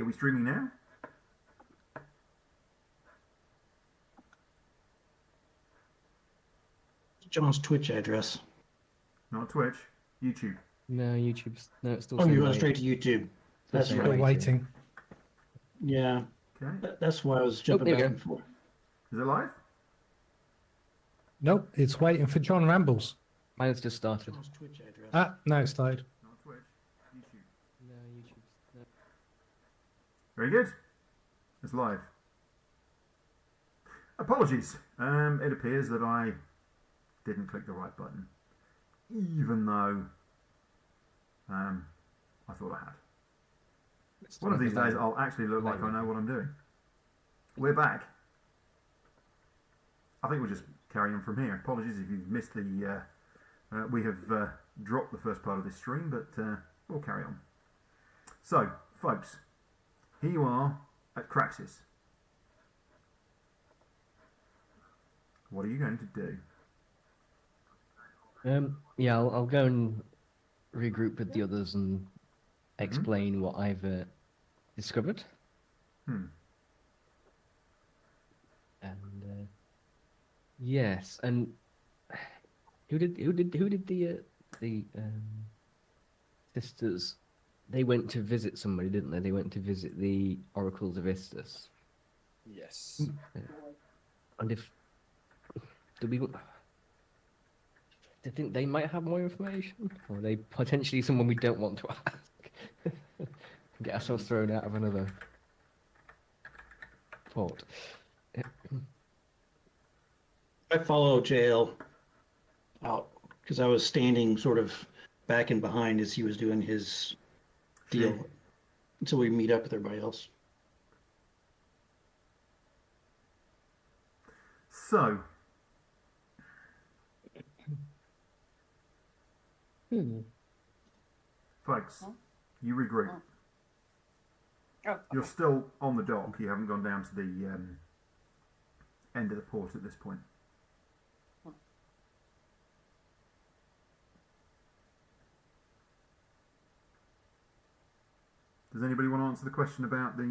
we streaming now? John's Twitch address. Not Twitch, YouTube. No, YouTube's no, it's still. Oh, you're going waiting. straight to YouTube. That's saying right. Still waiting. Yeah, Okay. that's why I was jumping there you back go. and forth. Is it live? Nope, it's waiting for John Rambles. Mine's just started. John's Twitch address. Ah, no, it started. Not Twitch, YouTube. No, YouTube's. No. Very good. It's live. Apologies. It appears that I didn't click the right button, even though I thought I had. One of these days, I'll actually look like I know what I'm doing. We're back. I think we'll just carry on from here. Apologies if you've missed the... we have dropped the first part of this stream, but we'll carry on. So, folks, here you are at Craxis. What are you going to do? Yeah, I'll go and regroup with the others and explain what I've discovered. And yes, and who did the sisters? They went to visit somebody, didn't they? They went to visit the oracles of Istus. Yes. And if do we? Do you think they might have more information, or are they potentially someone we don't want to ask? Get ourselves thrown out of another port. I follow JL out because I was standing sort of back and behind as he was doing his deal until we meet up with everybody else. So, folks, you regroup. Oh, You're still on the dock. You haven't gone down to the end of the port at this point. Does anybody want to answer the question about the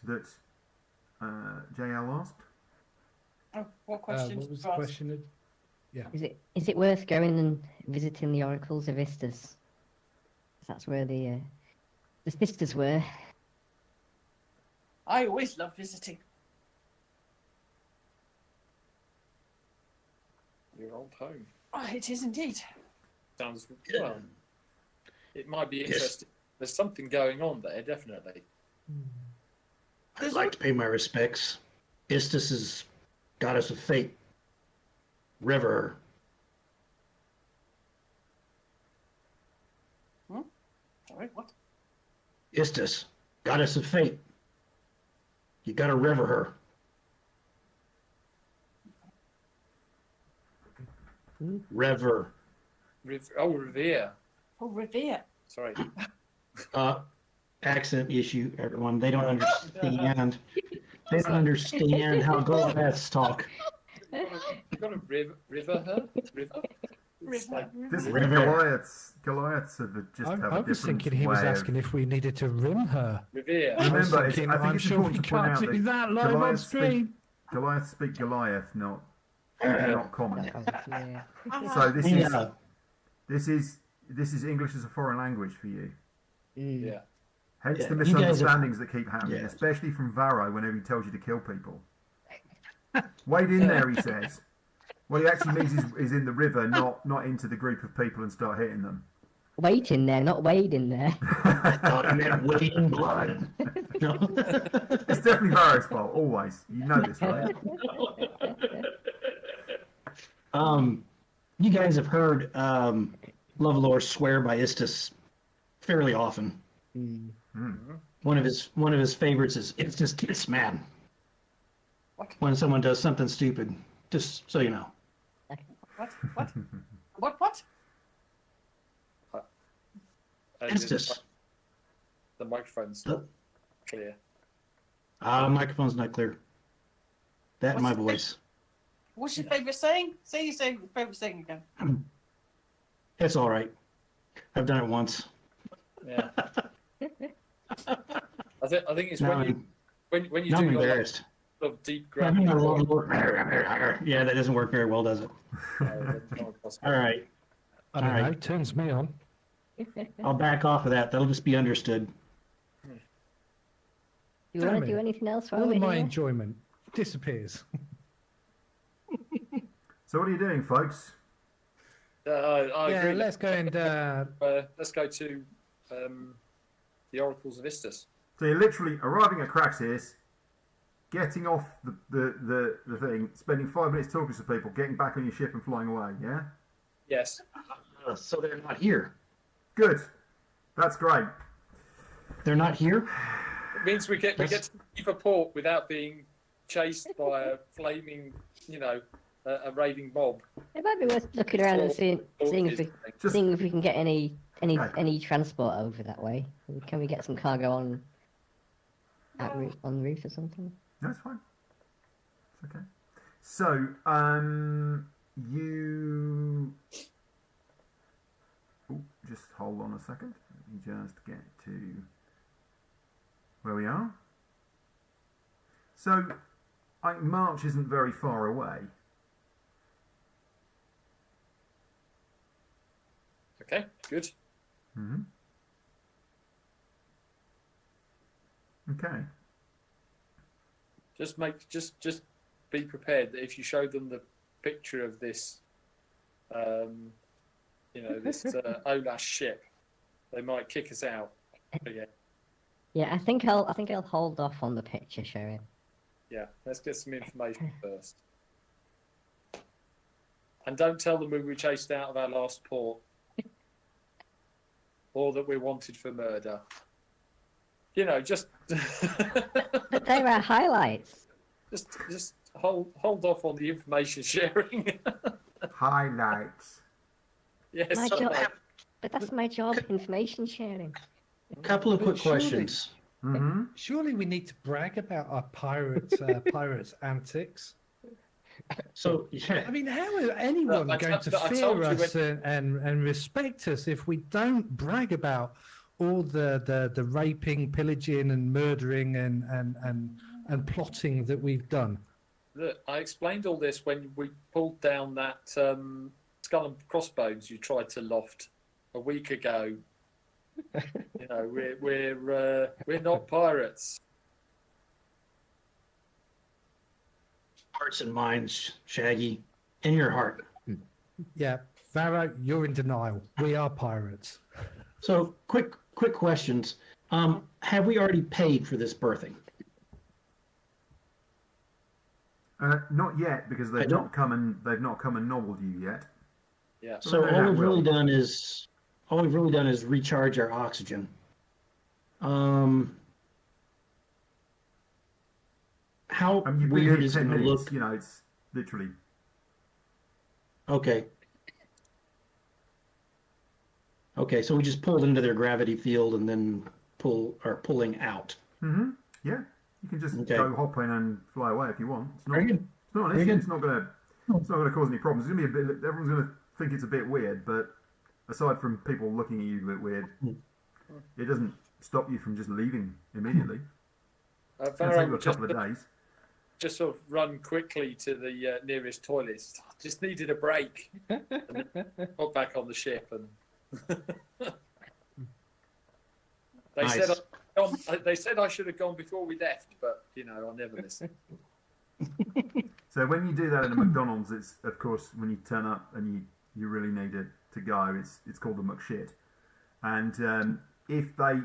that JL asked? oh, what questions? What was the to ask? question? Is it worth going and visiting the oracles of Istus? 'Cause that's where the sisters were. I always love visiting. Your old home. Oh, it is indeed. Sounds well. It might be interesting. There's something going on there, definitely. I'd like to pay my respects. Istus is goddess of fate. River. Sorry, what? Istus, goddess of fate. You gotta river her. Rever. Revere. Oh, Revere. Sorry. Accent issue, everyone. They don't understand. They don't understand how Goliaths talk. You've got to river her? River? It's like, This River. Goliaths have just have a I was different thinking he was way of- asking if we needed to rim her. revere. I was Remember, thinking, I think I'm it's sure we important to point can't out do that live on Goliaths stream. Goliaths speak Goliath, not common. Yeah. So Yeah. this is English as a foreign language for you. Yeah. Hence Yeah, the you guys are- misunderstandings that keep happening, Yeah. especially from Varro whenever he tells you to kill people. Wade in there, he says. What he actually means is in the river, not into the group of people and start hitting them. Wait in there, not wade in there. I thought he meant waiting blood. No. It's definitely Varro's fault, always. You know this, right? You guys have heard Lovelore swear by Istus fairly often. One of his favorites is Istus kiss man. What? When someone does something stupid, just so you know. What? Istus. The microphone's not clear. Microphone's not clear. That and my What's the- voice. What's your favourite saying? Say your favourite saying again. It's all right. I've done it once. Yeah. I think it's Now when you now do I'm your embarrassed. sort of deep Yeah, gravity. that doesn't work very well, does it? All right. I don't All know. right. Turns me on. I'll back off of that. That'll just be understood. Do you want Damn to do it. anything else while All we're of my here? enjoyment disappears. So what are you doing, folks? I Yeah, agree. let's go and Let's go to the Oracles of Istus. So you're literally arriving at Craxis, getting off the thing, spending 5 minutes talking to people, getting back on your ship and flying away, yeah? Yes. So they're not here. Good. That's great. They're not here? It means we get to keep a port without being chased by a flaming, a raiding mob. It might be worth looking around and seeing if we can get any transport over that way. Can we get some cargo on the roof or something? No, it's fine. It's okay. So, you... Ooh, just hold on a second. Let me just get to where we are. So, March isn't very far away. Okay, good. Mm-hmm. Okay. Just be prepared that if you show them the picture of this, this Olash ship, they might kick us out again. Yeah, I think I'll hold off on the picture showing. Yeah, let's get some information first. And don't tell them we were chased out of our last port. Or that we're wanted for murder. Just... But there are highlights. Just hold off on the information sharing. Highlights. Yes, My job, but that's my job, information sharing. A couple of quick Surely- questions. Mm-hmm. Surely we need to brag about our pirates' antics. So, yeah. I mean, how is anyone I going to told fear you us and respect us if we don't brag about all the raping, pillaging, and murdering and plotting that we've done? Look, I explained all this when we pulled down that skull and crossbones you tried to loft a week ago. We're not pirates. Hearts and minds, Shaggy, in your heart. Yeah, Varro, you're in denial. We are pirates. So, quick questions. Have we already paid for this berthing? Not yet, because they've not come and nobbled you yet. Yeah. So all we've really done is recharge our oxygen. How You've been weird here is 10 going to minutes. look? It's literally. Okay. Okay, so we just pulled into their gravity field and then pulling out. Mm-hmm. Yeah, you can just Okay. go hop in and fly away if you want. It's not. Very good. It's not an Very issue. good. It's not going to cause any problems. It's going to be a bit. Everyone's going to think it's a bit weird, but aside from people looking at you a bit weird, it doesn't stop you from just leaving immediately. It's going to take you a couple of days. Just sort of run quickly to the nearest toilets. Just needed a break. And then got back on the ship and. They said I should have gone before we left, but I never listened. So when you do that in a McDonald's, it's of course when you turn up and you really need it to go. It's called a McShit, and if they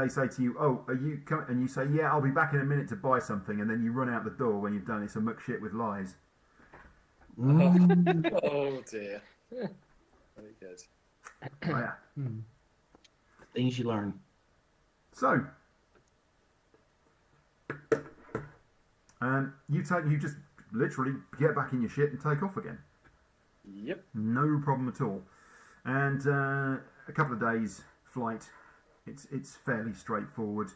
say to you, "Oh, are you coming?" and you say, "Yeah, I'll be back in a minute to buy something," and then you run out the door when you've done, it's a McShit with lies. Oh dear. Very good. Oh, yeah. Things you learn. So, you just literally get back in your ship and take off again. Yep. No problem at all. And a couple of days flight. It's fairly straightforward.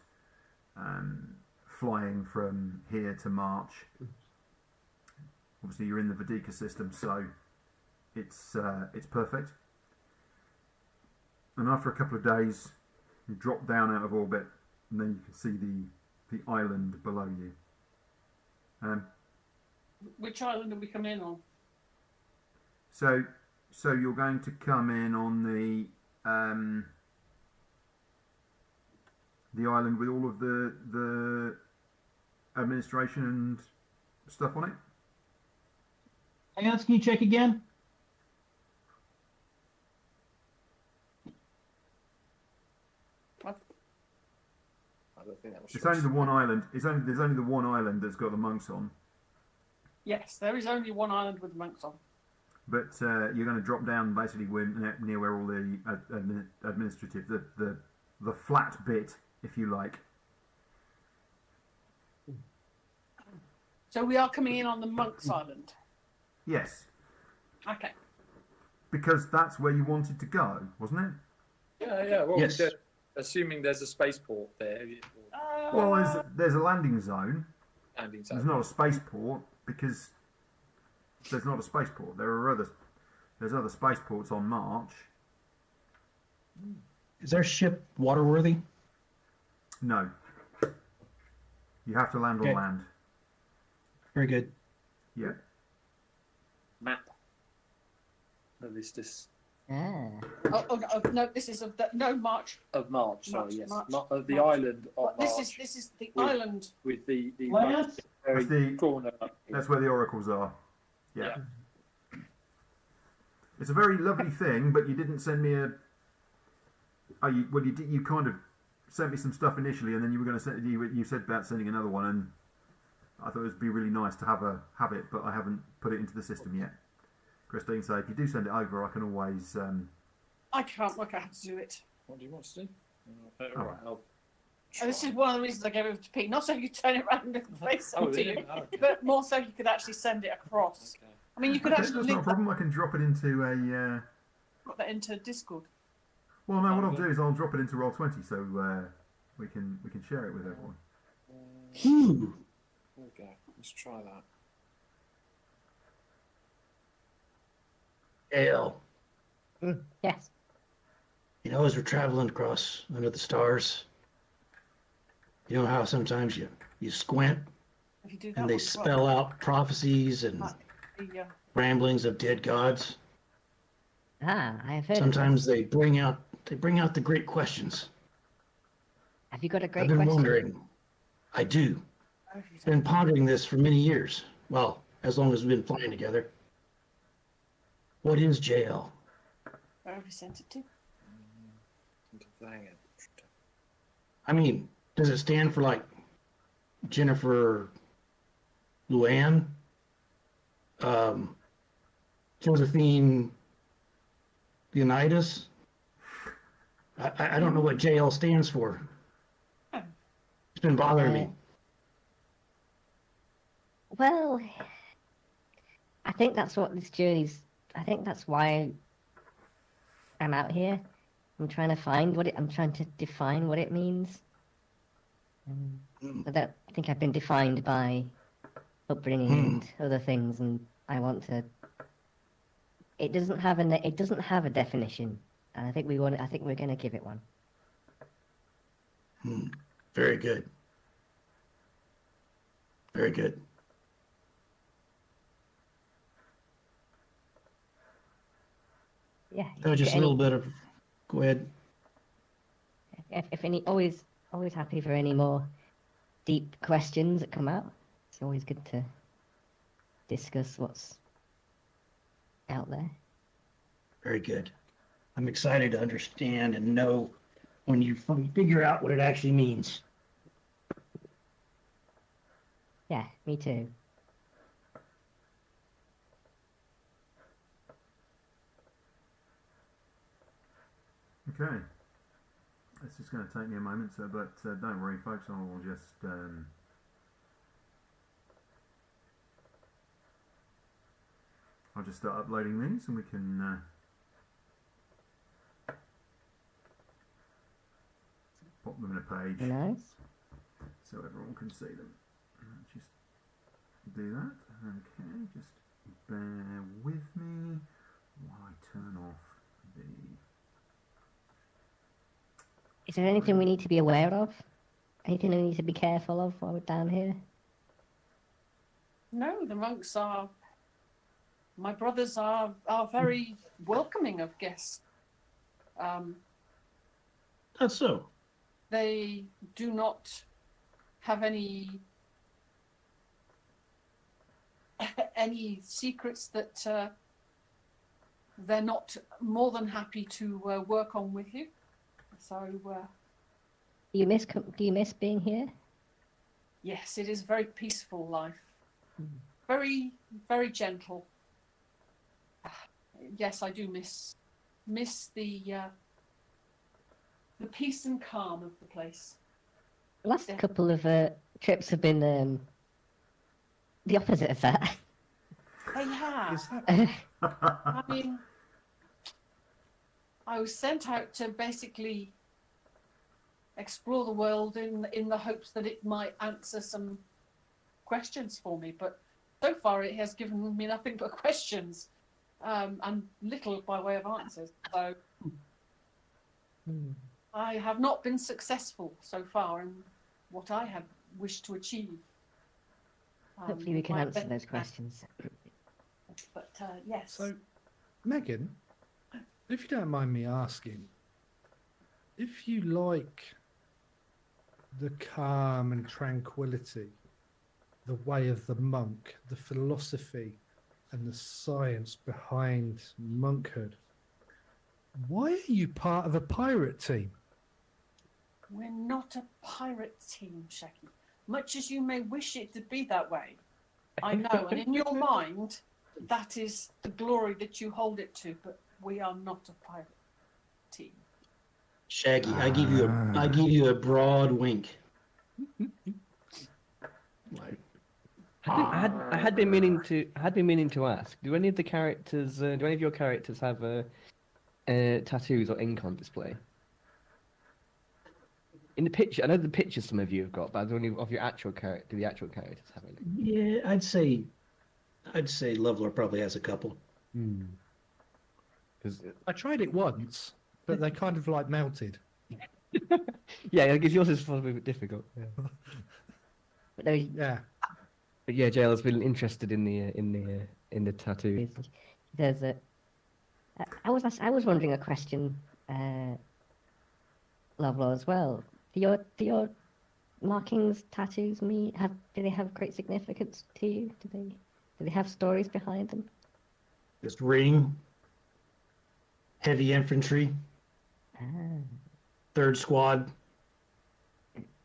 Flying from here to March. Obviously, you're in the Vedika system, so it's perfect. And after a couple of days, You drop down out of orbit, and then you can see the island below you. Which island are we coming in on? So you're going to come in on the island with all of the administration and stuff on it. Hang on, can you check again? I don't think that was. It's only the one island. There's only the one island that's got the monks on. Yes, there is only one island with monks on. But you're going to drop down basically near where all the administrative, the flat bit, if you like. So we are coming in on the monks island. Yes, Okay. because that's where you wanted to go, wasn't it? Yeah. Well, Yes. assuming there's a spaceport there. Well, there's a landing zone. Landing There's zone. not a spaceport because there's not a spaceport. There's other spaceports on March. Is our ship waterworthy? No, you have to land on Okay. land. Very good. Yeah. Map. This Ah. No, this is no March. of March. Sorry, March, yes. March, Of the March. island of What, March. this is the With- island. With the Lance? very That's the- corner. Up here. That's where the oracles are. Yeah. It's a very lovely thing, but you didn't send me a. Oh, you kind of sent me some stuff initially, and then you were going to send. You said about sending another one, and I thought it would be really nice to have it, but I haven't put it into the system yet. Christine said, if you do send it over, I can always. I can't work out how to do it. What do you want to do? Oh. Right, I'll And this try. is one of the reasons I gave it to Pete. Not so you turn it around and face Oh, it to yeah. you, Okay. but more so you could actually send it across. Okay. I mean, you could Okay, actually that's not a link problem. I can drop it into a. put that into Discord. Well, no, what I'll do is I'll drop it into Roll20, so we can share it with everyone. Ooh. There we go. Let's try that. Gail, Yes. you know, as we're traveling across under the stars, you know how sometimes you squint If you do that, and they one as well. spell out prophecies and Like the, ramblings of dead gods? Ah, I have heard. Sometimes they bring out the great questions. Have you got a I've great been question? wondering. I do. Been pondering this for many years. Well, as long as we've been flying together. What is JL? Where have you sent it to? Hang on. I mean, does it stand for like Jennifer Luann? Josephine Leonidas? I don't know what JL stands for. It's been bothering me. Well, I think that's what this journey's. I think that's why I'm out here. I'm trying to find what it. I'm trying to define what it means. But that, I think I've been defined by upbringing and other things, and I want to. It doesn't have a definition, and I think we want. I think we're going to give it one. Very good. Very good. Yeah. Just a little bit of. Go ahead. If any, always happy for any more deep questions that come out. It's always good to discuss what's out there. Very good. I'm excited to understand and know when you figure out what it actually means. Yeah, me too. Okay. It's just going to take me a moment, but don't worry, folks. I'll just start uploading these, and we can pop them in a page Nice. so everyone can see them. Just do that. Okay, just bear with me while I turn off the Is there anything we need to be aware of? Anything we need to be careful of while we're down here? No, the monks are. My brothers are very welcoming of guests. That's so. They do not have any secrets that they're not more than happy to work on with you. So Do you miss being here? yes, it is a very peaceful life, very very gentle. Yes, I do miss the peace and calm of the place. The last Yeah. couple of trips have been the opposite of that. They have. Is that I mean, I was sent out to basically explore the world in the hopes that it might answer some questions for me, but so far it has given me nothing but questions, and little by way of answers. So I have not been successful so far in what I have wished to achieve. Hopefully we can my answer event- those questions. But yes. so? Megan, if you don't mind me asking, if you like the calm and tranquility, the way of the monk, the philosophy and the science behind monkhood, why are you part of a pirate team? We're not a pirate team, Shaki. Much as you may wish it to be that way, I know, and in your mind, that is the glory that you hold it to. But we are not a pirate team. Shaggy, I give you a broad wink. Like, I had been meaning to ask. Do any of the characters? Do any of your characters have tattoos or ink on display? In the picture, I know the pictures some of you have got, but only of your actual character. Do the actual characters have any? yeah, I'd say Leveler probably has a couple. Because I tried it once, but they kind of like melted. yeah, I guess yours is probably a bit difficult. Yeah. But those Yeah. But yeah, JL has been interested in the tattoo. there's a. I was wondering a question, Lovelow, as well. Do your markings, tattoos do they have great significance to you? Do they have stories behind them? Just ring, heavy infantry, Ah. 3rd Squad.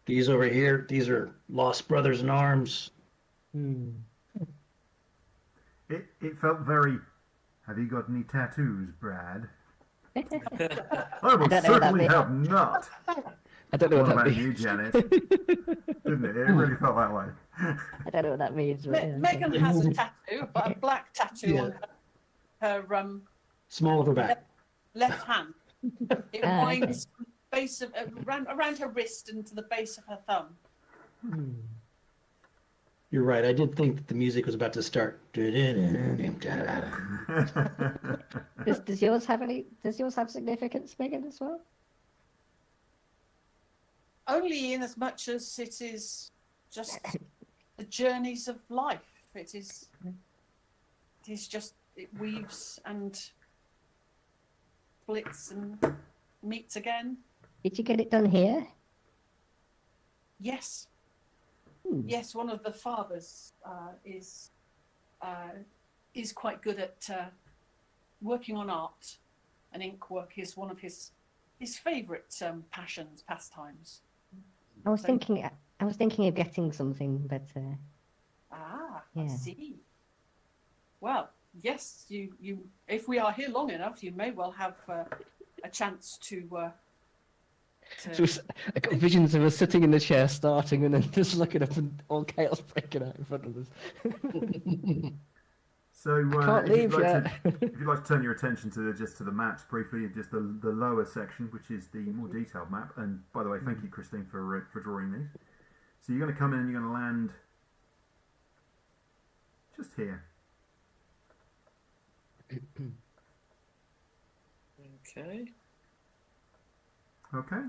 These over here, these are Lost Brothers in Arms. It felt very. Have you got any tattoos, Brad? I don't most know what that certainly means. have not. I don't know What what that about means. you, Janet? Didn't it? It really felt that way. I don't know what that means. But, yeah, Megan has a tattoo, a black tattoo on her Small of her back. left hand. It Ah, winds from the base of around her wrist and to the base of her thumb. You're right. I did think that the music was about to start. Does yours have any? Does yours have significance, Megan, as well? Only in as much as it is just the journeys of life. It is just, it weaves and splits and meets again. Did you get it done here? Yes. Yes, one of the fathers is quite good at working on art, and ink work is one of his favourite pastimes. I was thinking of getting something, but I Yeah. see. Well, yes, you. If we are here long enough, you may well have a chance to. So I got visions of us sitting in the chair, starting, and then just looking up and all chaos breaking out in front of us. So Can't if you'd leave like yet. if you'd like to turn your attention to the maps briefly, just the lower section, which is the more detailed map. And by the way, thank you, Christine, for drawing these. So you're going to come in and you're going to land just here. Okay. Okay.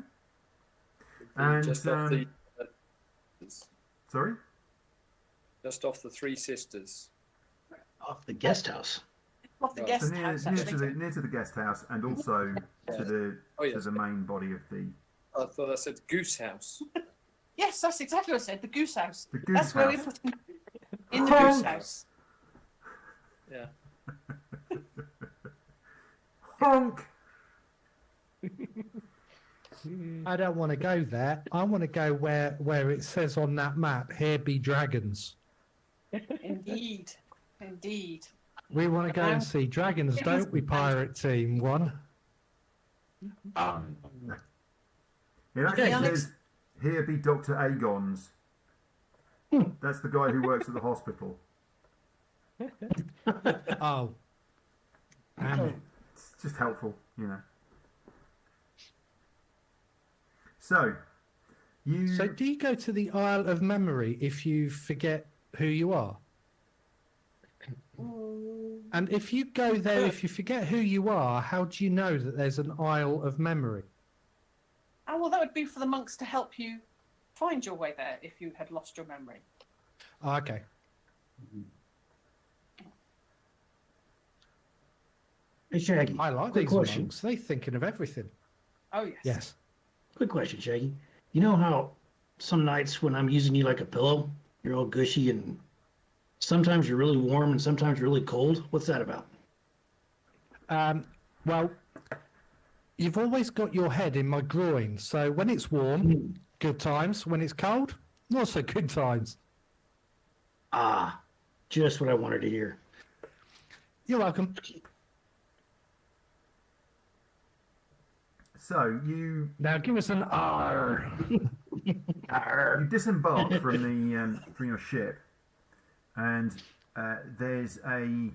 And just off the sorry, just off the Three Sisters. Off the guest house. Off the Right. guest so near, house, near actually. to the guest house, and also to the Oh, yes. to the main body of the I thought I said Goose House. Yes, that's exactly what I said. The goose house. the goose That's house. where we put him. In the Honk! goose house. Yeah. Honk! I don't want to go there. I want to go where it says on that map, "Here be dragons." Indeed. Indeed. We want to go and see dragons, don't we, Pirate Team One? It actually Okay. says, "Here be Dr. Agon's." That's the guy who works at the hospital. Oh, damn it. It's just helpful, you know. So, you So, do you go to the Isle of Memory if you forget who you are? And if you go there, if you forget who you are, how do you know that there's an Isle of Memory? Oh, well, that would be for the monks to help you find your way there if you had lost your memory. Oh, okay. Hey, Shaggy. I like Quick these question. monks. They're thinking of everything. Oh, yes. Yes. Quick question, Shaggy. You know how some nights when I'm using you like a pillow, you're all gushy and sometimes you're really warm and sometimes you're really cold? What's that about? Well, you've always got your head in my groin. So when it's warm, good times. When it's cold, not so good times. Ah, just what I wanted to hear. You're welcome. so you Now give us an R. you disembark from your ship, and there's a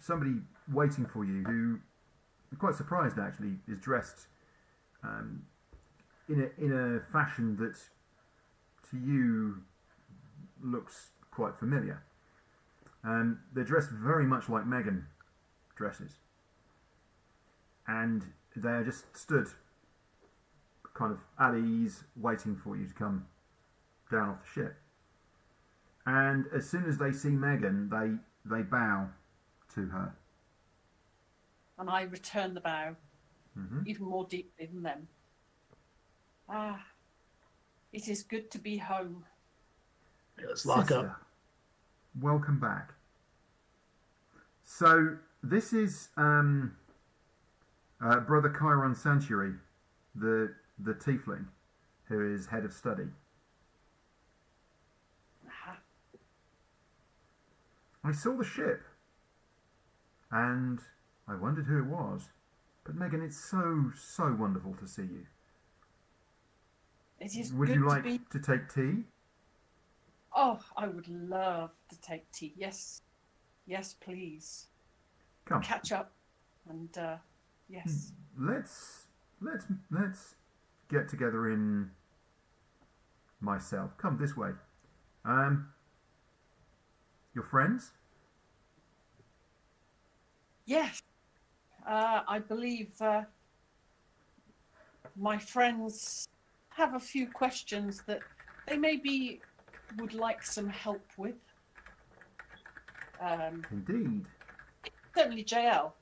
somebody waiting for you who, quite surprised actually, is dressed in a fashion that to you looks quite familiar. They're dressed very much like Megan dresses, and they're just stood kind of at ease waiting for you to come down off the ship. And as soon as they see Megan, they bow to her. And I return the bow Mhm. even more deeply than them. Ah, it is good to be home. Yeah, let's lock Sister, up. welcome back. So this is Brother Chiron Sanctuary, the tiefling, who is head of study. Ah, I saw the ship, and I wondered who it was. But Megan, it's so wonderful to see you. it is Would good you like to be. to take tea? Oh, I would love to take tea. Yes. Yes, please. Come, Catch up. And, yes. let's get together in my cell. Come this way. Your friends? Yes. I believe my friends have a few questions that they maybe would like some help with. Indeed. Certainly, JL.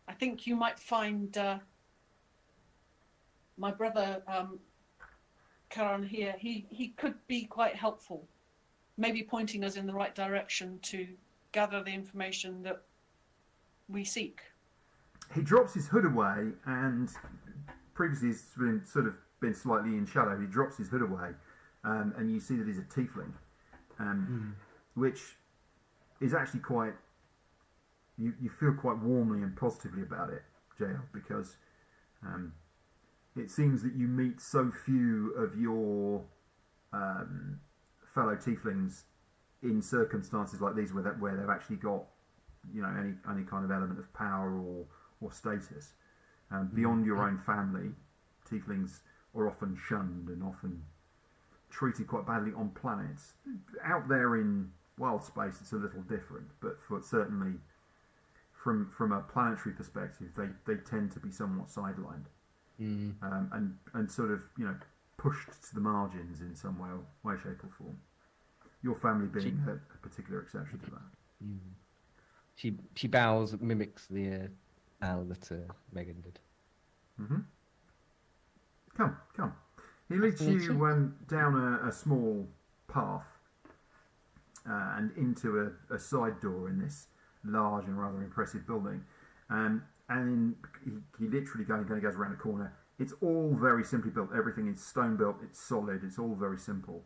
I think you might find my brother Karan here. He could be quite helpful, maybe pointing us in the right direction to gather the information that we seek. He drops his hood away, and previously he's been slightly in shadow. He drops his hood away, and you see that he's a tiefling, which is actually quite. You feel quite warmly and positively about it, JL, because it seems that you meet so few of your fellow tieflings in circumstances like these where they've actually got any kind of element of power or status. Beyond your own family, tieflings are often shunned and often treated quite badly on planets. Out there in Wildspace, it's a little different, but certainly from a planetary perspective, they tend to be somewhat sidelined. and sort of pushed to the margins in some way, shape or form. Your family being a particular exception to that. She bows, mimics the bow that Megan did. Come. He leads you down a small path and into a side door in this large and rather impressive building. And then he literally goes around the corner. It's all very simply built. Everything is stone built. It's solid. It's all very simple.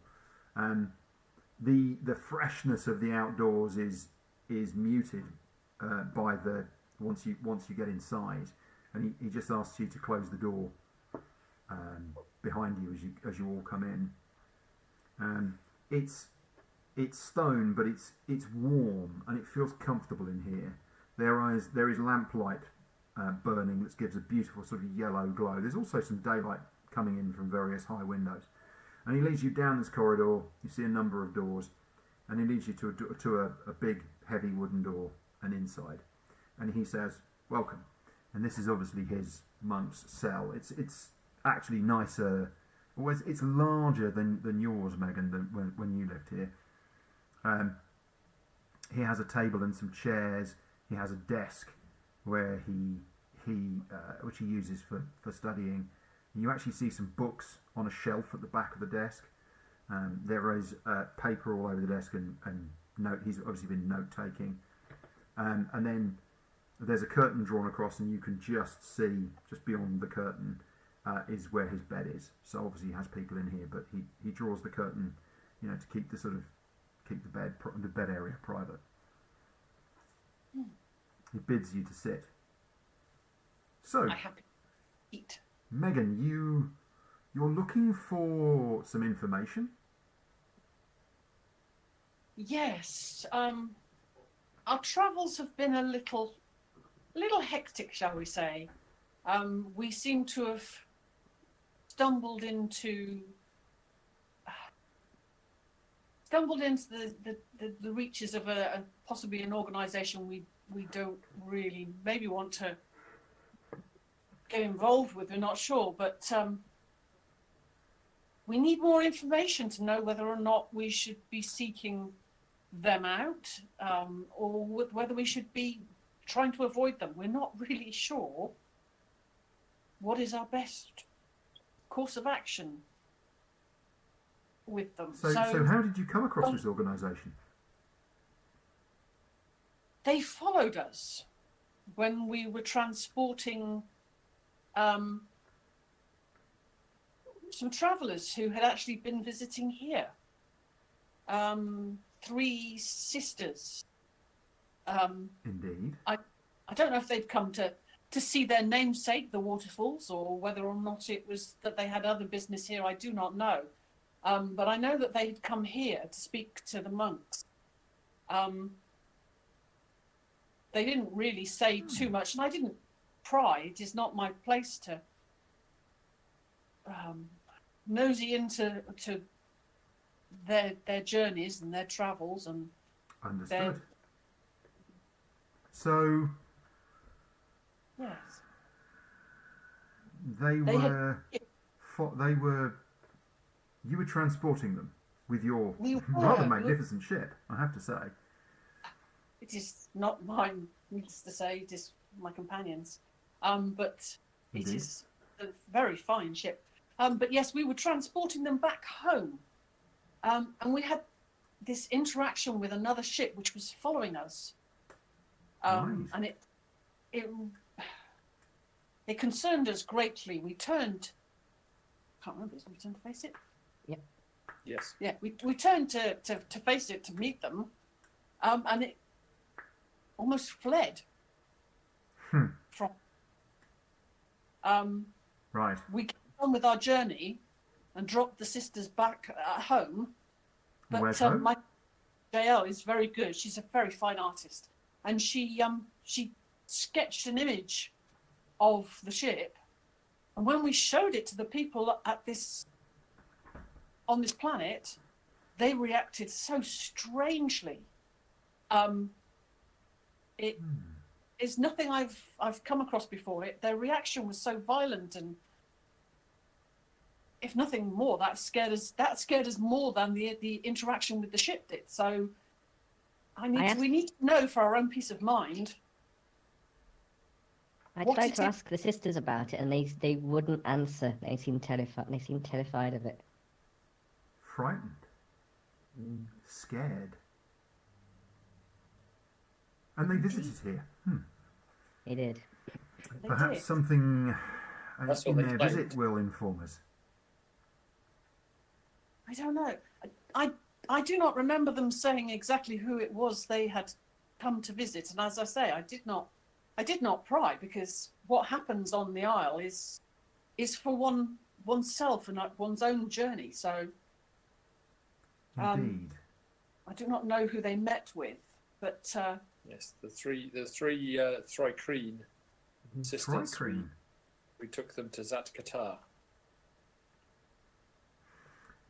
The freshness of the outdoors is muted by once you get inside, and he just asks you to close the door behind you as you all come in. It's stone, but it's warm and it feels comfortable in here. There is lamplight burning that gives a beautiful sort of yellow glow. There's also some daylight coming in from various high windows. And he leads you down this corridor. You see a number of doors, and he leads you to a big, heavy wooden door and inside. And he says, "Welcome." And this is obviously his monk's cell. It's actually nicer. Well, it's larger than yours, Megan, than when you lived here. He has a table and some chairs. He has a desk where which he uses for studying. You actually see some books on a shelf at the back of the desk. There is paper all over the desk and note. He's obviously been note taking. And then there's a curtain drawn across, and you can just see, just beyond the curtain, is where his bed is. So obviously he has people in here, but he draws the curtain, to keep the bed area private. He bids you to sit. So, I have to eat. Megan, you're looking for some information? Yes. Our travels have been a little hectic, shall we say. We seem to have stumbled into the reaches of possibly an organisation we don't really maybe want to get involved with. We're not sure, but we need more information to know whether or not we should be seeking them out, or whether we should be trying to avoid them. We're not really sure what is our best course of action with them. So how did you come across this organisation? They followed us when we were transporting some travellers who had actually been visiting here. 3 sisters. Indeed. I don't know if they'd come to see their namesake, the waterfalls, or whether or not it was that they had other business here. I do not know. But I know that they had come here to speak to the monks. They didn't really say too much, and I didn't pry. It is not my place to nosy into their journeys and their travels and Understood. So yes, you were transporting them with your We rather were. magnificent ship, I have to say. it is not mine, needless to say. It is my companion's, but it Indeed. is a very fine ship. But yes, we were transporting them back home, and we had this interaction with another ship which was following us, Right. and it concerned us greatly. We turned. Can't remember. Did we turn to face it? Yes. Yeah, we turned to face it to meet them, and it almost fled from. Right. We came on with our journey and dropped the sisters back at home. But Where's home? my JL is very good. She's a very fine artist, and she sketched an image of the ship, and when we showed it to the people on this planet, they reacted so strangely. It is nothing I've come across before. Their reaction was so violent and if nothing more, that scared us. That scared us more than the interaction with the ship did. So, we need to know for our own peace of mind. I What tried it to is- ask the sisters about it, and they wouldn't answer. They seemed terrified. They seemed terrified of it. Frightened. Scared. And they visited here. They did. They Perhaps did. something That's in what they their claimed. visit will inform us. I don't know. I do not remember them saying exactly who it was they had come to visit, and as I say, I did not pry, because what happens on the Isle is for oneself and one's own journey. So Indeed. I do not know who they met with, but Yes, the three Thrycreen sisters. Thrycreen. We took them to Zat Qatar.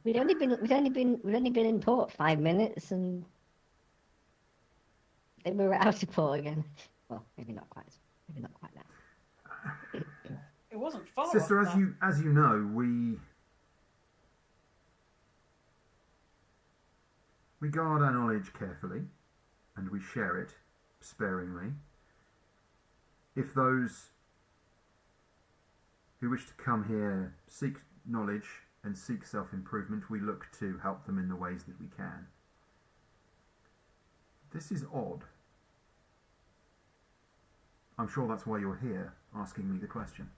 We'd only been in port 5 minutes, and then we were out of port again. Well, maybe not quite now. it wasn't far. Sister, off that. as you know, we guard our knowledge carefully, and we share it sparingly. If those who wish to come here seek knowledge and seek self-improvement, we look to help them in the ways that we can. This is odd. I'm sure that's why you're here, asking me the question.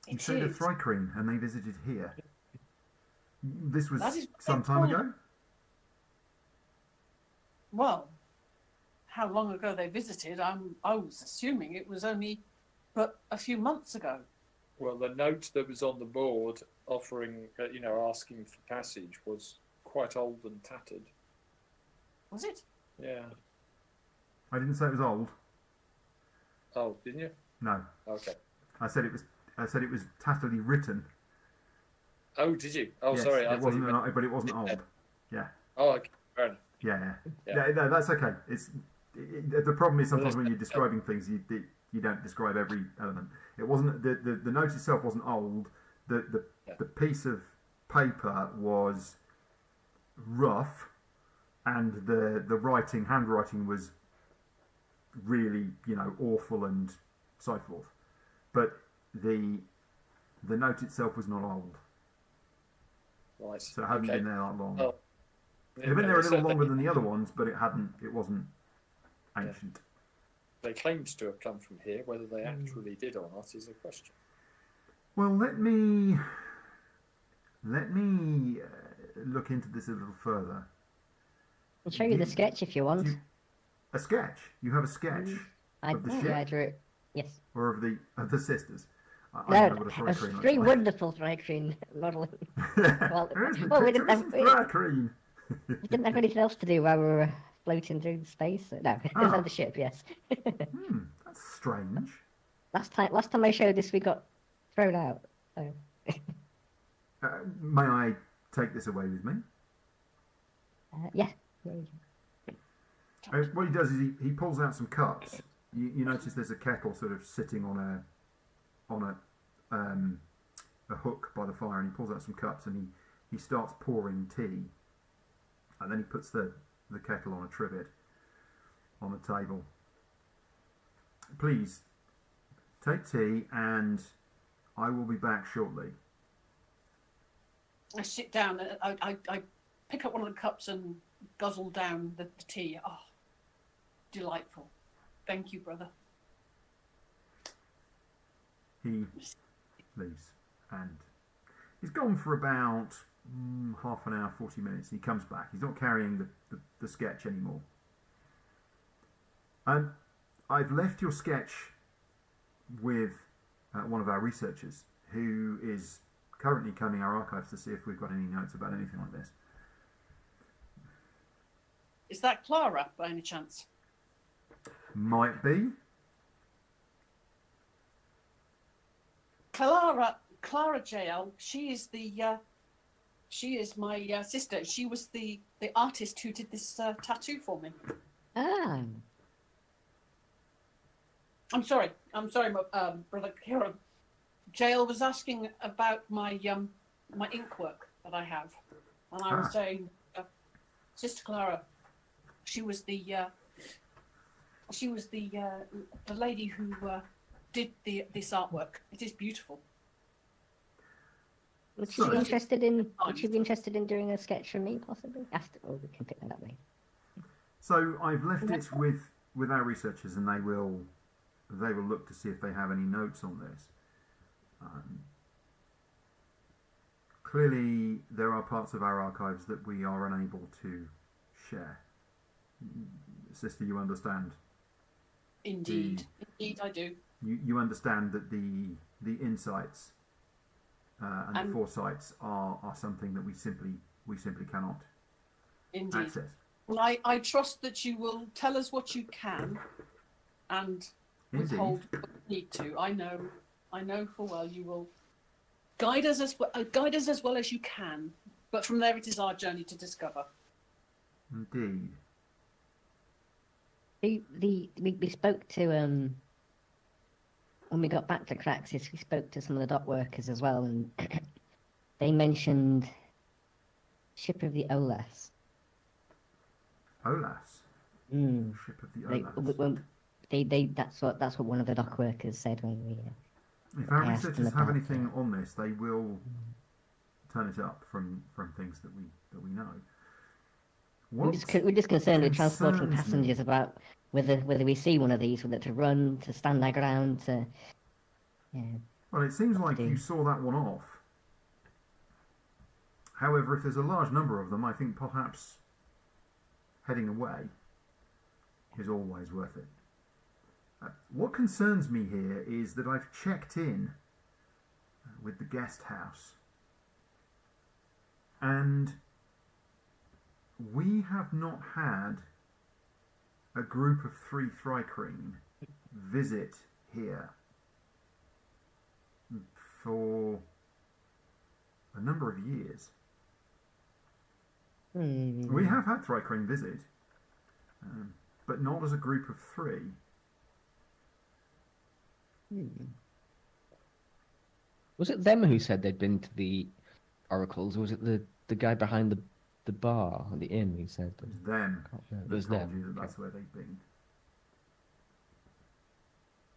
You It say the is. Thrycreen, and they visited here. This was That is some time point. ago? Well, how long ago they visited, I was assuming it was only but a few months ago. Well, the note that was on the board offering, asking for passage was quite old and tattered. Was it? Yeah. I didn't say it was old. Oh, didn't you? No. Okay. I said it was tattily written. Oh, did you? Oh, Yes, sorry. It I thought wasn't you meant... but it wasn't old. Yeah. Oh, okay. Fair enough. Yeah. Yeah. No, that's okay. The problem is sometimes when you're describing things, you don't describe every element. It wasn't the note itself wasn't old. The piece of paper was rough, and the handwriting was really awful and so forth. But the note itself was not old, Right. so it hadn't Okay. been there that long. Oh. It had been there a little Certainly- longer than the other ones, but it wasn't ancient. They claimed to have come from here. Whether they Hmm. actually did or not is a question. Well, let me look into this a little further. I'll show you the sketch if you want. A sketch? You have a sketch I of the yeah, ship? I drew it. Yes. Or of the sisters? I No, don't know what a a Thrycreen looks very like. wonderful Thrycreen model. Well, Where's the well, we picture didn't of have- Thrycreen? We didn't have anything else to do while we were floating through space. No, it was Ah. on the ship. Yes. That's strange. Last time I showed this, we got thrown out. So. May I take this away with me? Yeah. What he does is he pulls out some cups. You notice there's a kettle sort of sitting on a hook by the fire, and he pulls out some cups and he starts pouring tea, and then he puts the kettle on a trivet on the table. Please take tea, and I will be back shortly. I sit down and I pick up one of the cups and guzzle down the tea. Oh, delightful. Thank you, brother. He leaves, and he's gone for about half an hour, 40 minutes. He comes back. He's not carrying the sketch anymore. I've left your sketch with one of our researchers, who is currently combing our archives to see if we've got any notes about anything like this. Is that Clara, by any chance? Might be. Clara JL. She is my sister. She was the artist who did this tattoo for me. Ah. I'm sorry, brother Kieran. Jael was asking about my my ink work that I have, and I was saying, Sister Clara, she was the lady who did this artwork. It is beautiful. Would she be interested in doing a sketch for me, possibly? After, or we can pick that up later. So I've left it with our researchers, and they will look to see if they have any notes on this. Clearly, there are parts of our archives that we are unable to share. Sister, you understand? Indeed, indeed, I do. You understand that the insights and the foresights are something that we simply cannot access. Well, I trust that you will tell us what you can, and withhold what you need to. I know full well you will guide us as well as you can. But from there, it is our journey to discover. Indeed. We spoke to when we got back to Craxis, we spoke to some of the dock workers as well, and they mentioned ship of the Olas. Olas. Mm. Ship of the Olas. That's what one of the dock workers said when we. If our researchers have anything on this, they will turn it up from things that we know. We're just concerned with transporting passengers about whether we see one of these, whether to run, to stand their ground, to. Yeah. Well, it seems like you saw that one off. However, if there's a large number of them, I think perhaps heading away is always worth it. What concerns me here is that I've checked in with the guest house, and we have not had a group of 3 Thrycreen visit here for a number of years. We have had Thrycreen visit, but not as a group of 3. Was it them who said they'd been to the oracles, or was it the guy behind the bar at the inn who said It was them. It was told them. you that that's where they've been.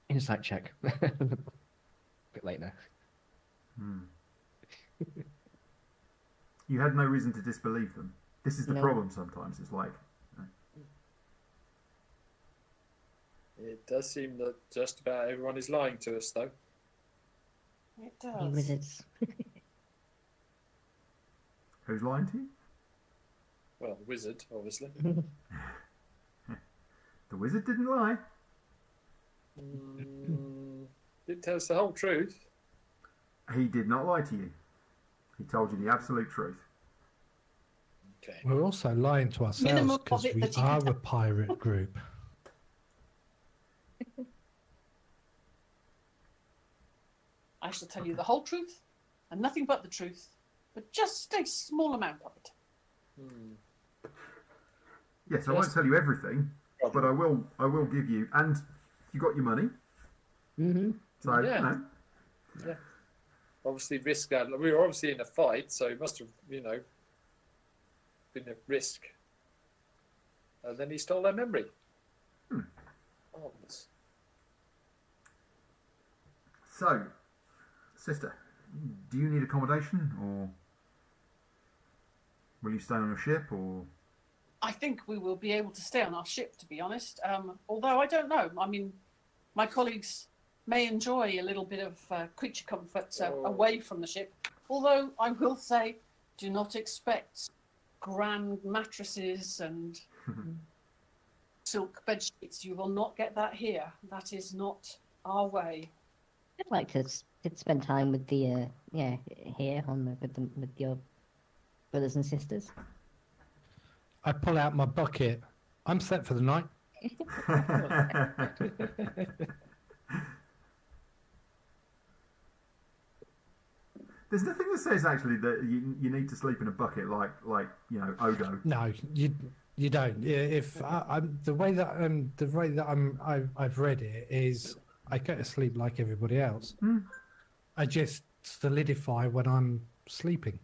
Insight check. Bit late now. You had no reason to disbelieve them. This is the No. problem sometimes. It's like, It does seem that just about everyone is lying to us, though. It You does. wizards. who's lying to you? Well, the wizard, obviously. The wizard didn't lie. Didn't tell us the whole truth. He did not lie to you. He told you the absolute truth. Okay. We're also lying to ourselves Minimum of because it we that you are can a pirate group. I shall tell you the whole truth, and nothing but the truth, but just a small amount of it. Yes, I won't Yes. tell you everything, but I will give you. And you got your money, so Yeah. you know. Yeah. Obviously, risk. We were obviously in a fight, so it must have, been a risk. And then he stole their memory. Marvelous. So, sister, do you need accommodation, or will you stay on your ship, or? I think we will be able to stay on our ship, to be honest. Although I don't know. I mean, my colleagues may enjoy a little bit of creature comfort away from the ship. Although I will say, do not expect grand mattresses and silk bed sheets. You will not get that here. That is not our way. I'd like to spend time with the here with your brothers and sisters. I pull out my bucket. I'm set for the night. There's nothing that says actually that you need to sleep in a bucket like Odo. No, you don't. If I'm the way that I've read it is I go to sleep like everybody else. I just solidify when I'm sleeping.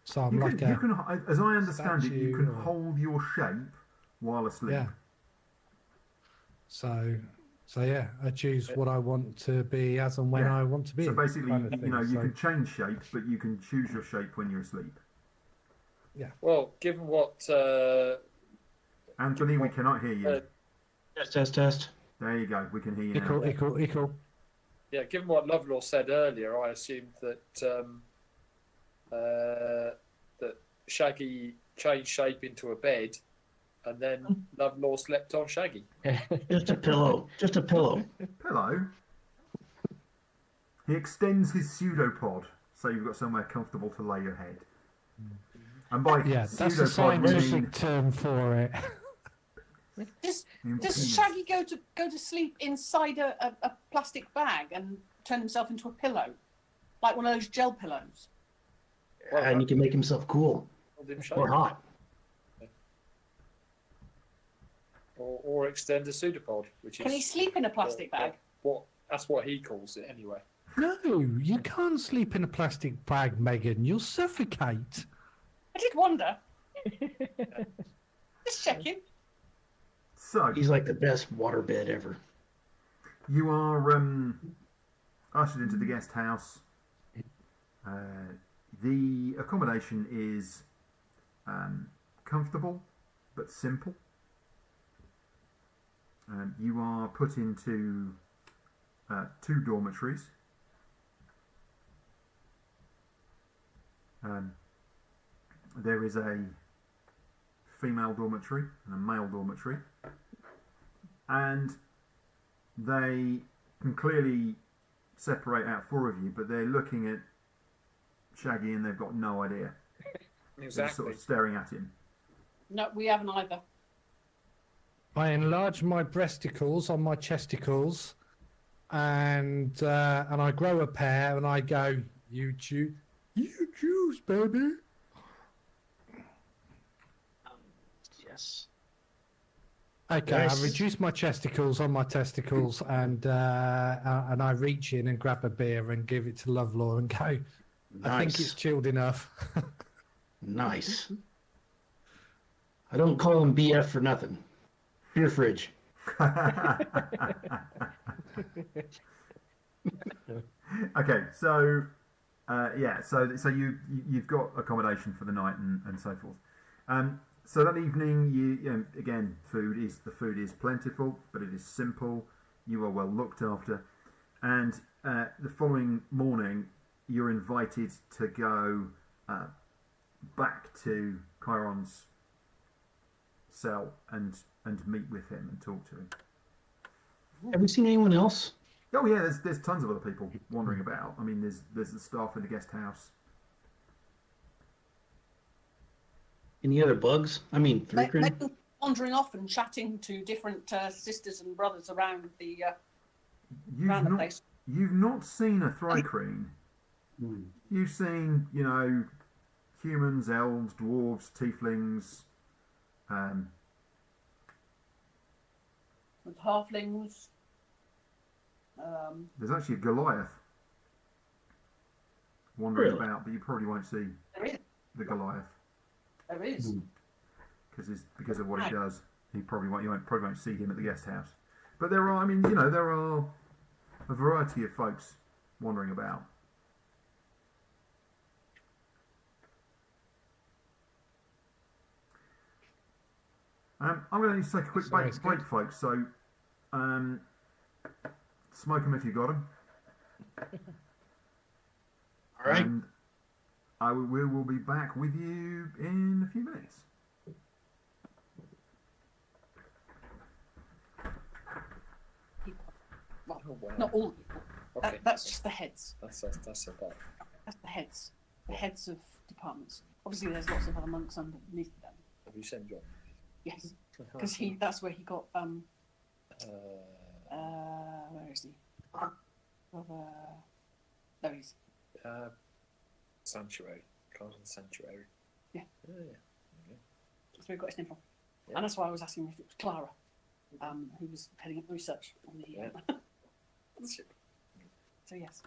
So I'm You like can, as I understand it, you statue can or- hold your shape while asleep. yeah. So yeah, I choose what I want to be as and when Yeah. I want to be. So basically, kind of you thing. know, you So, can change shape, but you can choose your shape when you're asleep. Well, given what Anthony, we cannot hear you. Test. There you go. We can hear you now. Equal. given what Lovelaw said earlier, I assumed that that Shaggy changed shape into a bed, and then Lovelaw slept on Shaggy. Just a pillow. Pillow. He extends his pseudopod, so you've got somewhere comfortable to lay your head. And by Yeah, that's the pseudopod, we scientific mean term for it. Does penis. Shaggy go to sleep inside a plastic bag and turn himself into a pillow, like one of those gel pillows? And he can make himself cool or hot. Or extend a pseudopod, which is. Can he sleep in a plastic bag? That's what he calls it anyway. No, you can't sleep in a plastic bag, Megan. You'll suffocate. I did wonder. Just checking. So He's like the best waterbed ever. you are ushered into the guest house. The accommodation is comfortable but simple. You are put into 2 dormitories. There is a female dormitory and a male dormitory, and they can clearly separate out 4 of you, but they're looking at Shaggy and they've got no idea. They're just sort Exactly. of staring at him. No, we haven't either. I enlarge my breasticles on my chesticles, and I grow a pair, and I go, you choose, baby. Yes. Okay, Nice. I reduce my chesticles on my testicles, and I reach in and grab a beer and give it to Lovelaw and go, I think it's chilled enough. Nice. I don't call him BF for nothing. Beer fridge. Okay, so so you've got accommodation for the night and so forth. So that evening, you know, again, the food is plentiful, but it is simple. You are well looked after, and the following morning, you're invited to go back to Chiron's cell and meet with him and talk to him. Have we seen anyone else? Oh yeah, there's tons of other people wandering about. I mean, there's the staff in the guest house. Any other bugs? I mean, Threekrin? Maybe wandering off and chatting to different sisters and brothers around the place. You've not seen a Thrycreen. You've seen, you know, humans, elves, dwarves, tieflings. With halflings. There's actually a Goliath wandering Really? about, but you probably won't see There is. the Goliath There is. because of what he does. You probably won't see him at the guest house. But there are, I mean, you know, there are a variety of folks wandering about. I'm going to need to take a quick Sorry, break, it's good. folks. So, smoke them if you got them. All right. And we will be back with you in a few minutes. Well, Oh, wow. not all people. Okay. That's just the heads. That's about. That's the heads. The heads of departments. Obviously, there's lots of other monks underneath them. Have you sent John? Yes, because that's where he got where is he? There he is. Sanctuary. Carlton Sanctuary. Yeah. Yeah. That's where he got his name from. Yeah. And that's why I was asking if it was Clara, who was heading up research on the, Yeah. on the ship. So yes.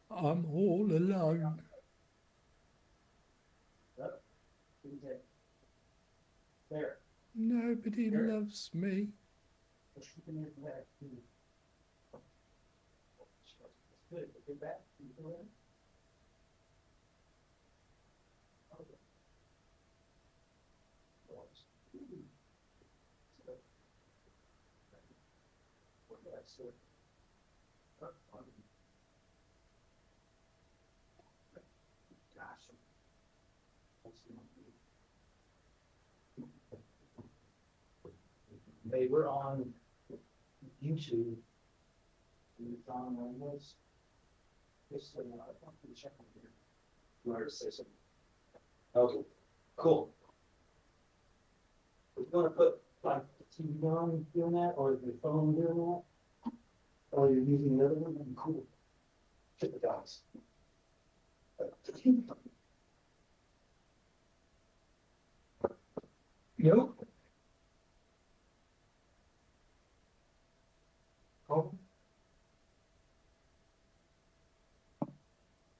I'm all alone. There. Nobody loves me. Good. Get back. Hey, we're on YouTube. It's on this. This thing, I'm checking here. You want to say something? Okay, cool. We're gonna put like the TV on doing that, or the phone doing that, or you're using the other one. That'd be cool. Check the dots. Nope. Oh.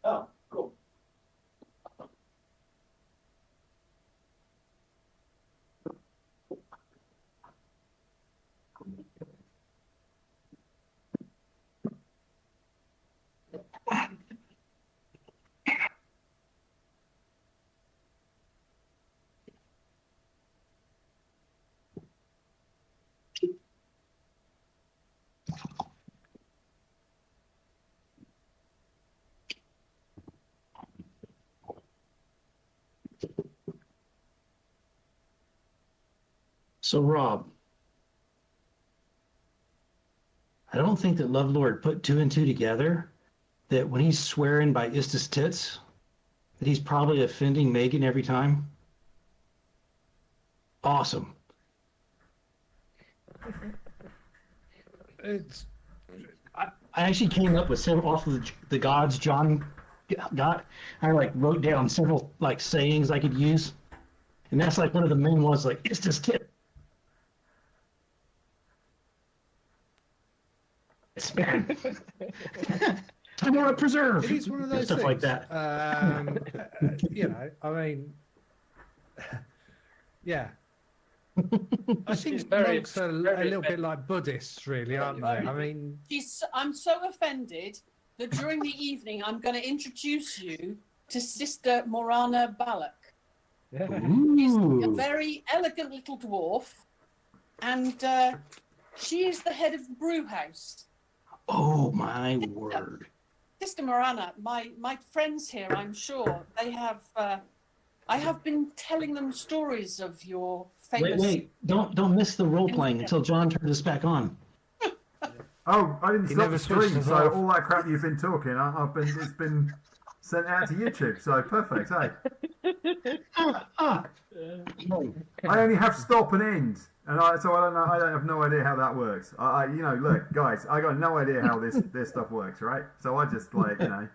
Oh, cool. So, Rob, I don't think that Lovelord put two and two together, that when he's swearing by Istis tits, that he's probably offending Megan every time. Awesome. It's I actually came up with several off of the gods John got. I like wrote down several like sayings I could use, and that's like one of the main ones. Like Istis tits. Man. I want to preserve. it is one of those stuff things. like that. You know, I mean, yeah. I She's think very- monks are very a little bit offended. like Buddhists, really, aren't they? I mean, I'm so offended that during the evening I'm going to introduce you to Sister Morana Balak. She's a Ooh. very elegant little dwarf, and she is the head of the brew house. Oh my word. Sister Morana, my friends here, I'm sure, they have. I have been telling them stories of your famous. Wait! Don't miss the role playing until John turns us back on. Oh, I didn't He stop never the stream, switched us so off. all that crap you've been talking, it's been sent out to YouTube. So perfect. Hey, I only have stop and end, and so I don't know. I don't have no idea how that works. You know, look, guys, I got no idea how this stuff works, right? So I just like, you know,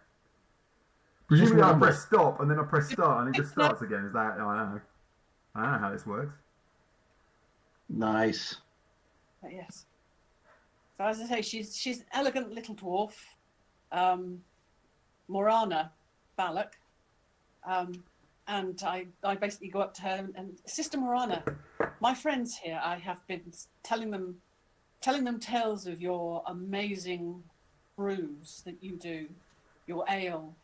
presumably I press stop and then I press start and it just starts again. Is that? I don't know. I don't know how this works. Nice. But yes. So as I say, she's an elegant little dwarf, Morana Balak, and I basically go up to her and Sister Morana, my friends here, I have been telling them tales of your amazing brews that you do, your ale,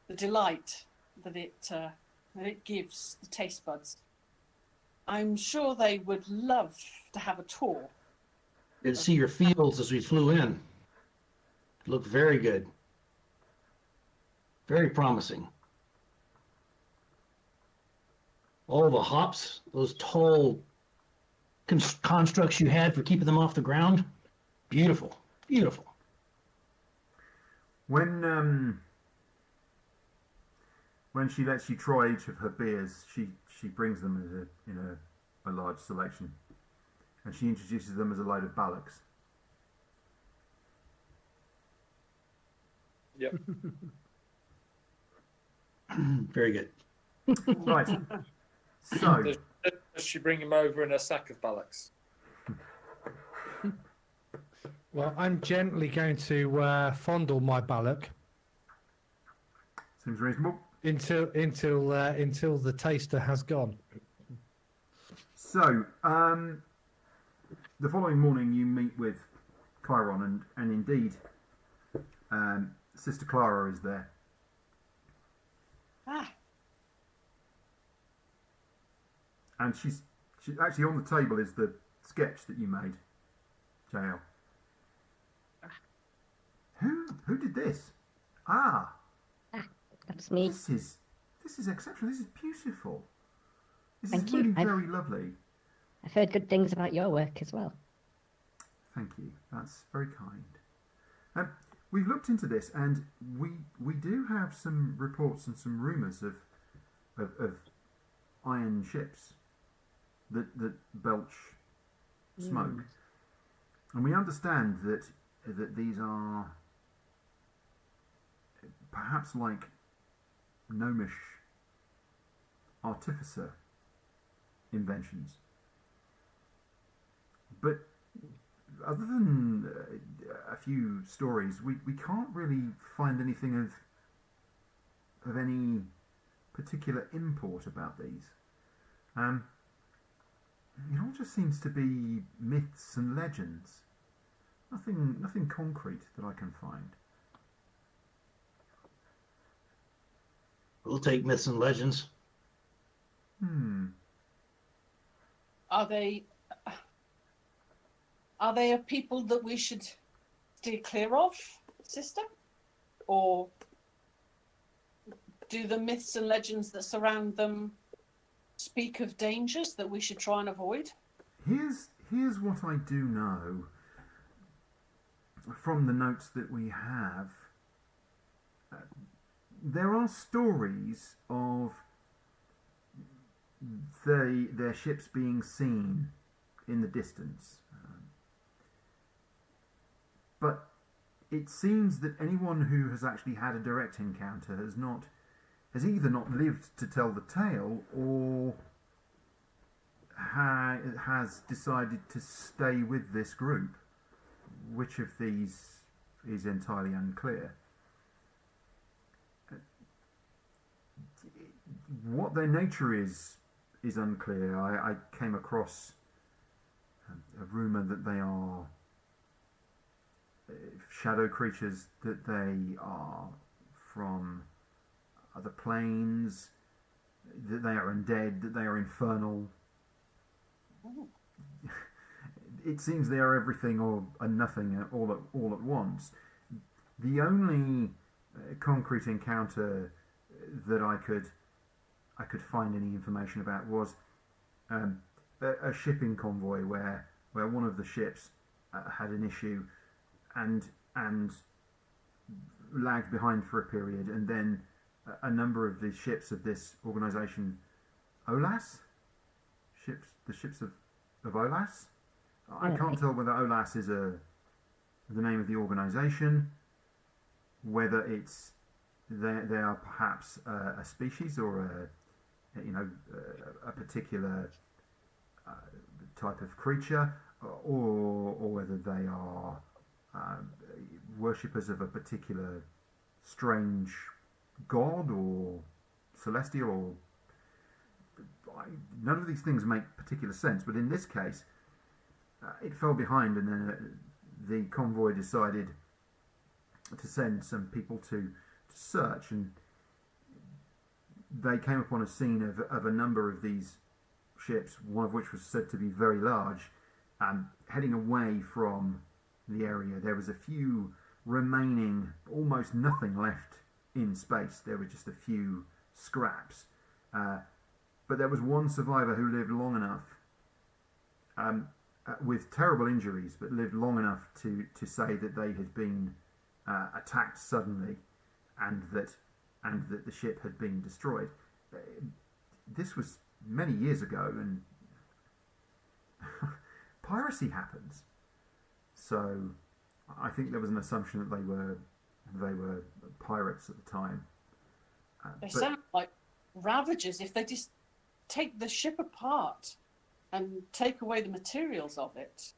the delight that it gives the taste buds. I'm sure they would love to have a tour. Did see your fields as we flew in. Looked very good. Very promising. All the hops, those tall constructs you had for keeping them off the ground, beautiful, beautiful. When she lets you try each of her beers, she brings them in a large selection, and she introduces them as a load of Balaks. Yep. Very good. Right. So, Does she bring him over in a sack of bollocks? Well, I'm gently going to fondle my ballock seems reasonable. until the taster has gone. So, the following morning you meet with Chiron, and indeed, Sister Clara is there. Ah, And she's actually on the table is the sketch that you made, JL. Who did this? Ah, That's me. this is exceptional. This is beautiful. This Thank is you. really I've- very lovely. I've heard good things about your work as well. Thank you. That's very kind. We've looked into this, and we do have some reports and some rumours of iron ships that belch smoke, and we understand that these are perhaps like gnomish artificer inventions. But other than a few stories, we can't really find anything of any particular import about these. It all just seems to be myths and legends. Nothing concrete that I can find. We'll take myths and legends. are they a people that we should steer clear of, sister? Or do the myths and legends that surround them speak of dangers that we should try and avoid? Here's what I do know from the notes that we have. There are stories of their ships being seen in the distance, but it seems that anyone who has actually had a direct encounter has either not lived to tell the tale or has decided to stay with this group. Which of these is entirely unclear. What their nature is unclear. I came across a rumour that they are shadow creatures, that they are from other planes, that they are undead, that they are infernal. Ooh. It seems they are everything or nothing all at once. The only concrete encounter that I could find any information about was a shipping convoy where one of the ships had an issue and lagged behind for a period, and then a number of the ships of this organisation, OLAS, the ships of OLAS. I can't tell whether OLAS is the name of the organisation, whether it's they are perhaps a species or a particular type of creature, or whether they are worshippers of a particular strange god or celestial, or none of these things make particular sense. But in this case, it fell behind, and then the convoy decided to send some people to search, and they came upon a scene of a number of these ships, one of which was said to be very large, heading away from the area. There was a few remaining, almost nothing left in space. There were just a few scraps, but there was one survivor who lived long enough, with terrible injuries, but lived long enough to say that they had been attacked suddenly, and that the ship had been destroyed. This was many years ago, and piracy happens. So I think there was an assumption that they were they were pirates at the time. They But sound like ravagers. If they just take the ship apart and take away the materials of it,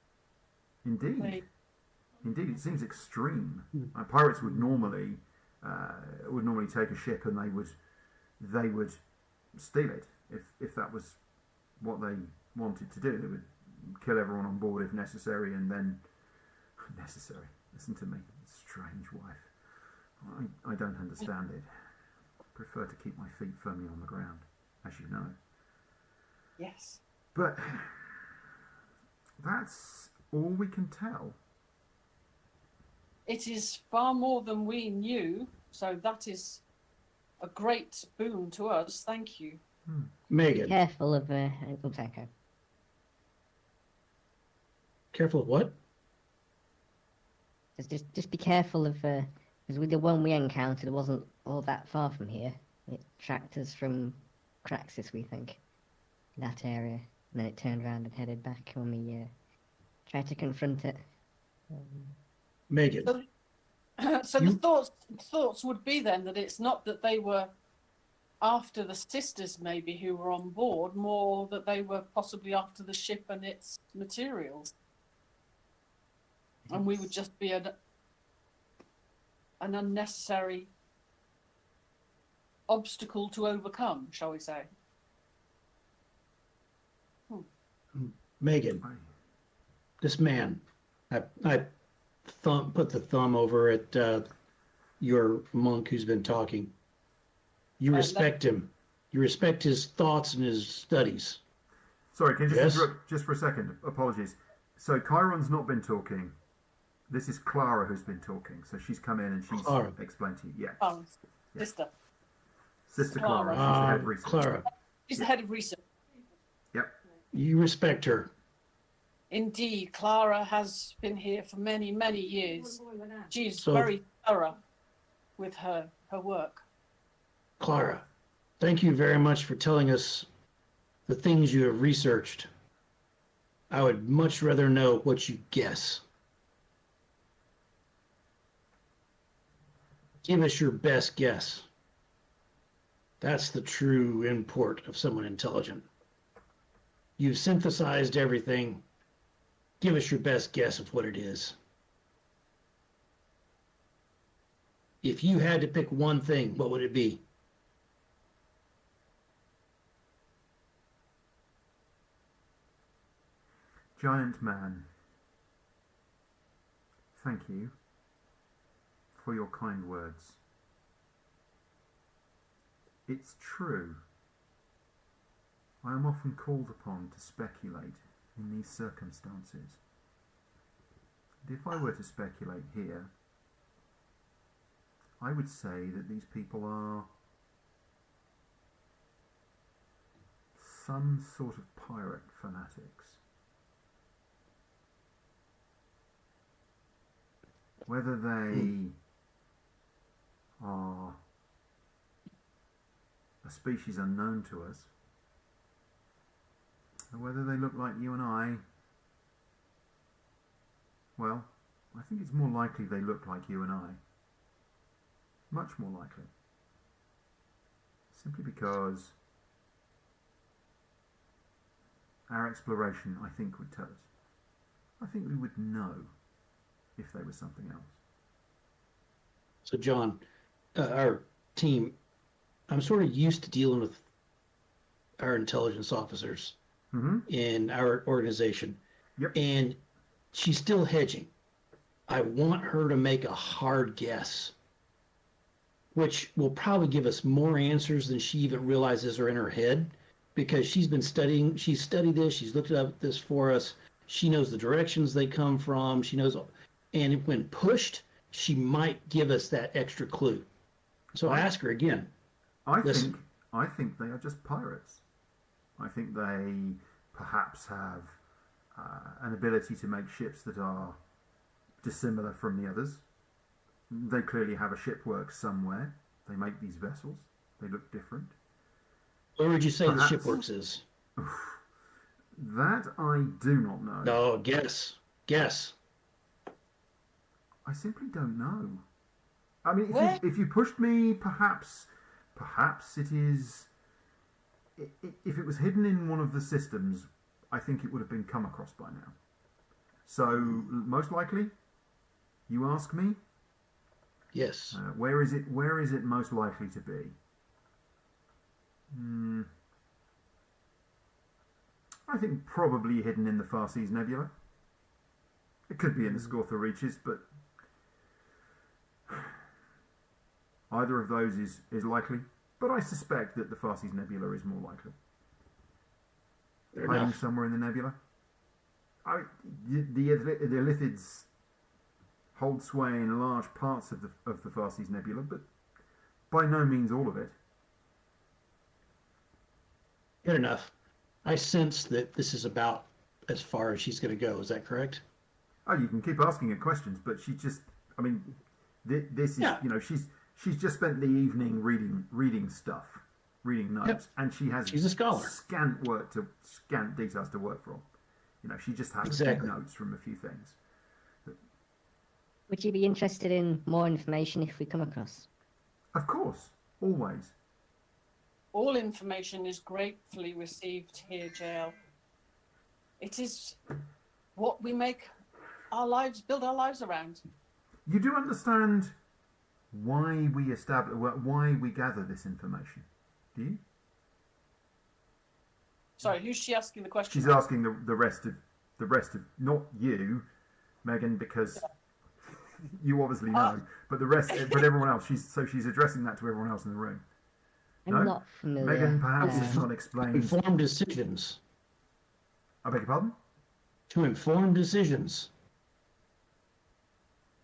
indeed, they, indeed, it seems extreme. Pirates would normally take a ship and they would steal it if that was what they wanted to do. They would kill everyone on board if necessary, and then necessary. Listen to me, strange wife. I don't understand it. I prefer to keep my feet firmly on the ground, as you know. yes. But that's all we can tell. It is far more than we knew, so that is a great boon to us. Thank you. Be Megan, careful of oops, echo. careful of what? Just be careful of because with the one we encountered, it wasn't all that far from here. It tracked us from Craxus, we think, that area, and then it turned around and headed back when we tried to confront it. Megan, So You- the thoughts would be then that it's not that they were after the sisters maybe who were on board, more that they were possibly after the ship and its materials, and we would just be an unnecessary obstacle to overcome, shall we say? Megan, I, this man, I put the thumb over at your monk who's been talking. You respect him. You respect his thoughts and his studies. sorry, can you just Yes? interrupt just for a second? Apologies. So Chiron's not been talking. This is Clara who's been talking. So she's come in and she's Clara. explained to you. Yeah. Oh, sister. Sister Clara. Clara. She's the head of research. Clara, She's the head of research. Yep. you respect her. Indeed, Clara has been here for many, many years. She's So- very thorough with her work. Clara, thank you very much for telling us the things you have researched. I would much rather know what you guess. Give us your best guess. That's the true import of someone intelligent. You've synthesized everything. Give us your best guess of what it is. If you had to pick one thing, what would it be? Giant man. Thank you for your kind words. It's true. I am often called upon to speculate in these circumstances. And if I were to speculate here, I would say that these people are some sort of pirate fanatics. Whether they are a species unknown to us, or whether they look like you and I, well, I think it's more likely they look like you and I. Much more likely. Simply because our exploration, I think, would tell us. I think we would know if they were something else. So, John, our team, I'm sort of used to dealing with our intelligence officers Mm-hmm. in our organization. Yep. And she's still hedging. I want her to make a hard guess, which will probably give us more answers than she even realizes are in her head, because she's been studying, she's studied this, she's looked up this for us, she knows the directions they come from, she knows, and when pushed, she might give us that extra clue. So I ask her again. Listen. I think they are just pirates. I think they perhaps have an ability to make ships that are dissimilar from the others. They clearly have a shipwork somewhere. They make these vessels. They look different. Where would you say Perhaps. the shipworks is? That I do not know. No, guess. Guess. I simply don't know. I mean, Where? if you pushed me, perhaps it is. If it was hidden in one of the systems, I think it would have been come across by now. So most likely, you ask me, Yes. where is it? Where is it most likely to be? I think probably hidden in the Far Seas Nebula. It could be in the Scortha Reaches, but either of those is likely. But I suspect that the Far Seas Nebula is more likely. Fair Hiding enough. somewhere in the nebula. The Illithids hold sway in large parts of the Far Seas Nebula, but by no means all of it. Good enough. I sense that this is about as far as she's going to go. Is that correct? Oh, you can keep asking her questions, but she just, I mean, this is, Yeah. you know, she's just spent the evening reading stuff, reading notes, and she has She's a scholar. scant details to work from. You know, she just has Exactly. notes from a few things. Would you be interested in more information if we come across? Of course, always. All information is gratefully received here, JL. It is what we make our lives, build our lives around. You do understand why we gather this information, do you? Sorry, who's she asking the question? She's asking the rest of not you, Megan, because you obviously know, but everyone else. She's addressing that to everyone else in the room. I'm No? not familiar. Megan perhaps does not explain. Informed decisions. I beg your pardon? To inform decisions.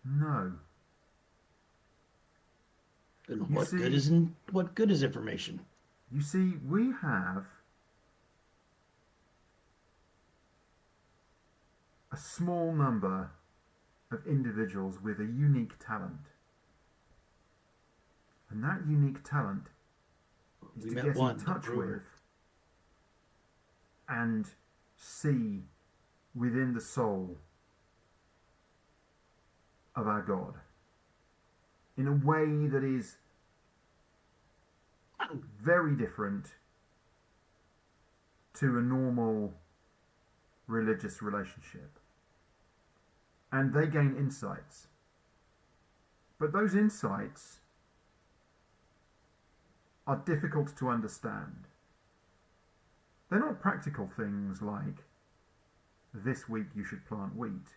No. Then You what see- good is information? You see, we have a small number of individuals with a unique talent. And that unique talent is We to met get one, in the touch brewer. with and see within the soul of our God in a way that is very different to a normal religious relationship. And they gain insights. But those insights are difficult to understand. They're not practical things like, this week you should plant wheat.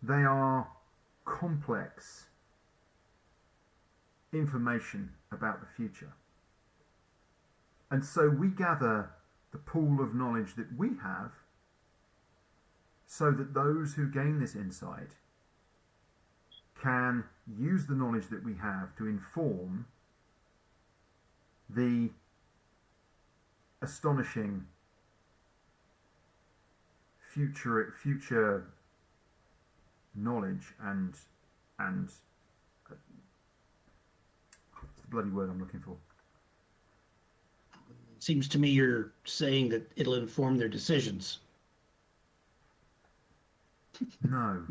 They are complex information about the future. And so we gather the pool of knowledge that we have so that those who gain this insight can use the knowledge that we have to inform the astonishing future knowledge and what's the bloody word I'm looking for? Seems to me you're saying that it'll inform their decisions. No.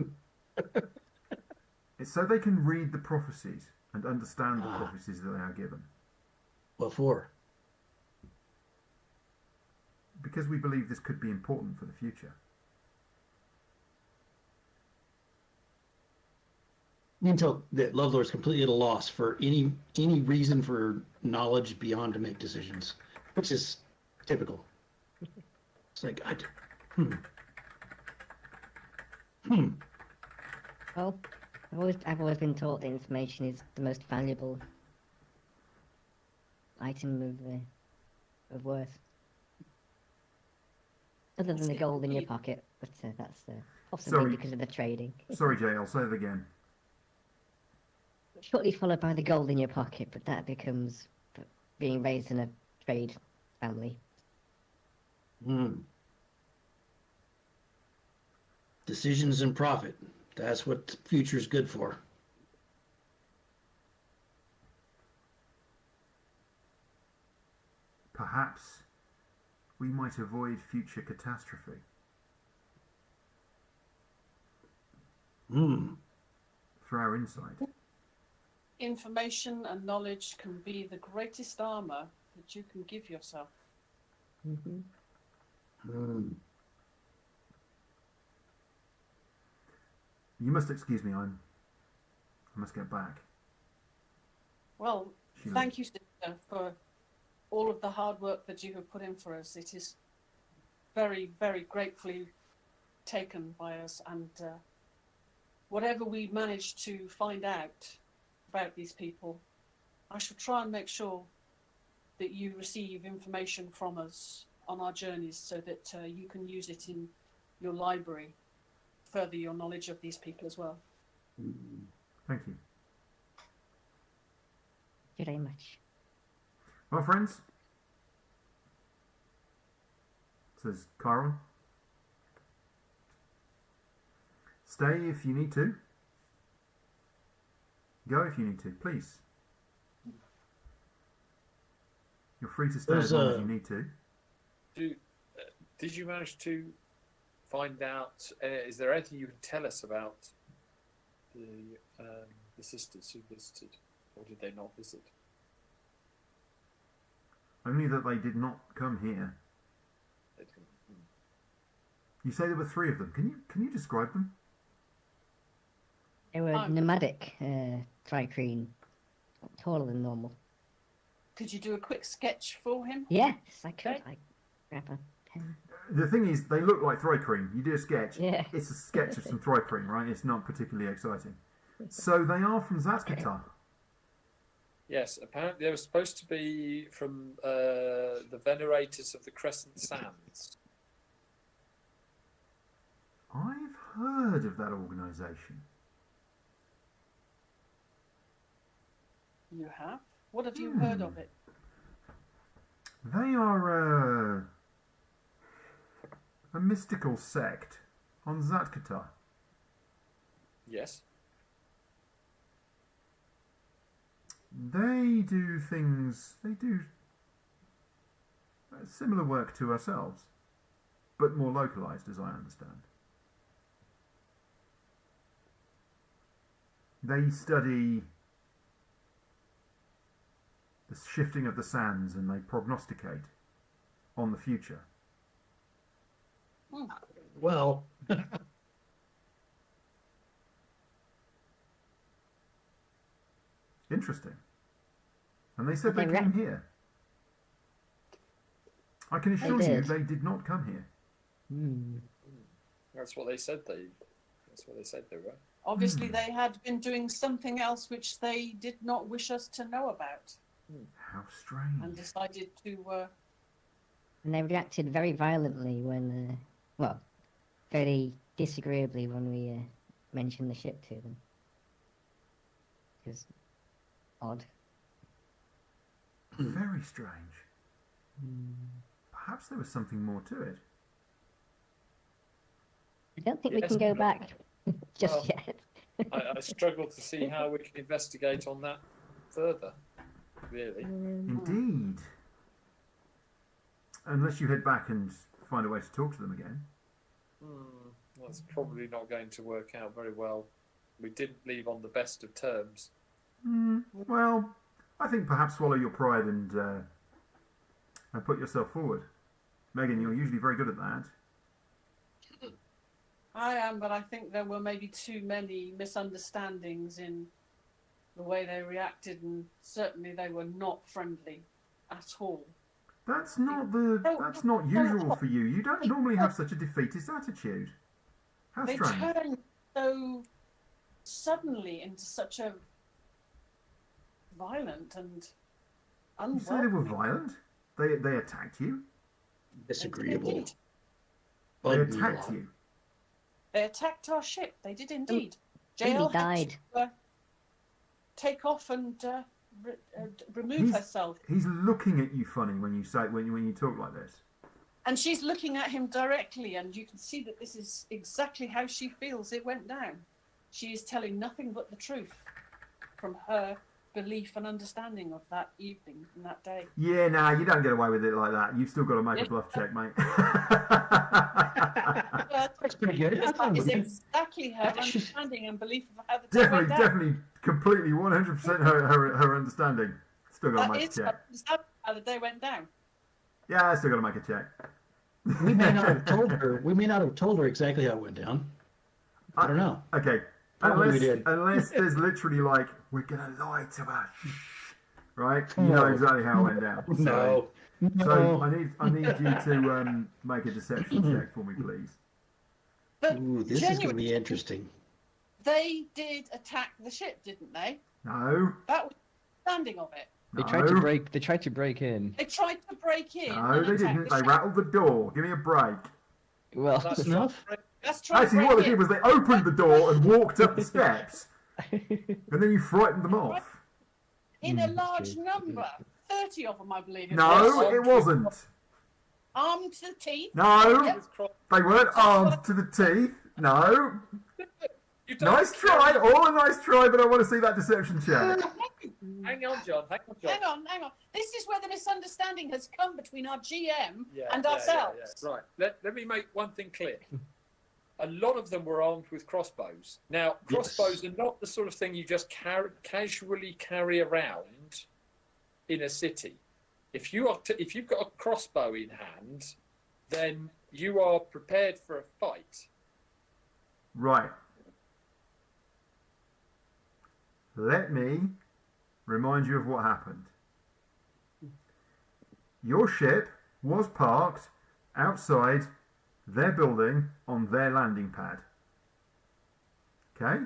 It's so they can read the prophecies and understand the prophecies that they are given. What for? Because we believe this could be important for the future. You can tell that Lovelord's completely at a loss for any reason for knowledge beyond to make decisions, which is typical. It's like, Well, I've always been taught that information is the most valuable item of worth. Other than the gold in your pocket, but that's possibly Sorry. because of the trading. Sorry, Jay, I'll say it again. Shortly followed by the gold in your pocket, but that becomes being raised in a trade family. Decisions and profit. That's what the future's good for. Perhaps we might avoid future catastrophe. Through our insight. information and knowledge can be the greatest armor that you can give yourself. Hmm. Hmm. You must excuse me. I must get back. Well, She thank you, sister, for all of the hard work that you have put in for us. It is very, very gratefully taken by us, and whatever we manage to find out about these people, I shall try and make sure that you receive information from us on our journeys so that you can use it in your library, further your knowledge of these people as well. Thank you. Thank you very much. Well, friends, says Chiron, stay if you need to. Go if you need to, please. You're free to stay There's as long as a- you need to. Did you manage to find out? Is there anything you can tell us about the sisters who visited, or did they not visit? Only that they did not come here. They didn't. You say there were 3 of them. Can you describe them? They were nomadic, tricrine, taller than normal. Could you do a quick sketch for him? Yes, I could. I grab a pen. The thing is, they look like Thrycreen. You do a sketch. Yeah. It's a sketch of some Thrycreen, right? It's not particularly exciting. So they are from Zatkatar. Yes, apparently they were supposed to be from the Venerators of the Crescent Sands. I've heard of that organisation. You have? What have you heard of it? They are a mystical sect on Zatkatar. Yes. They do similar work to ourselves, but more localised, as I understand. They study the shifting of the sands and they prognosticate on the future. Well, Interesting. And they said they Okay, came right. here. I can They assure you did. they did not come here. Hmm. That's what they said. That's what they said they were. Obviously, they had been doing something else which they did not wish us to know about, How strange. and decided to. And they reacted very violently when, well, very disagreeably when we mentioned the ship to them. It was odd. Very strange. Perhaps there was something more to it. I don't think we Yes, can go but- back just Well, yet. I struggle to see how we can investigate on that further, really. Indeed. Unless you head back and find a way to talk to them again. That's probably not going to work out very well. We didn't leave on the best of terms. Well, I think perhaps swallow your pride and put yourself forward. Megan, you're usually very good at that. I am, but I think there were maybe too many misunderstandings in the way they reacted, and certainly they were not friendly at all. That's not usual for you. You don't normally have such a defeatist attitude. How They strange. turned so suddenly into such a violent and You say they were unwelcoming. violent? They attacked you? disagreeable. Indeed. They Bug attacked meal. you? They attacked our ship. They did indeed. Lily JL had died. to take off and remove He's- herself. He's looking at you funny when you talk like this. And she's looking at him directly, and you can see that this is exactly how she feels it went down. She is telling nothing but the truth from her belief and understanding of that evening and that day. Yeah, nah, you don't get away with it like that. You've still got to make a bluff check, mate. That's pretty good. That is exactly her understanding and belief of how the day went down. Definitely, completely, 100% her understanding. Still got to That make is a her check. understanding how the day went down. Yeah, I still got to make a check. We may not have told her. We may not have told her exactly how it went down. I don't know. Okay. Probably we did. Unless there's literally like, we're going to lie to her. Shh. Right? You know exactly how it went down. So, No. So I need you to make a deception check for me, please. But Ooh, this is going to genuinely, be interesting. they did attack the ship, didn't they? No. That was the understanding of it. They No. tried to break. They tried to break in. They tried to break in. No, and they attack didn't. the They ship. rattled the door. Give me a break. Well, That's enough. That's trying Actually, to what break they did in. was they opened the door and walked up the steps, and then you frightened them off. In a large number. 30 of them, I believe. No, it wasn't. Armed to the teeth. No, With cross- they weren't armed to the teeth. No. You don't Nice try. All a nice try, but I want to see that deception check. Hang on, John. Hang on, John. Hang on. This is where the misunderstanding has come between our GM Yeah, and yeah, ourselves. yeah. Right. Let me make one thing clear. A lot of them were armed with crossbows. Now, crossbows are not the sort of thing you just casually carry around in a city. If you've got a crossbow in hand, then you are prepared for a fight. Right. Let me remind you of what happened. Your ship was parked outside their building on their landing pad. Okay?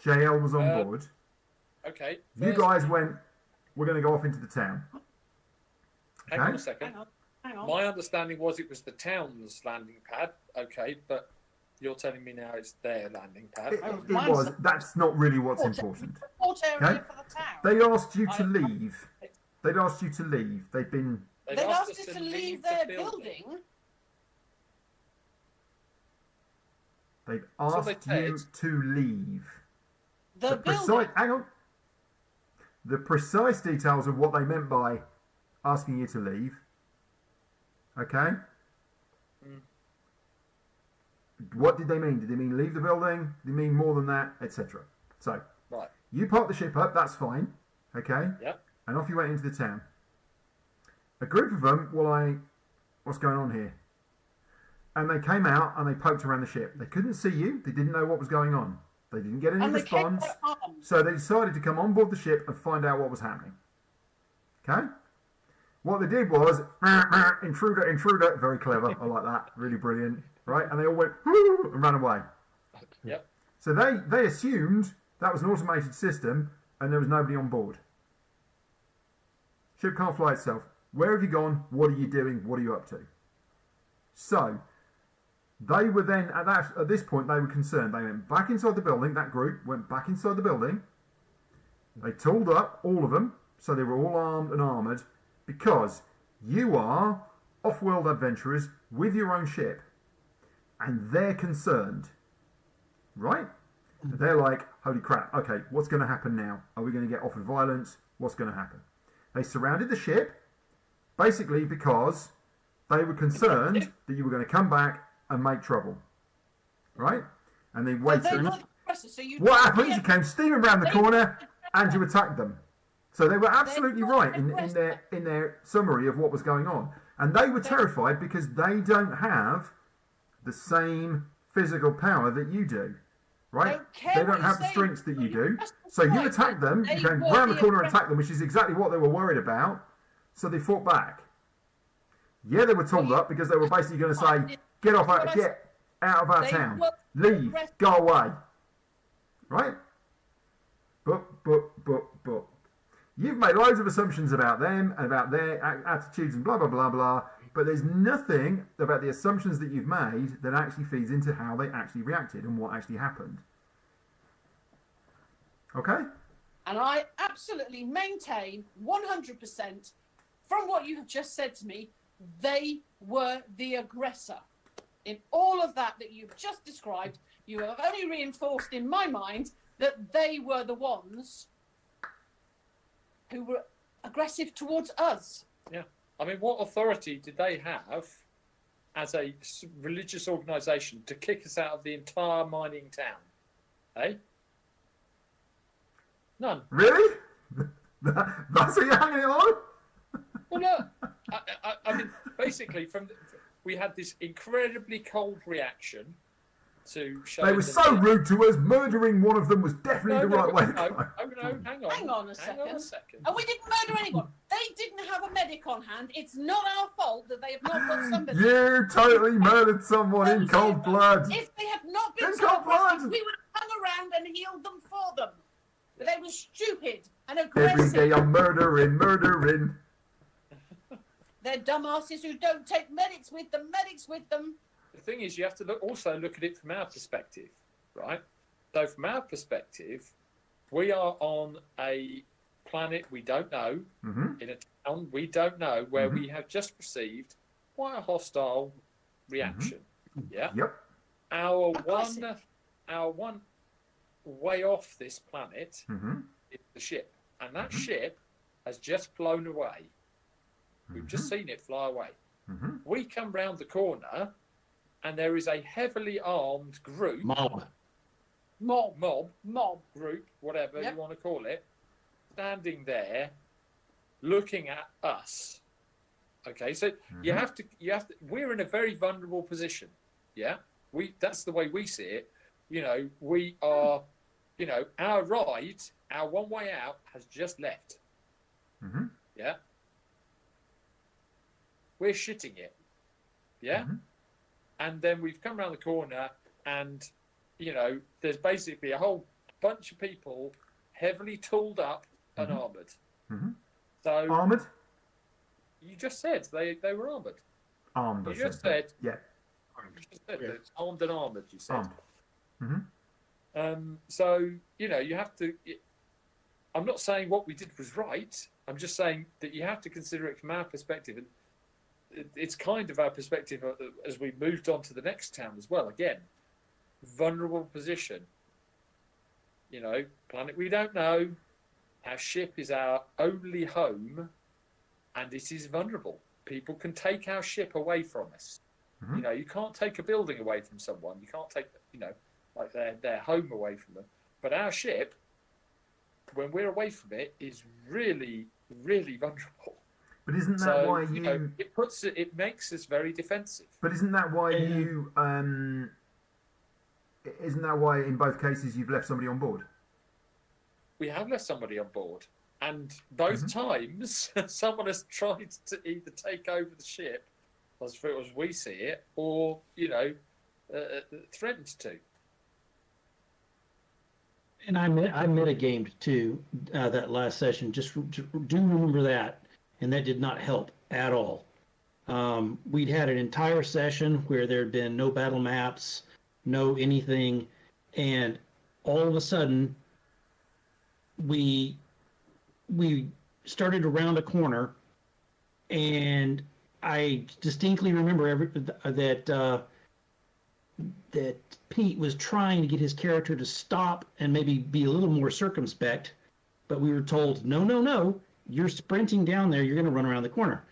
JL was on board. Okay. You guys went, we're going to go off into the town. Hang on Okay? a second. Hang on. My understanding was it was the town's landing pad. Okay, but you're telling me now it's their landing pad. It was. That's not really what's important. Port area Okay. for the town. They asked you to leave. They'd asked you to leave. They'd been. They'd asked us to leave their building. They'd what asked they you said. to leave. The precise. building. Hang on. The precise details of what they meant by asking you to leave. Okay. What did they mean? Did they mean leave the building? Did they mean more than that, etc.? So Right. you parked the ship up. That's fine. Okay. Yep. And off you went into the town. A group of them were like, "What's going on here?" And they came out and they poked around the ship. They couldn't see you. They didn't know what was going on. They didn't get any And they came response. armed. So they decided to come on board the ship and find out what was happening. Okay? What they did was, intruder, intruder, very clever, I like that, really brilliant, right? And they all went, "Whoo," and ran away. Yep. So they assumed that was an automated system and there was nobody on board. Ship can't fly itself. Where have you gone? What are you doing? What are you up to? So, they were then, at this point, they were concerned. They went back inside the building, that group went back inside the building. They tooled up, all of them, so they were all armed and armoured, because you are off-world adventurers with your own ship. And they're concerned. Right? They're like, holy crap, okay, what's going to happen now? Are we going to get offered violence? What's going to happen? They surrounded the ship, basically because they were concerned that you were going to come back and make trouble. Right? And they So waited. they were the aggressor, so you What took happened? the- You came steaming around the corner and you attacked them. So they were absolutely right in their summary of what was going on. And they were terrified because they don't have the same physical power that you do. Right? Don't care They what don't you have the say, strengths that you but do. you just So you described attacked them, they you came were round the the corner and aggressor. attacked them, which is exactly what they were worried about. So they fought back. Yeah, they were tooled up because they were basically going to say, get of our They town. were Leave. aggressor. Go away. Right? But. You've made loads of assumptions about them and about their attitudes and blah, blah, blah, blah. But there's nothing about the assumptions that you've made that actually feeds into how they actually reacted and what actually happened. Okay? And I absolutely maintain 100% from what you have just said to me, they were the aggressor. In all of that you've just described, you have only reinforced in my mind that they were the ones who were aggressive towards us. I mean, what authority did they have as a religious organisation to kick us out of the entire mining town? Eh? None. Really? That's how you're hanging it on? Well, look, I mean, basically, we had this incredibly cold reaction to show. They were so rude to us. Murdering one of them was definitely the right way to go. No, hang on. Hang on a second. second. And we didn't murder anyone. They didn't have a medic on hand. It's not our fault that they have not got somebody. You totally murdered someone in cold blood. If they had not been In so cold blood. aggressive, we would have hung around and healed them for them. But they were stupid and Every aggressive. day I'm murdering. They're dumbasses who don't take medics with them. The thing is, you have to also look at it from our perspective, right? So, from our perspective, we are on a planet we don't know, in a town we don't know, where we have just received quite a hostile reaction. Yeah. Yep. Our one way off this planet is the ship, and that ship has just flown away. We've just seen it fly away. We come round the corner, and there is a heavily armed group, mob group, whatever you want to call it, standing there, looking at us. Okay, so you have to. We're in a very vulnerable position. Yeah, that's the way we see it. You know, we are. You know, our ride, our one way out, has just left. Yeah. We're shitting it. Yeah. And then we've come around the corner, and you know, there's basically a whole bunch of people heavily tooled up and armoured. So armoured? You just said they were armoured. Armed. You just said yeah. You just said that it's armed and armoured. You said. Armed. So you know, you have to. I'm not saying what we did was right. I'm just saying that you have to consider it from our perspective, and it's kind of our perspective as we moved on to the next town as well. Again, vulnerable position. You know, planet we don't know. Our ship is our only home, and it is vulnerable. People can take our ship away from us. You know, you can't take a building away from someone. You can't take, you know, like their home away from them. But our ship, when we're away from it, is really, really vulnerable. But isn't that why you know, it makes us very defensive. But isn't that why you isn't that why in both cases you've left somebody on board? We have left somebody on board, and both times someone has tried to either take over the ship, as we see it, or you know, threatened to. And I metagamed too that last session. Just do remember that, and that did not help at all. We'd had an entire session where there had been no battle maps, no anything, and all of a sudden we started around a corner, and I distinctly remember that Pete was trying to get his character to stop and maybe be a little more circumspect, but we were told, no, you're sprinting down there, you're going to run around the corner.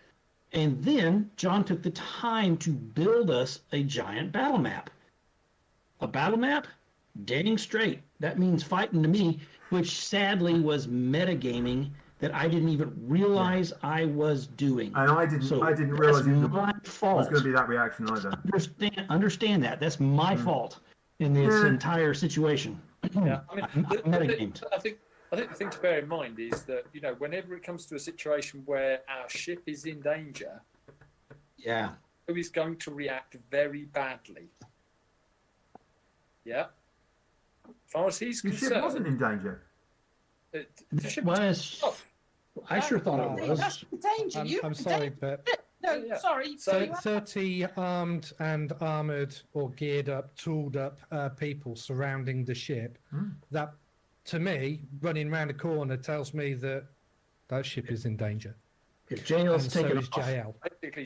And then John took the time to build us a giant battle map. A battle map? Dang straight. That means fighting to me, which sadly was metagaming that I didn't even realize I was doing. And I didn't realize it my fault. was going to be that reaction either. Understand that. That's my fault in this entire situation. Yeah, I mean, metagamed. I think the thing to bear in mind is that, you know, whenever it comes to a situation where our ship is in danger, who is going to react very badly. Yeah. As far as he's Your concerned, ship wasn't in danger. The ship I sure thought it was. That's the danger. I'm sorry, but No, sorry. So- 30 armed and armoured or geared up, tooled up people surrounding the ship. That, to me, running round a corner tells me that that ship is in danger. If JL's And so taken is off, JL. basically,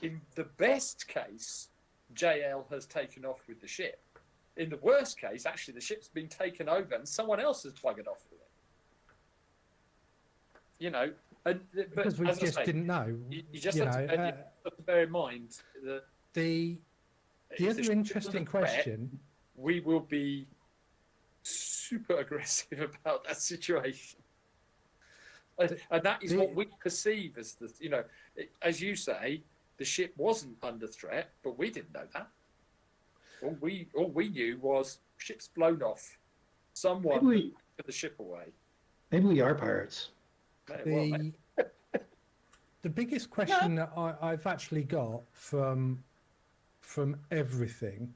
in the best case, JL has taken off with the ship. In the worst case, actually, the ship's been taken over and someone else has buggered off with it. you know, and but Because we as I just say, didn't know. you just you have, know, to, you have to bear in mind that the if other ship interesting is under threat, question. we will be super aggressive about that situation. And that is what we perceive as the, you know, as you say, the ship wasn't under threat, but we didn't know that. All we knew was ship's blown off. Someone took the ship away. Maybe we are pirates. The biggest question that I've actually got from everything,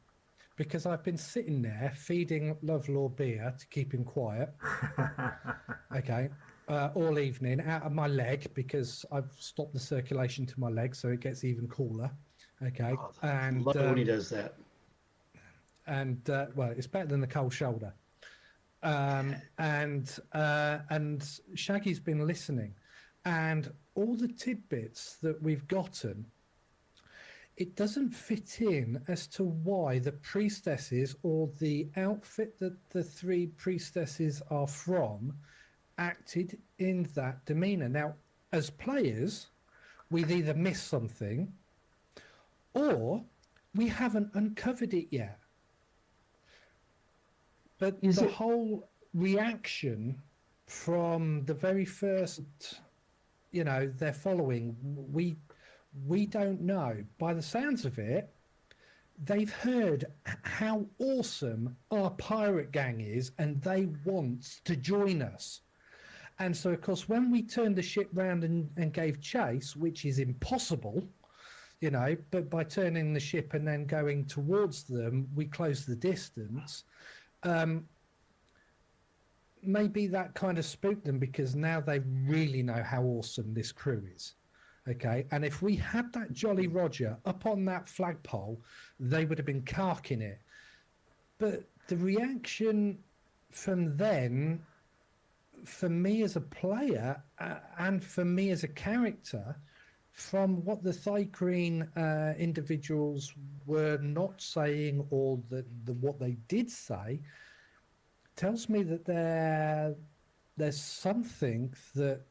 because I've been sitting there feeding Lovelore beer to keep him quiet, okay, all evening out of my leg, because I've stopped the circulation to my leg so it gets even cooler, okay. Oh, And love it when he does that. And well, it's better than the cold shoulder. And Shaggy's been listening, and all the tidbits that we've gotten, it doesn't fit in as to why the priestesses or the outfit that the three priestesses are from acted in that demeanor. Now, as players, we've either missed something or we haven't uncovered it yet. But the whole reaction from the very first, you know, they're following, we don't know. By the sounds of it, they've heard how awesome our pirate gang is and they want to join us. And so, of course, when we turned the ship round and gave chase, which is impossible, you know, but by turning the ship and then going towards them, we closed the distance. Maybe that kind of spooked them, because now they really know how awesome this crew is. Okay, and if we had that Jolly Roger up on that flagpole, they would have been carking it. But the reaction from then, for me as a player and for me as a character, from what the Thygreen individuals were not saying, or what they did say, tells me that there's something that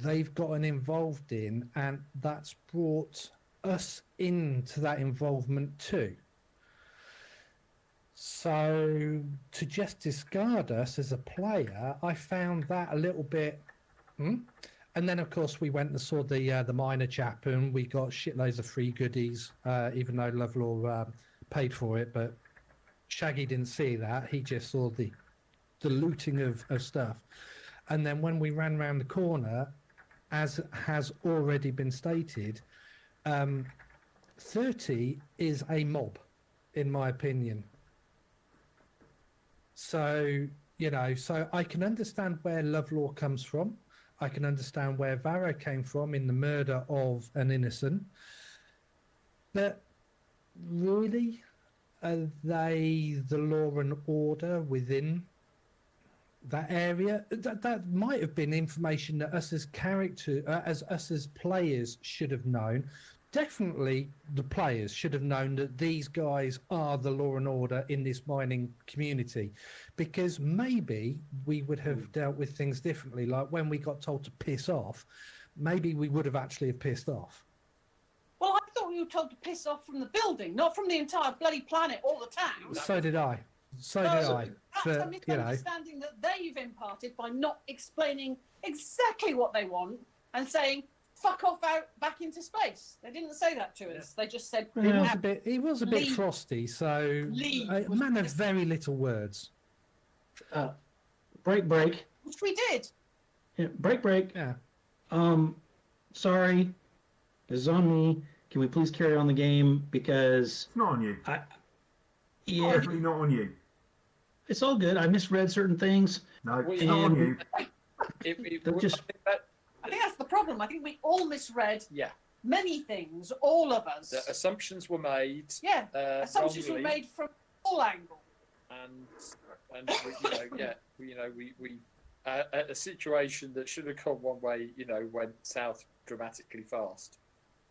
they've gotten involved in, and that's brought us into that involvement too. So to just discard us as a player, I found that a little bit. And then, of course, we went and saw the minor chap, and we got shitloads of free goodies, even though Lovelore paid for it. But Shaggy didn't see that. He just saw the looting of stuff. And then when we ran round the corner, as has already been stated, 30 is a mob, in my opinion. So, you know, so I can understand where Lovelore comes from. I can understand where Varro came from in the murder of an innocent. But really, are they the law and order within that area? That might have been information that us as us as players should have known. Definitely the players should have known that these guys are the law and order in this mining community, because maybe we would have dealt with things differently. Like when we got told to piss off, maybe we would have actually have pissed off. Well, I thought we were told to piss off from the building, not from the entire bloody planet, all the town. So did I. So did I. That's a misunderstanding that they've imparted by not explaining exactly what they want and saying, fuck off out back into space. They didn't say that to us. They just said, he was a bit frosty, so a man of very little words. Break. Which we did. Yeah, break. Yeah. Sorry. This is on me. Can we please carry on the game? Because it's not on you. Yeah. Definitely not on you. It's all good. I misread certain things. No, it's not on you. I think that's the problem. I think we all misread many things, all of us. The assumptions were made. Yeah, assumptions were made from all angles. And we a situation that should have gone one way, went south dramatically fast.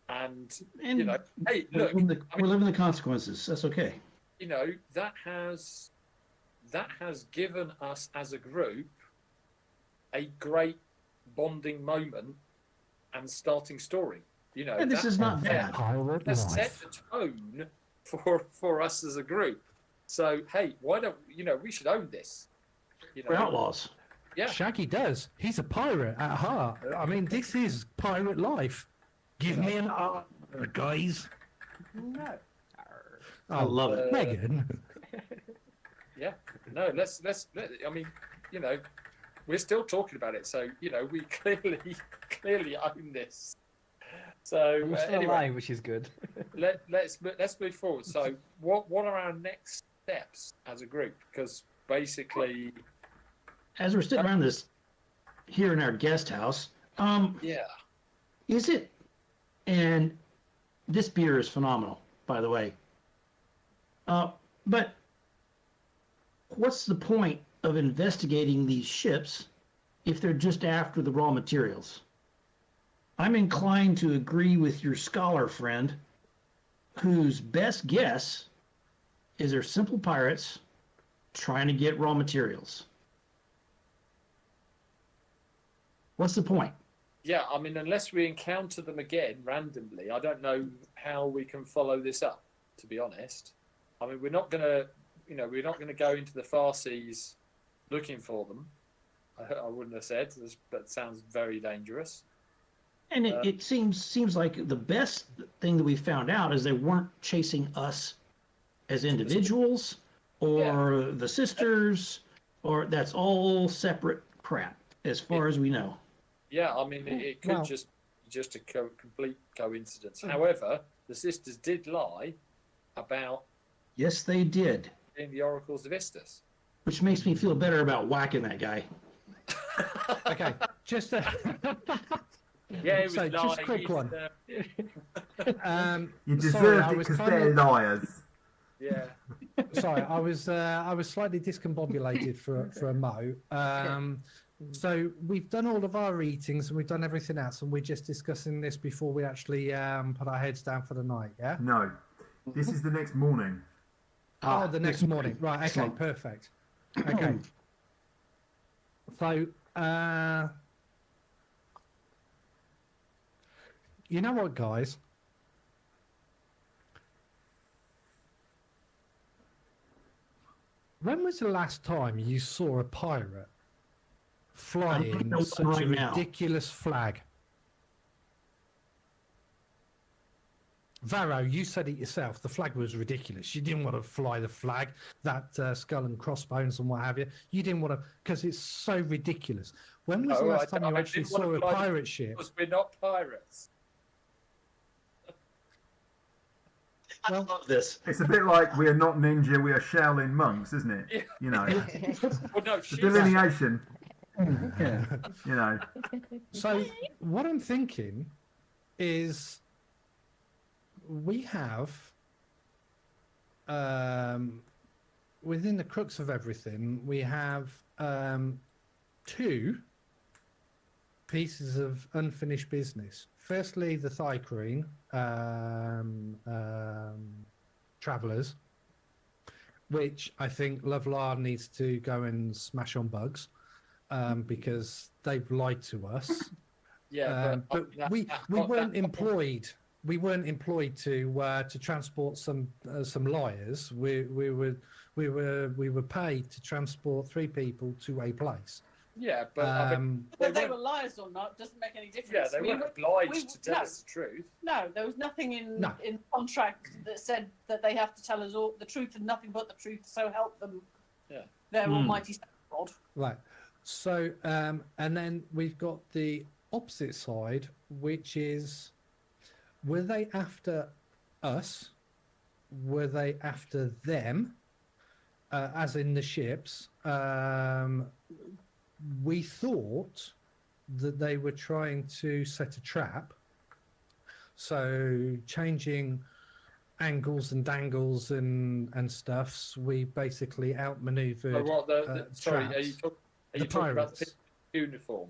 And hey, look, we're living the consequences. That's okay. That has given us as a group a great bonding moment and starting story. You know, And this that- is not bad. Pirate has set life. the tone for us as a group. So hey, why don't we should own this? You We're know, outlaws. yeah. Shaggy does. He's a pirate at heart. I mean, this is pirate life. Give me an R, guys. No. I love it. Megan. Yeah, no, let's. I mean, we're still talking about it, so we clearly own this. So We're still anyway, alive, which is good. let's move forward. So what are our next steps as a group? Because basically, As we're sitting around this here in our guest house, yeah, is it? And this beer is phenomenal, by the way. But what's the point of investigating these ships if they're just after the raw materials? I'm inclined to agree with your scholar friend, whose best guess is they're simple pirates trying to get raw materials. What's the point? yeah. I mean, unless we encounter them again randomly, I don't know how we can follow this up. To be honest, I mean, we're not gonna go into the far seas looking for them. I wouldn't have said that sounds very dangerous. And it seems like the best thing that we found out is they weren't chasing us as individuals or the sisters, or that's all separate crap as far as we know. Yeah, I mean, it could Well- just a complete coincidence. However, the sisters did lie about Yes, they did, being the oracles of Istus. which makes me feel better about whacking that guy. Okay, just a, Yeah, it was So, just a lying. quick He's, one. You sorry, deserved I it was because kind they're of, liars. yeah. sorry, I was slightly discombobulated for a mo. So we've done all of our eatings and we've done everything else, and we're just discussing this before we actually put our heads down for the night. Yeah. No, this is the next morning. Oh, the next morning. Right. Okay. Excellent. Perfect. Okay. So, you know what, guys? When was the last time you saw a pirate flying know such right a now. ridiculous flag? Varro, you said it yourself. The flag was ridiculous. You didn't want to fly the flag, that skull and crossbones and what have you. You didn't want to, because it's so ridiculous. When was the No, last time you I actually didn't want saw to a fly the pirate ship? Because we're not pirates. I love this. It's a bit like we are not ninja, we are Shaolin monks, isn't it? Yeah. You know, Well, no, the she's delineation. You know, So what I'm thinking is we have within the crux of everything, we have two pieces of unfinished business. Firstly, the Thycrene travelers, which I think Lovelar needs to go and smash on bugs because they've lied to us. yeah, But we weren't employed. We weren't employed to transport some liars. We were paid to transport 3 people to a place. Yeah, but I mean, Whether they weren't- were liars or not doesn't make any yeah, difference. they We weren't were- obliged to tell no. us the truth. No, there was nothing in No. in contract that said that they have to tell us all the truth and nothing but the truth. So help them. Yeah. Their almighty God. Right. So, and then we've got the opposite side, which is, were they after us? Were they after them? As in the ships? We thought that they were trying to set a trap. So changing angles and dangles and stuffs, we basically outmaneuvered. So what? Sorry, are traps. you, The talking about the pirates. uniform?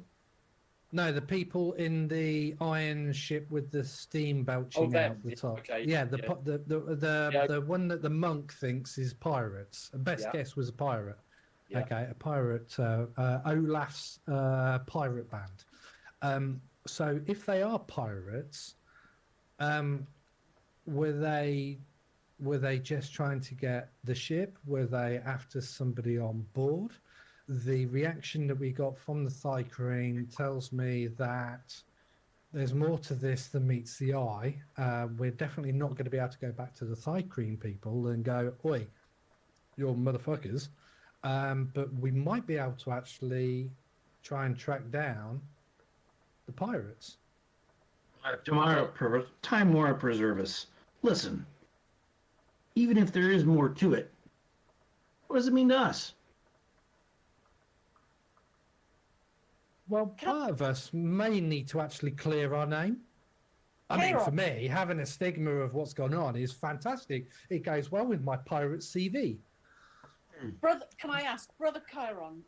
No, the people in the iron ship with the steam belching them. out the Yeah, top. okay, Yeah, yeah. the Yeah. one that the monk thinks is pirates. Best Yeah. guess was a pirate. Yeah. Okay, a pirate. Olaf's pirate band. So if they are pirates, were they just trying to get the ship? Were they after somebody on board? The reaction that we got from the Thycrane tells me that there's more to this than meets the eye. We're definitely not going to be able to go back to the Thycrane people and go, "Oi, you're motherfuckers." But we might be able to actually try and track down the pirates. Time Mora Preservus. Listen, even if there is more to it, what does it mean to us? Well, part of us may need to actually clear our name. I mean, for me, having a stigma of what's gone on is fantastic. It goes well with my pirate CV. Brother, can I ask, Brother Chiron,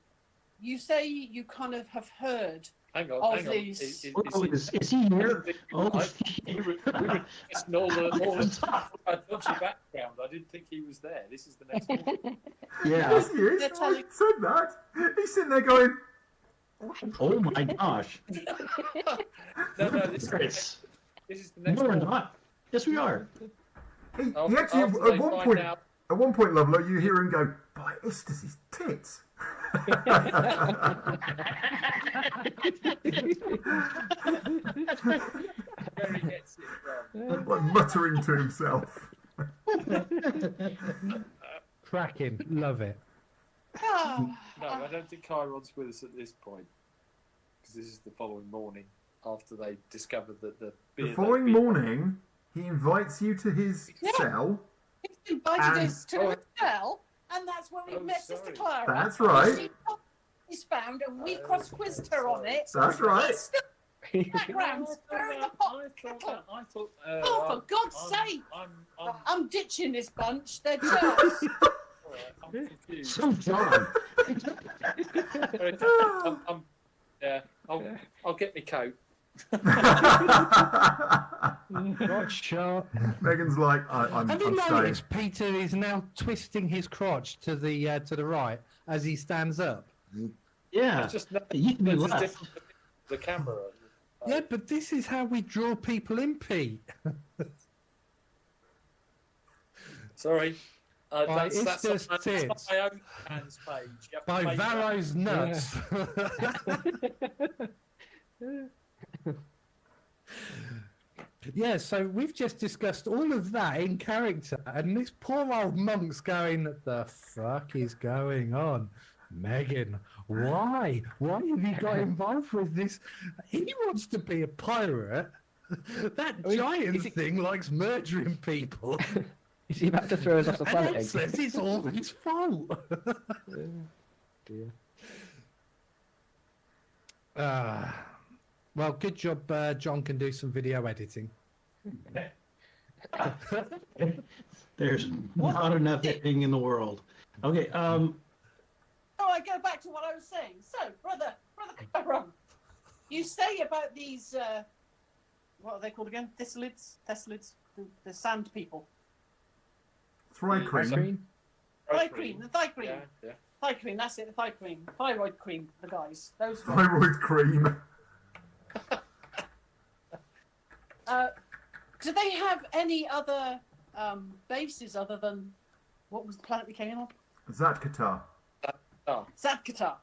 you say you kind of have heard Hang on, of hang on. these. Is he here? Oh, We were testing all the dodgy background. I didn't think he was there. This is the next one. yeah. Yes, he is. They're I telling- said that. He's sitting there going, Oh my gosh. No, this is the next No, we're one. not. Yes, we are. he After actually, they at one find point, out- at one point, Lovelock, you hear him go, "By Istus' tits." Where he gets it from. Like muttering to himself. Cracking. Love it. Oh, No, I don't think Chiron's with us at this point. Because this is the following morning after they discovered that the beer. The following morning, he invites you to his Yeah. cell. he's invited And- us to the hotel, and that's where we Oh, met sorry. Sister Clara. That's right. She He's found, and we cross-quizzed her on it. That's right. He's still in the background, stirring the pot. I thought. Oh, for God's sake! I'm I'm ditching this bunch. They're just. I'm confused. So John. Yeah, I'll get my coat. Right shot. Megan's like, I'm Have you staying. noticed Peter is now twisting his crotch to the right as he stands up? Yeah. It's just It used to be it's just left. different with the camera. Yeah, but this is how we draw people in, Pete. Sorry. By That's Istus on Tits. my own fans page. You have to By pay for that. Varro's nuts. Yeah, so we've just discussed all of that in character, and this poor old monk's going, "The fuck is going on? Megan, why? Why have you got involved with this? He wants to be a pirate. That I mean, giant is it- thing likes murdering people. Is he about to throw us off the And planet? Ed says it's all his fault." Dear. Well, good job. John can do some video editing. There's not enough editing in the world. Okay, Oh, I go back to what I was saying. So, brother Chiron, you say about these, what are they called again? Thessalids, the sand people. Thrycreen. Thycreen, the Thycreen. Yeah. Thycreen, that's it, the Thycreen. Thyroid cream, the guys. Those guys. Thyroid cream. Do they have any other bases other than what was the planet we came on? Zatkatar. Oh, Zadkatar.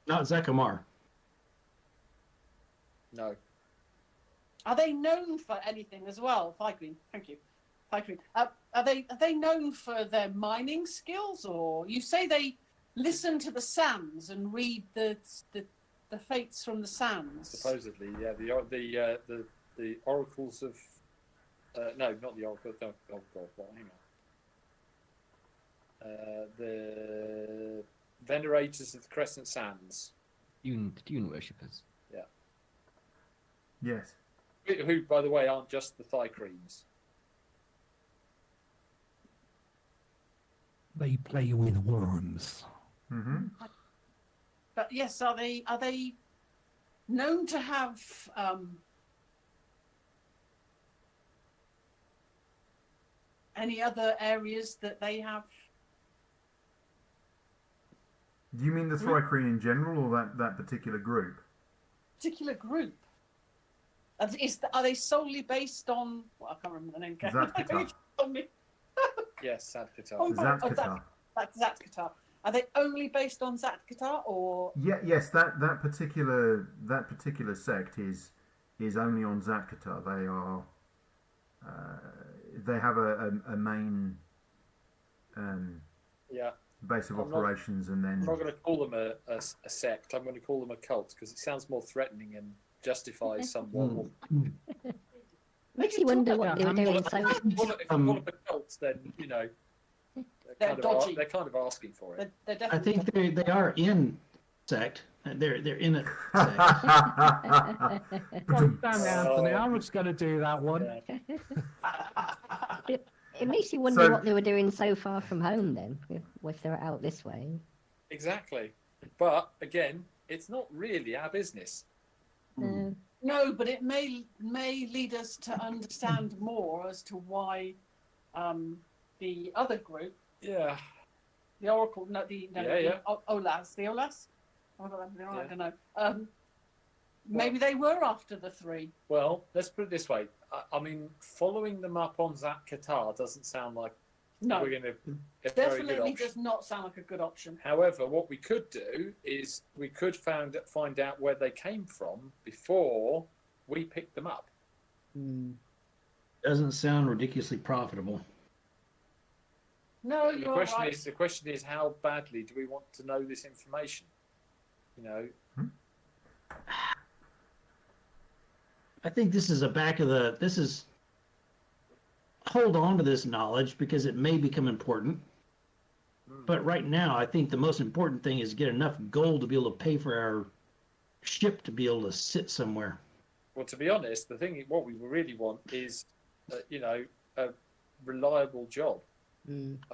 not Zekamar. no. Are they known for anything as well? Thycreen, thank you. Thycreen. Are they known for their mining skills, or you say they listen to the sands and read the fates from the sands? Supposedly, yeah. The oracles of. No, not the oracle. Oh God, what? Hang on. The venerators of the Crescent Sands. Dune worshippers. Yes. Who, by the way, aren't just the Thycreens. They play with worms. Mm-hmm. But yes, are they known to have any other areas that they have? Do you mean the Thrycreen in general, or that particular group? particular group? Are they solely based on? Well, I can't remember the name. Zatkatar. Yes, Sad Qatar. Oh, Zatkatar. Zatkatar. Are they only based on Zatkatar, or? Yes, that particular sect is only on Zatkatar. They are they have a main Yeah. base of I'm not- operations, and then I'm not going to call them a sect. I'm going to call them a cult because it sounds more threatening and justifies somewhat. more. Makes you wonder what they were doing. If you call them a cult, then you know They're dodgy. they're kind of asking for it. They're I definitely. think they are in sect. They're in a sect. God damn it, Anthony, I was going to do that one. Yeah. It makes you wonder So- what they were doing so far from home then, if they were out this way. Exactly. But again, it's not really our business. No, but it may lead us to understand more as to why the other group, Yeah. the Oracle, Yeah. Olas, the Olas. I Yeah. don't know. Maybe they were after the three. Well, let's put it this way. I mean, following them up on Zat Qatar doesn't sound like No, we're going to a very good definitely option. does not sound like a good option. However, what we could do is we could find out where they came from before we picked them up. Doesn't sound ridiculously profitable. No, The you're question right. is, how badly do we want to know this information? You know, I think this is hold on to this knowledge because it may become important. But right now, I think the most important thing is get enough gold to be able to pay for our ship to be able to sit somewhere. well, to be honest, what we really want is, a reliable job.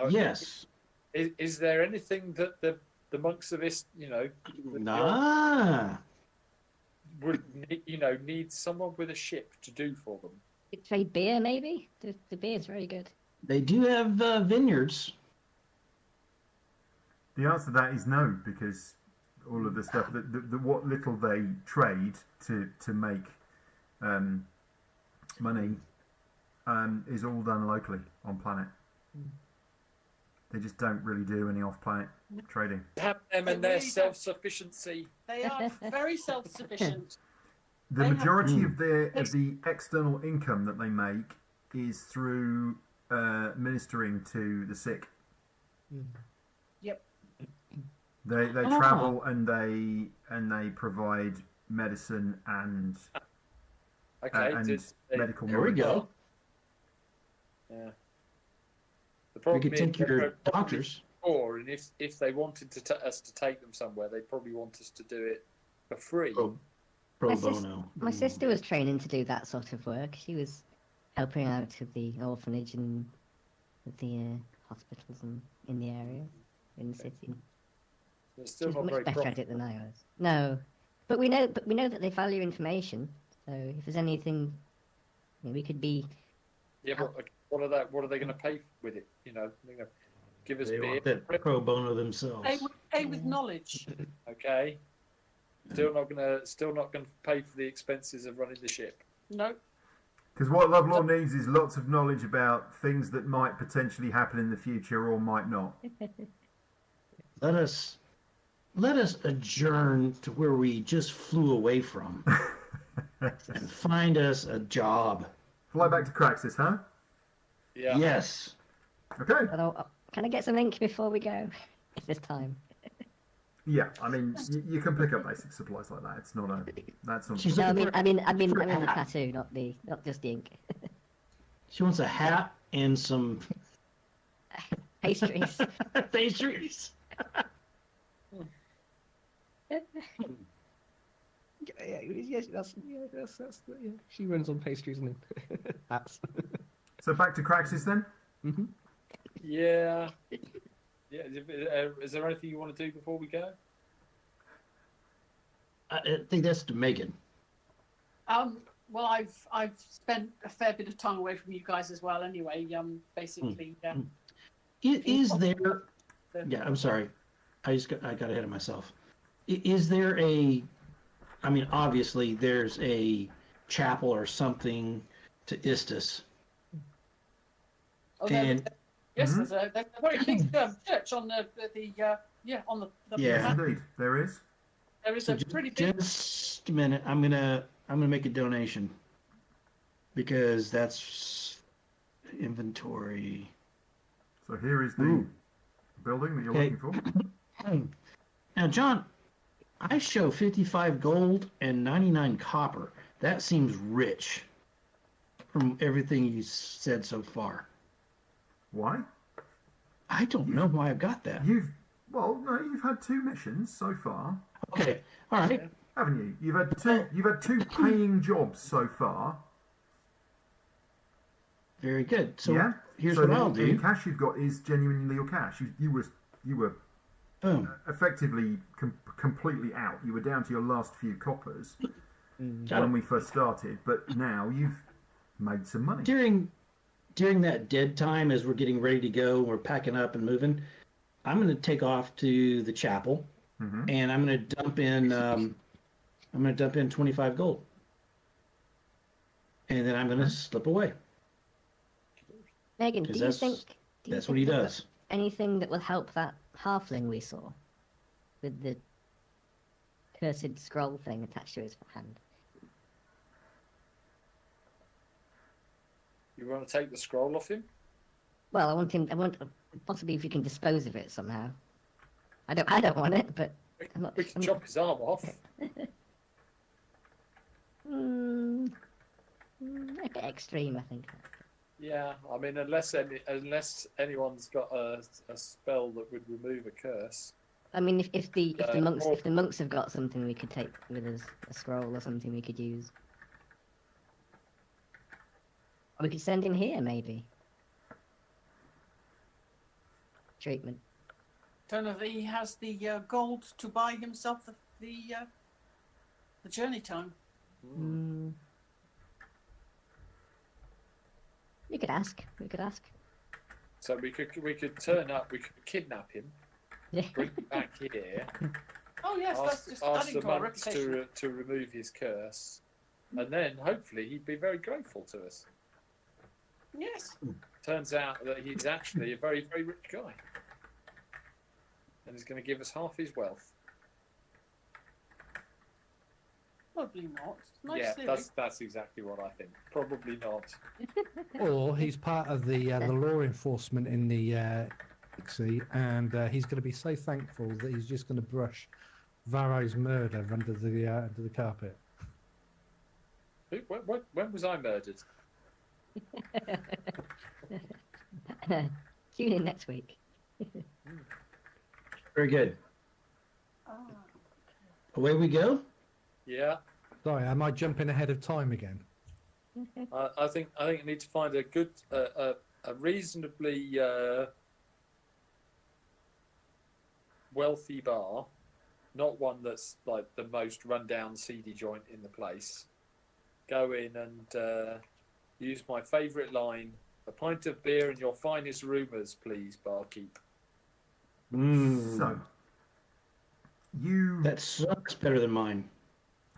Yes. Is there anything that the monks of this, that would need someone with a ship to do for them? Could trade beer, maybe? The beer's very good. They do have vineyards. the answer to that is no, because all of the stuff that what little they trade to make money is all done locally on planet. They just don't really do any off-planet trading. Have them They and their really don't. self-sufficiency. They are very self-sufficient. The They have- majority of the external income that they make is through ministering to the sick. Yep. They travel and they provide medicine and Okay. medical There we knowledge. go. Yeah. The We problem could is take they're your probably doctors. poor, and if they wanted us to take them somewhere, they'd probably want us to do it for free. Pro My sis- bono. My sister was training to do that sort of work. She was helping out with the orphanage and with the hospitals and in the area, in the city. It's She still was not much very better at profitable. it than I was. No, but we know that they value information. So if there's anything, we could be. Yeah, but what are they going to pay with it? They're going to give us They beer. want that pro bono themselves. They would pay with knowledge. Okay. Still not going to pay for the expenses of running the ship. No. Because what Lovelore needs is lots of knowledge about things that might potentially happen in the future or might not. Let us adjourn to where we just flew away from and find us a job. Fly back to Craxus, huh? Yeah. Yes. Okay. Although, can I get some ink before we go? If there's time. Yeah, I mean, you can pick up basic supplies like that. It's not a. That's not. She's No, I looking mean for a the hat. tattoo, not just the ink. She wants a hat and some Pastries. pastries. She runs on pastries and hats. So back to Craxus then. Mm-hmm. Yeah. Yeah. Is there anything you want to do before we go? I think that's to Megan. Well, I've spent a fair bit of time away from you guys as well. Anyway, basically, Is there? Yeah, I'm sorry. I got ahead of myself. Is there a I mean, obviously there's a chapel or something to Istis. Oh, And yes, Mhm. there's a very big church on the on the Yeah. Yes, map. indeed, there is. There is so a pretty big. just a minute, I'm gonna make a donation because that's inventory. So here is the Ooh. building that you're Okay. looking for. Now, John, I show 55 gold and 99 copper. That seems rich from everything you said so far. Why? I don't know why I've got that. You've had 2 missions so far, Okay, all right. haven't you? You've had two paying jobs so far. Very good. So yeah. here's so what the, I'll the do. cash you've got is genuinely your cash. You were Boom. effectively completely out. You were down to your last few coppers Got when it. we first started, but now you've made some money. During that dead time, as we're getting ready to go, we're packing up and moving. I'm going to take off to the chapel, Hmm. and I'm going to dump in. I'm going to dump in 25 gold, and then I'm going to slip away. Megan, 'Cause do you that's- think do you That's what think he that does. anything that will help that halfling we saw with the cursed scroll thing attached to his hand? You want to take the scroll off him? Well, I want possibly if you can dispose of it somehow. I don't want it, but I'm not. We can I'm- chop his arm off. A bit extreme, I think. Yeah, I mean, unless anyone's got a spell that would remove a curse. I mean, if the monks or- if the monks have got something we could take with us, a scroll or something we could use. Or we could send him here, maybe. Treatment. Don't know that he has the gold to buy himself the journey time. Mm. We could ask. We could ask. So we could turn up. We could kidnap him, Yeah. bring him back here, Oh yes, that's ask, just ask adding the to our monks reputation. to remove his curse, and then hopefully he'd be very grateful to us. Yes. Turns out that he's actually a very, very rich guy, and he's going to give us half his wealth. Probably not. Nice Yeah, theory. that's exactly what I think. Probably not. Or he's part of the law enforcement in the galaxy, and he's going to be so thankful that he's just going to brush Varro's murder under the carpet. When was I murdered? Tune in next week. Very good. Ah. Away we go. Yeah, Sorry, am I jumping ahead of time again? I think I need to find a good, a reasonably wealthy bar, not one that's like the most run-down, seedy joint in the place. Go in and use my favourite line: "A pint of beer and your finest rumours, please, barkeep." So That sucks better than mine.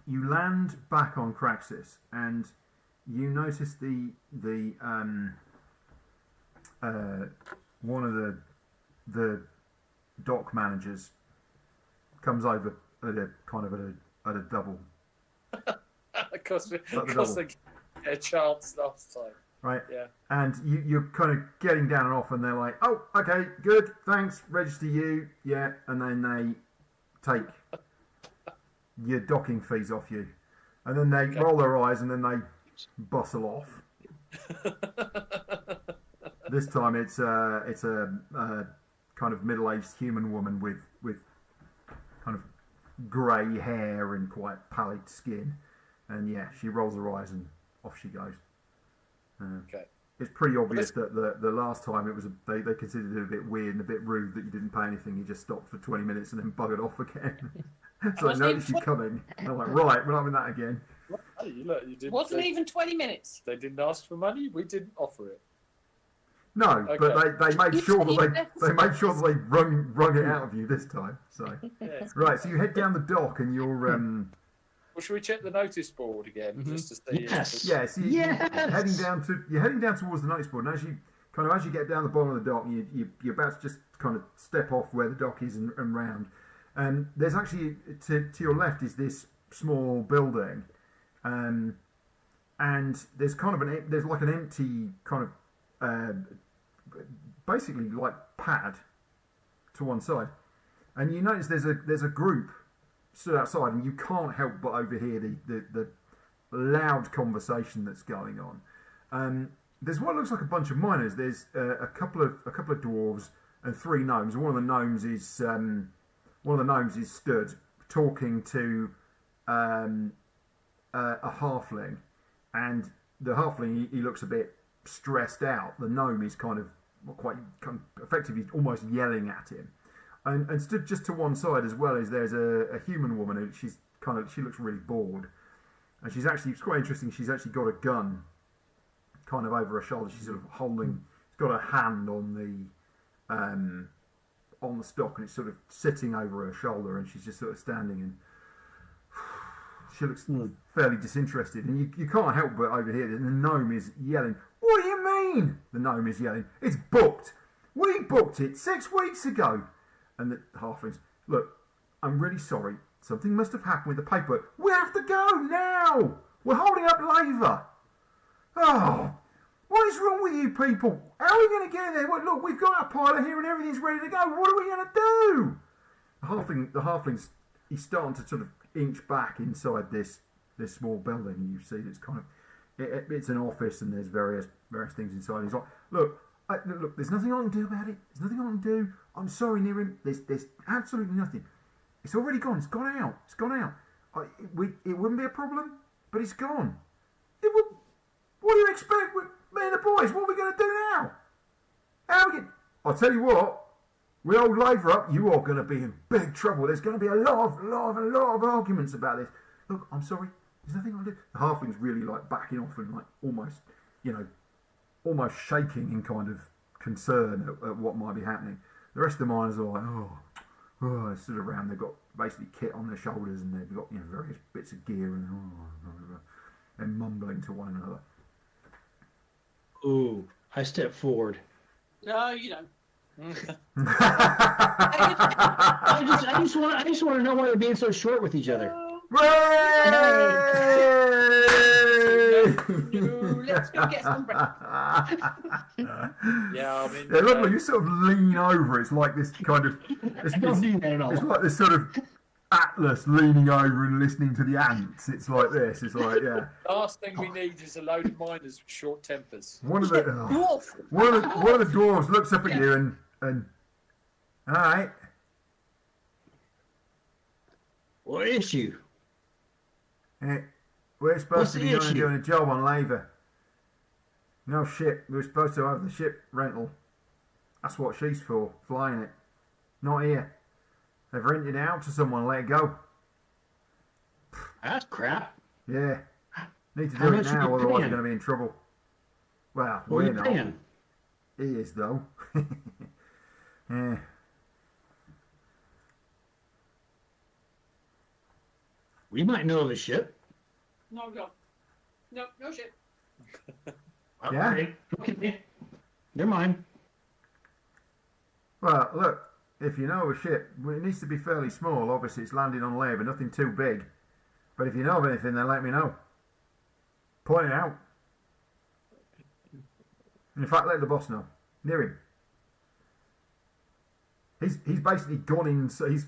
you land back on Craxis, and you notice one of the dock managers comes over at a double, Because they double. get a chance last time. right? Yeah. And you're kind of getting down and off, and they're like, "Oh, okay, good, thanks, register you, yeah," and then they take your docking fees off you, and then they roll their eyes, and then they bustle off. This time it's a kind of middle-aged human woman with kind of grey hair and quite pallid skin, and yeah, she rolls her eyes and off she goes. Okay. It's pretty obvious that the last time it was they considered it a bit weird and a bit rude that you didn't pay anything. You just stopped for 20 minutes and then buggered off again. So they noticed you coming. And I'm like, right, we're not having that again. Hey, look, you didn't. Wasn't even 20 minutes. They didn't ask for money. We didn't offer it. No, but Okay. they made You sure said that they made sure that they wrung it out of you this time. So Yes. right, so you head down the dock and you're Well, should we check the notice board again just to see? Yes. Yeah, so Yes! you're heading down towards the notice board, and as you get down the bottom of the dock, you're about to just kind of step off where the dock is and round. There's actually to your left is this small building, and there's kind of there's like an empty kind of basically like pad to one side, and you notice there's a group stood outside, and you can't help but overhear the loud conversation that's going on. There's what looks like a bunch of miners. There's a couple of dwarves and 3 gnomes. One of the gnomes is stood talking to a halfling, and the halfling he looks a bit stressed out. The gnome is kind of effectively almost yelling at him, and stood just to one side as well as there's a human woman who she looks really bored, and it's quite interesting. She's actually got a gun kind of over her shoulder. She's sort of she's got her hand on the stock, and it's sort of sitting over her shoulder, and she's just sort of standing, and she looks fairly disinterested, and you can't help but overhear that the gnome is yelling, "What do you mean?" The gnome is yelling, "It's booked. We booked it 6 weeks ago." And the halflings, "Look, I'm really sorry. Something must have happened with the paperwork. We have to go now. We're holding up labour." "Oh, what is wrong with you people? How are we going to get there? Well, look, we've got our pilot here and everything's ready to go. What are we going to do?" The halfling's he's starting to sort of inch back inside this small building, and you see it's kind of it's an office, and there's various things inside. He's like, "Look, there's nothing I can do about it. There's nothing I can do. I'm sorry, Nirim. There's absolutely nothing. It's already gone. It's gone out. It's gone out. It wouldn't be a problem, but it's gone. What do you expect? Me and the boys, what are we going to do now? I'll tell you what, we hold labour up, you are going to be in big trouble. There's going to be a lot of arguments about this. Look, I'm sorry, there's nothing I can do." The halfling's really like backing off and like almost shaking in kind of concern at what might be happening. The rest of the miners are like, they stood around. They've got basically kit on their shoulders, and they've got various bits of gear, and they're mumbling to one another. Ooh, I step forward. No, you don't. I just want to know why they're being so short with each other. Let's go get some breakfast. Yeah, I mean, Yeah, lovely. You sort of lean over. It's like this kind of. I don't do that at all. It's like this sort of Atlas leaning over and listening to the ants. It's like this. It's like last thing we need is a load of miners with short tempers. One of the dwarves looks up at you and all right. What issue? We're supposed What's to the be going issue? doing a job on labour. No ship. We were supposed to have the ship rental. That's what she's for, flying it. Not here. They've rented it out to someone, let it go. That's crap. Yeah. Need to How do it much are now, you otherwise we're paying? going to be in trouble. Well, What are we're you not. paying? He is, though. Yeah. We might know of a ship. No shit. Yeah? Okay. Never mind. Well, look, if you know of a ship, well, it needs to be fairly small. Obviously, it's landing on labour, nothing too big. But if you know of anything, then let me know. Point it out. In fact, let the boss know. Near him. He's basically gone in. So he's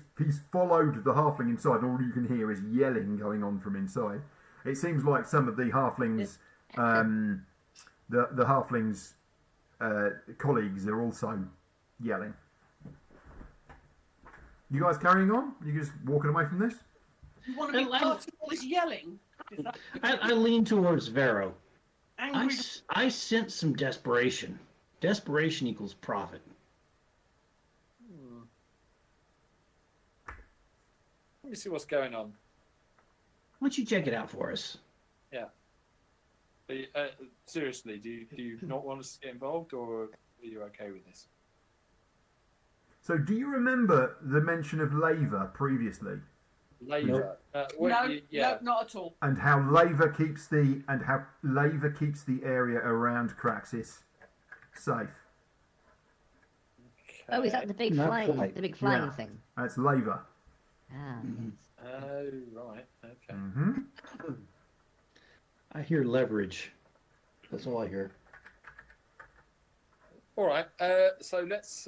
followed the halfling inside, and all you can hear is yelling going on from inside. It seems like some of the halflings, the halflings' colleagues are also yelling. You guys carrying on? You just walking away from this? You want to be part of all this yelling? Is that I lean towards Vero. angry? I sense some desperation. Desperation equals profit. Let me see what's going on. Why don't you check it out for us? Yeah. Seriously, do you not want us to get involved, or are you okay with this? So, do you remember the mention of laver previously? Labour. No, not at all. And how laver keeps the area around Craxis safe. Oh, is that the big Not flying, quite. the big flying Yeah. thing? That's laver. Ah, yes. Oh, right. Okay. Mm-hmm. I hear leverage. That's all I hear. All right. So let's.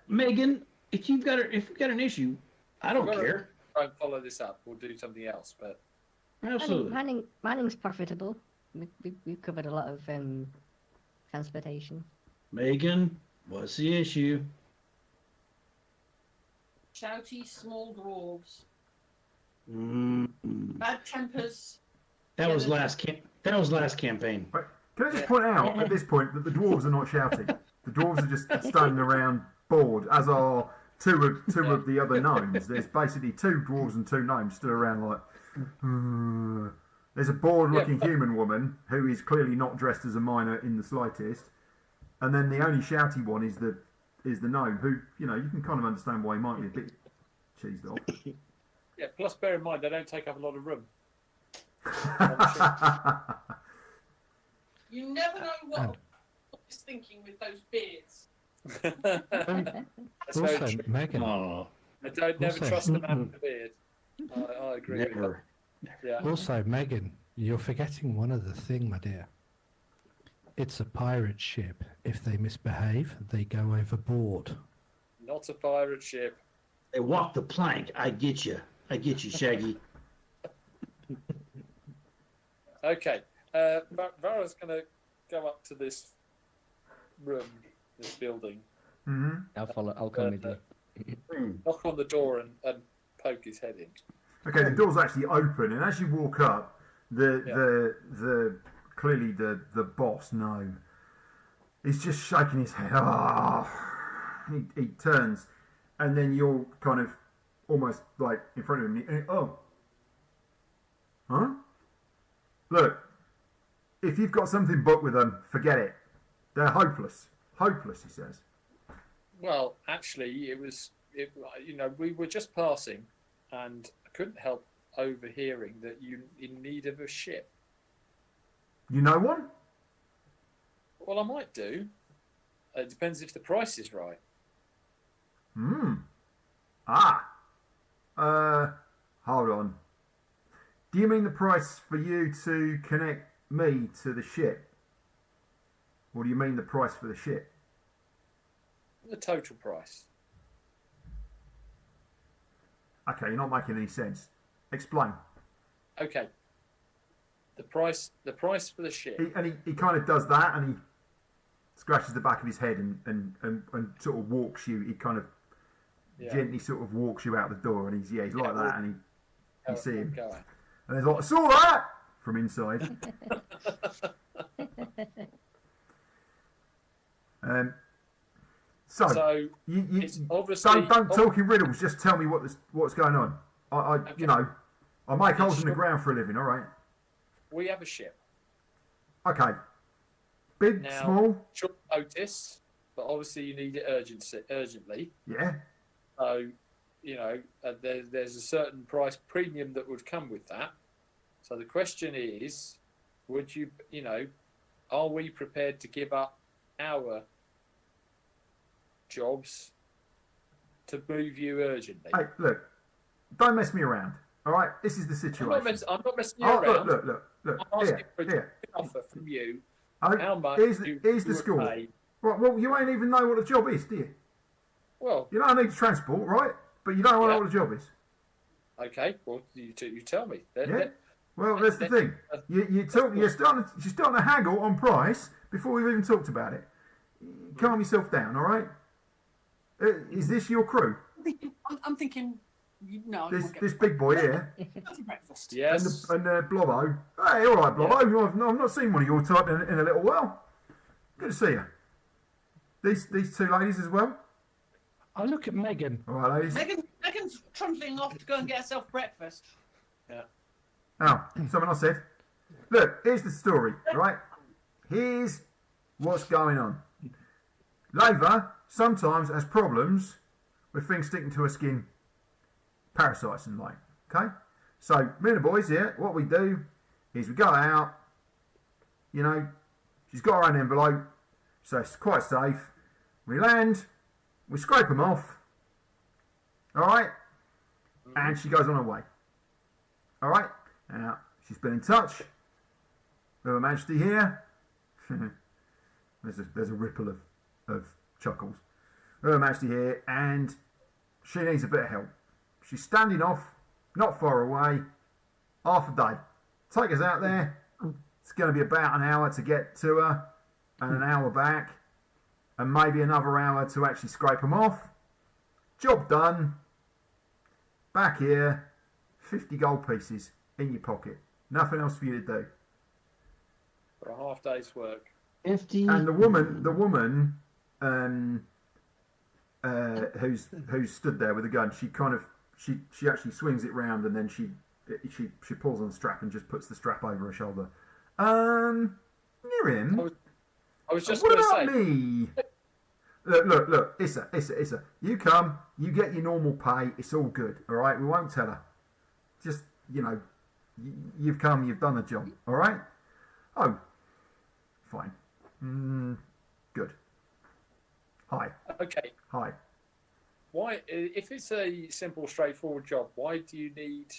Megan, if you've got an issue, I don't Well, care. Try and follow this up. We'll do something else. But Absolutely. Mining's profitable. We've covered a lot of transportation. Megan, what's the issue? Shouty small dwarves, Mm, bad tempers. that was last campaign. Right. Can I just point out at this point that the dwarves are not shouting? The dwarves are just standing around bored, as are two of the other gnomes. There's basically 2 dwarves and 2 gnomes stood around like. There's a bored-looking human woman who is clearly not dressed as a miner in the slightest, and then the only shouty one is the gnome, who you can kind of understand why he might be a bit cheesed off. yeah. Plus, bear in mind they don't take up a lot of room. You never know what he's thinking with those beards. That's very Also, true. Megan, Oh, I don't never also- trust the man with the beard. I agree with never. that. Yeah. also, Megan, you're forgetting one other thing, my dear. It's a pirate ship. If they misbehave, they go overboard. Not a pirate ship. They walk the plank. I get you, Shaggy. Okay. Vara's going to go up to this room, this building, Mm-hmm. I'll follow. I'll come with you. knock on the door and poke his head in. Okay, the door's actually open, and as you walk up, the clearly the boss gnome, he's just shaking his head. He turns, and then you're kind of almost like in front of him. Huh? Look, if you've got something booked with them, forget it. They're hopeless. Hopeless, he says. Well, actually, we were just passing, and I couldn't help overhearing that you're in need of a ship. You know one? Well, I might do. It depends if the price is right. Hold on. Do you mean the price for you to connect me to the ship? Or do you mean the price for the ship? The total price. Okay, you're not making any sense. Explain. Okay. The price for the ship. He kind of does that, and he scratches the back of his head and sort of walks you. He kind of gently sort of walks you out the door, and he's like that, and you see him. Go on. And he's like, I saw that from inside. So you it's obviously don't talk in riddles. Just tell me what's going on. I make holes in the ground for a living. All right. we have a ship. Okay. Big, Now, small. Short notice, but obviously you need it urgently. Yeah. So, there's a certain price premium that would come with that. So the question is, would you, are we prepared to give up our jobs to move you urgently? Hey, look. Don't mess me around. All right. This is the situation. I'm not messing you Oh, around. look. I'm asking for Here. an offer from you. Oh, How much here's you the would score. pay. Right, well, you ain't even know what the job is, do you? Well, You know I need to transport, right? But you don't know what the job is. okay. Well, you tell me. Yeah. Well, that's the thing. You're starting to haggle on price before we've even talked about it. Calm yourself down, all right? Is this your crew? I'm thinking, no. This big boy here Breakfast. Yes. and Blobbo. Hey, all right, Blobbo. I've not seen one of your type in a little while. Good to see you. These two ladies as well. I look at Megan. All right, ladies. Megan's trundling off to go and get herself breakfast. Oh, someone else said. Look, here's the story, right? Here's what's going on. Laver sometimes has problems with things sticking to her skin parasites and like. Okay, so me and the boys here, what we do is we go out. You know, she's got her own envelope, so it's quite safe. We land, we scrape them off. All right, and she goes on her way. All right, now she's been in touch with Her Majesty here. there's a ripple of chuckles. Her Majesty here, and she needs a bit of help. She's standing off, not far away, half a day. Take us out there. It's going to be about an hour to get to her, and an hour back, and maybe another hour to actually scrape them off. Job done. Back here, 50 gold pieces in your pocket. Nothing else for you to do. For a half day's work. 50. And the woman, who's stood there with a gun, she actually swings it round, and then she pulls on the strap and just puts the strap over her shoulder. Miriam, I was just what going to about say. me? Look, Issa. You come, you get your normal pay. It's all good, all right? We won't tell her. Just, you know, you've come, you've done the job, all right? Oh, fine. Good. Hi. Okay. Hi. Why, if it's a simple, straightforward job, why do you need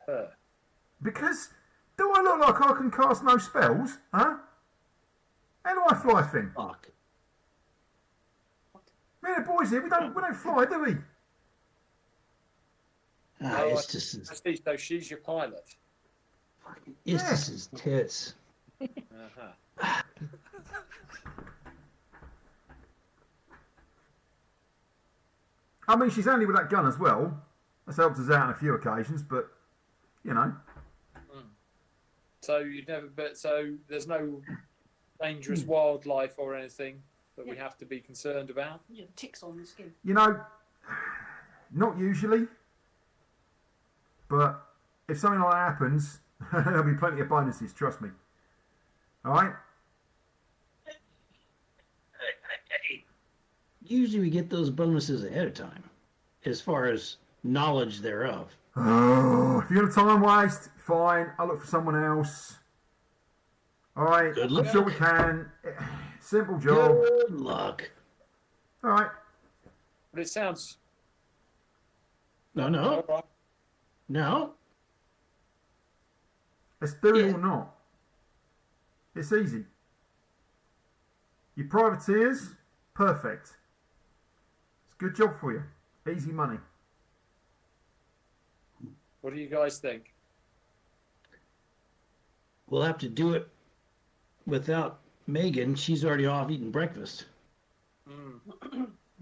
her? Because, do I look like I can cast no spells? Huh? How do I fly a thing? Fuck. Me and the boys here, we don't fly, do we? Ah, Oh, it's just I see, so she's your pilot. it's just his tits. Uh-huh. I mean, she's handy with that gun as well. That's helped us out on a few occasions, but, you know. So you've never been, so there's no dangerous wildlife or anything that we have to be concerned about? Yeah, ticks on the skin. You know, not usually. But if something like that happens, there'll be plenty of bonuses, trust me. Alright? Usually we get those bonuses ahead of time, as far as knowledge thereof. Oh, if you're going to time waste, fine. I'll look for someone else. Alright, Good I'm luck. sure we can. Simple job. Good luck. Alright. But it sounds... No. All right. No. Let's do it Yeah. or not. It's easy. Your privateers, perfect. It's a good job for you. Easy money. What do you guys think? We'll have to do it without Megan. She's already off eating breakfast.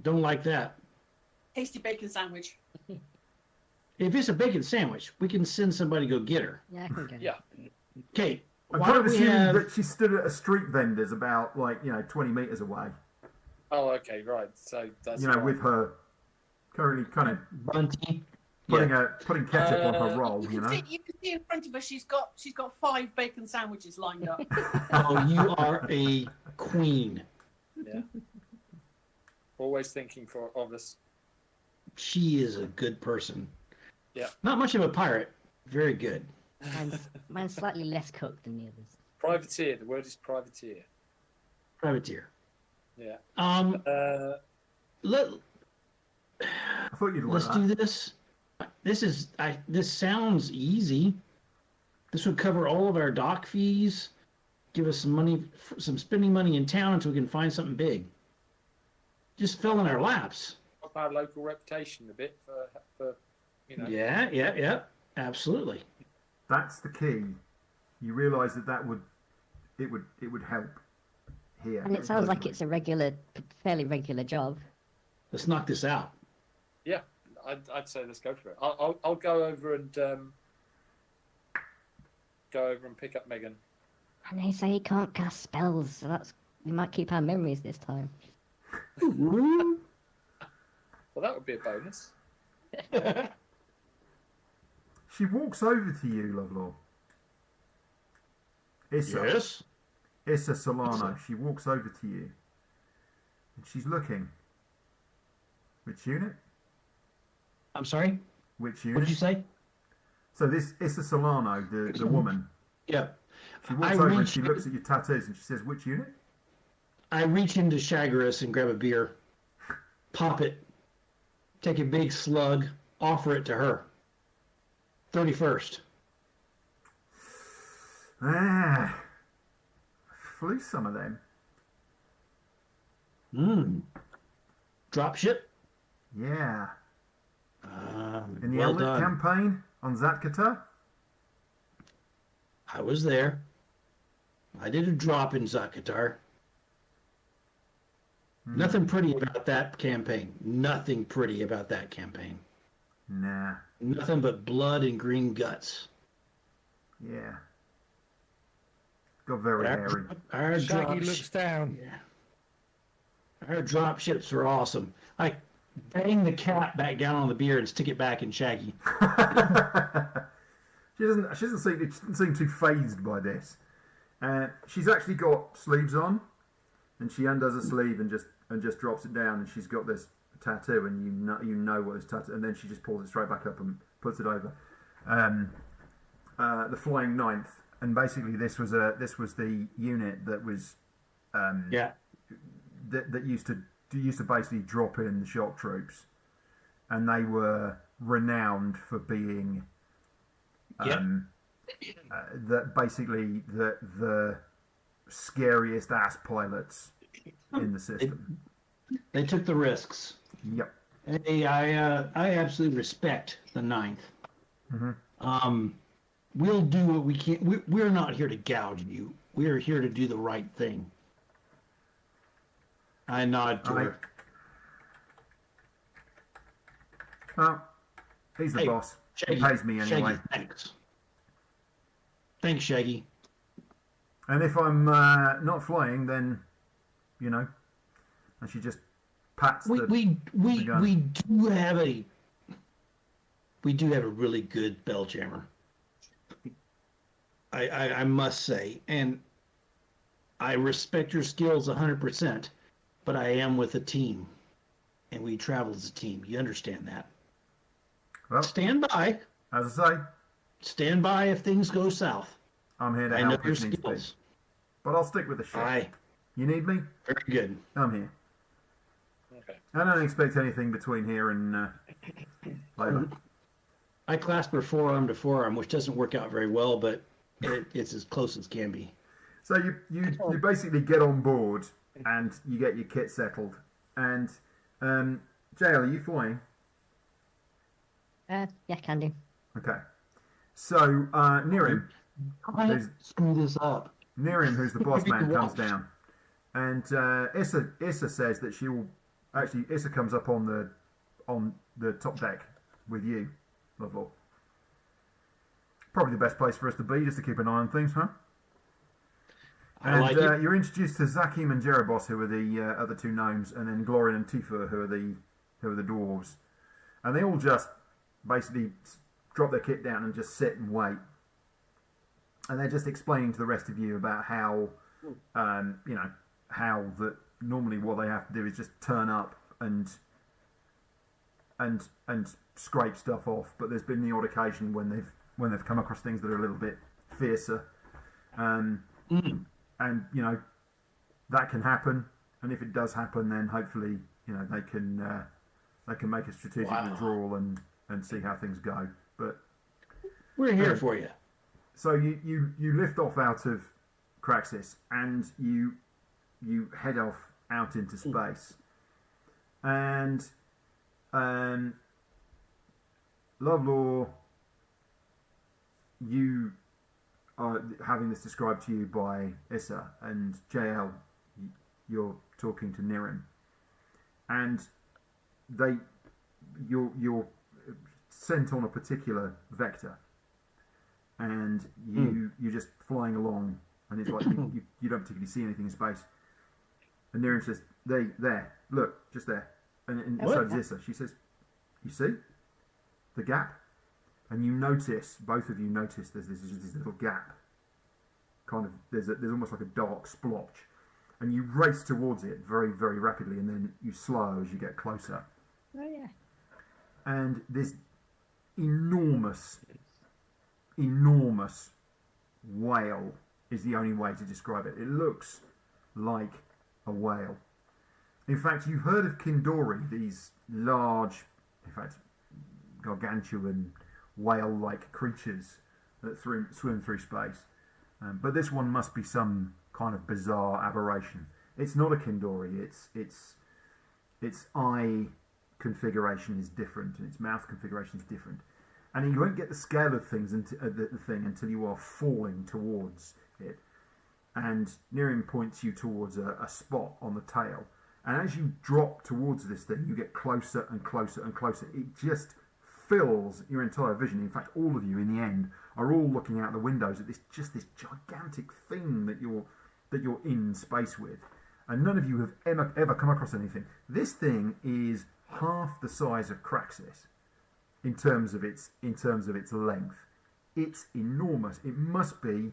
Don't like that. Tasty bacon sandwich. If it's a bacon sandwich, we can send somebody to go get her. Yeah, I can get it. Yeah. Okay. I'm Why kind don't of we assuming have... that she stood at a street vendor's about, 20 metres away. Oh, okay, right. So that's You know, fine. with her currently kind of Bunty. putting ketchup on her roll, You you can, know. you can see in front of her. She's got 5 bacon sandwiches lined up. Oh, you are a queen. Yeah. Always thinking of us. She is a good person. Yeah. Not much of a pirate. Very good. Mine's slightly less cooked than the others. Privateer. The word is privateer. Privateer. Yeah. Let I thought you'd like let's that. do this. This sounds easy. This would cover all of our dock fees. Give us some money, some spending money in town until we can find something big. Just fill in our laps. Up our local reputation a bit for Yeah. Absolutely. That's the key. You realise that would help here. And it sounds like it's a fairly regular job. Let's knock this out. Yeah, I'd say let's go for it. I'll go over and pick up Megan. And they say he can't cast spells, so we might keep our memories this time. Well, that would be a bonus. She walks over to you, Lovelore. Issa. Issa Solano. She walks over to you. And she's looking. Which unit? I'm sorry? Which unit? What'd you say? So this Issa Solano, the woman. Yep. She walks over and she looks at your tattoos and she says, "Which unit?" I reach into Chagris and grab a beer, pop it, take a big slug, offer it to her. 31st. Ah, flew some of them. Drop ship? Yeah. In the Well Elnet done. campaign on Zatkata. I was there. I did a drop in Zakatar. Nothing pretty about that campaign. Nothing pretty about that campaign. Nah. Nothing but blood and green guts. Yeah. Got very hairy. Our Shaggy drop looks down. Yeah. Our drop ships are awesome. I bang the cap back down on the beer and stick it back in Shaggy. She doesn't seem too phased by this. She's actually got sleeves on, and she undoes a sleeve and just drops it down, and she's got this tattoo, and you know what this tattoo, and then she just pulls it straight back up and puts it over. The Flying Ninth, and basically this was the unit that was that used to basically drop in the shock troops, and they were renowned for being that basically the scariest ass pilots in the system. They took the risks. Yep. Hey, I absolutely respect the Ninth. We'll do what we can. We're not here to gouge you. We're here to do the right thing. I nod to her. Well, he's the boss. Shaggy, He pays me anyway. Shaggy, thanks. Thanks, Shaggy. And if I'm not flying, then and she just pats We the gun. we do have a really good bell jammer. I must say, and I respect your skills 100%, but I am with a team, and we travel as a team. You understand that? Well, Stand by. as I say, Stand by if things go south. I'm here to I know help your if needs be. skills. But I'll stick with the ship. Aye. You need me? Very good. I'm here. Okay. I don't expect anything between here and later. I clasp her forearm to forearm, which doesn't work out very well, but it's as close as can be. So you basically get on board and you get your kit settled. And JL, are you flying? Yeah, can do. Okay. So Nirim, I screw this up. Nirim, who's the boss man, comes Watch. down, and Issa says that she will. Actually, Issa comes up on the top deck with you, Lovelore. Probably the best place for us to be, just to keep an eye on things, huh? I And like it. you're introduced to Zakim and Jerebos, who are the other two gnomes, and then Glorin and Tifa, who are the dwarves, and they all just basically drop their kit down and just sit and wait. And they're just explaining to the rest of you about how, how that normally what they have to do is just turn up and scrape stuff off. But there's been the odd occasion when they've come across things that are a little bit fiercer, and that can happen. And if it does happen, then hopefully they can make a strategic withdrawal and see how things go. But We're here for you. so you lift off out of Craxis and you head off out into space, and Lovelore, you are having this described to you by Issa, and JL, you're talking to Nirim, and you're sent on a particular vector, and you're just flying along, and it's like you don't particularly see anything in space. And Nirim says, there, look, just there. And so does Issa. She says, you see the gap? And you notice, both of you notice, there's this little gap. Kind of, there's almost like a dark splotch. And you race towards it very, very rapidly, and then you slow as you get closer. Oh yeah. And this enormous whale is the only way to describe it. It looks like a whale. In fact, you've heard of Kindori, these large, in fact, gargantuan whale-like creatures that swim through space. But this one must be some kind of bizarre aberration. It's not a Kindori. Its eye configuration is different, and its mouth configuration is different. And you won't get the scale of things until you are falling towards it. And Nerium points you towards a spot on the tail. And as you drop towards this thing, you get closer and closer and closer. It just fills your entire vision. In fact, all of you, in the end, are all looking out the windows at this gigantic thing that you're in space with. And none of you have ever come across anything. This thing is half the size of Craxis in terms of its length. It's enormous. It must be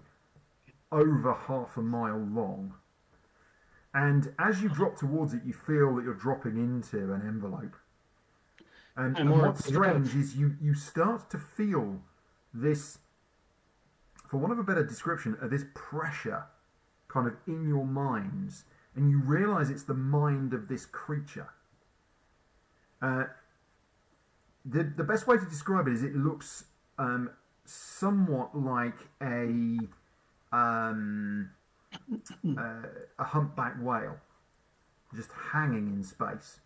over half a mile long. And as you drop towards it, you feel that you're dropping into an envelope. And what's strange is you start to feel this, for want of a better description, this pressure kind of in your minds. And you realise it's the mind of this creature. The best way to describe it is it looks somewhat like a humpback whale, just hanging in space.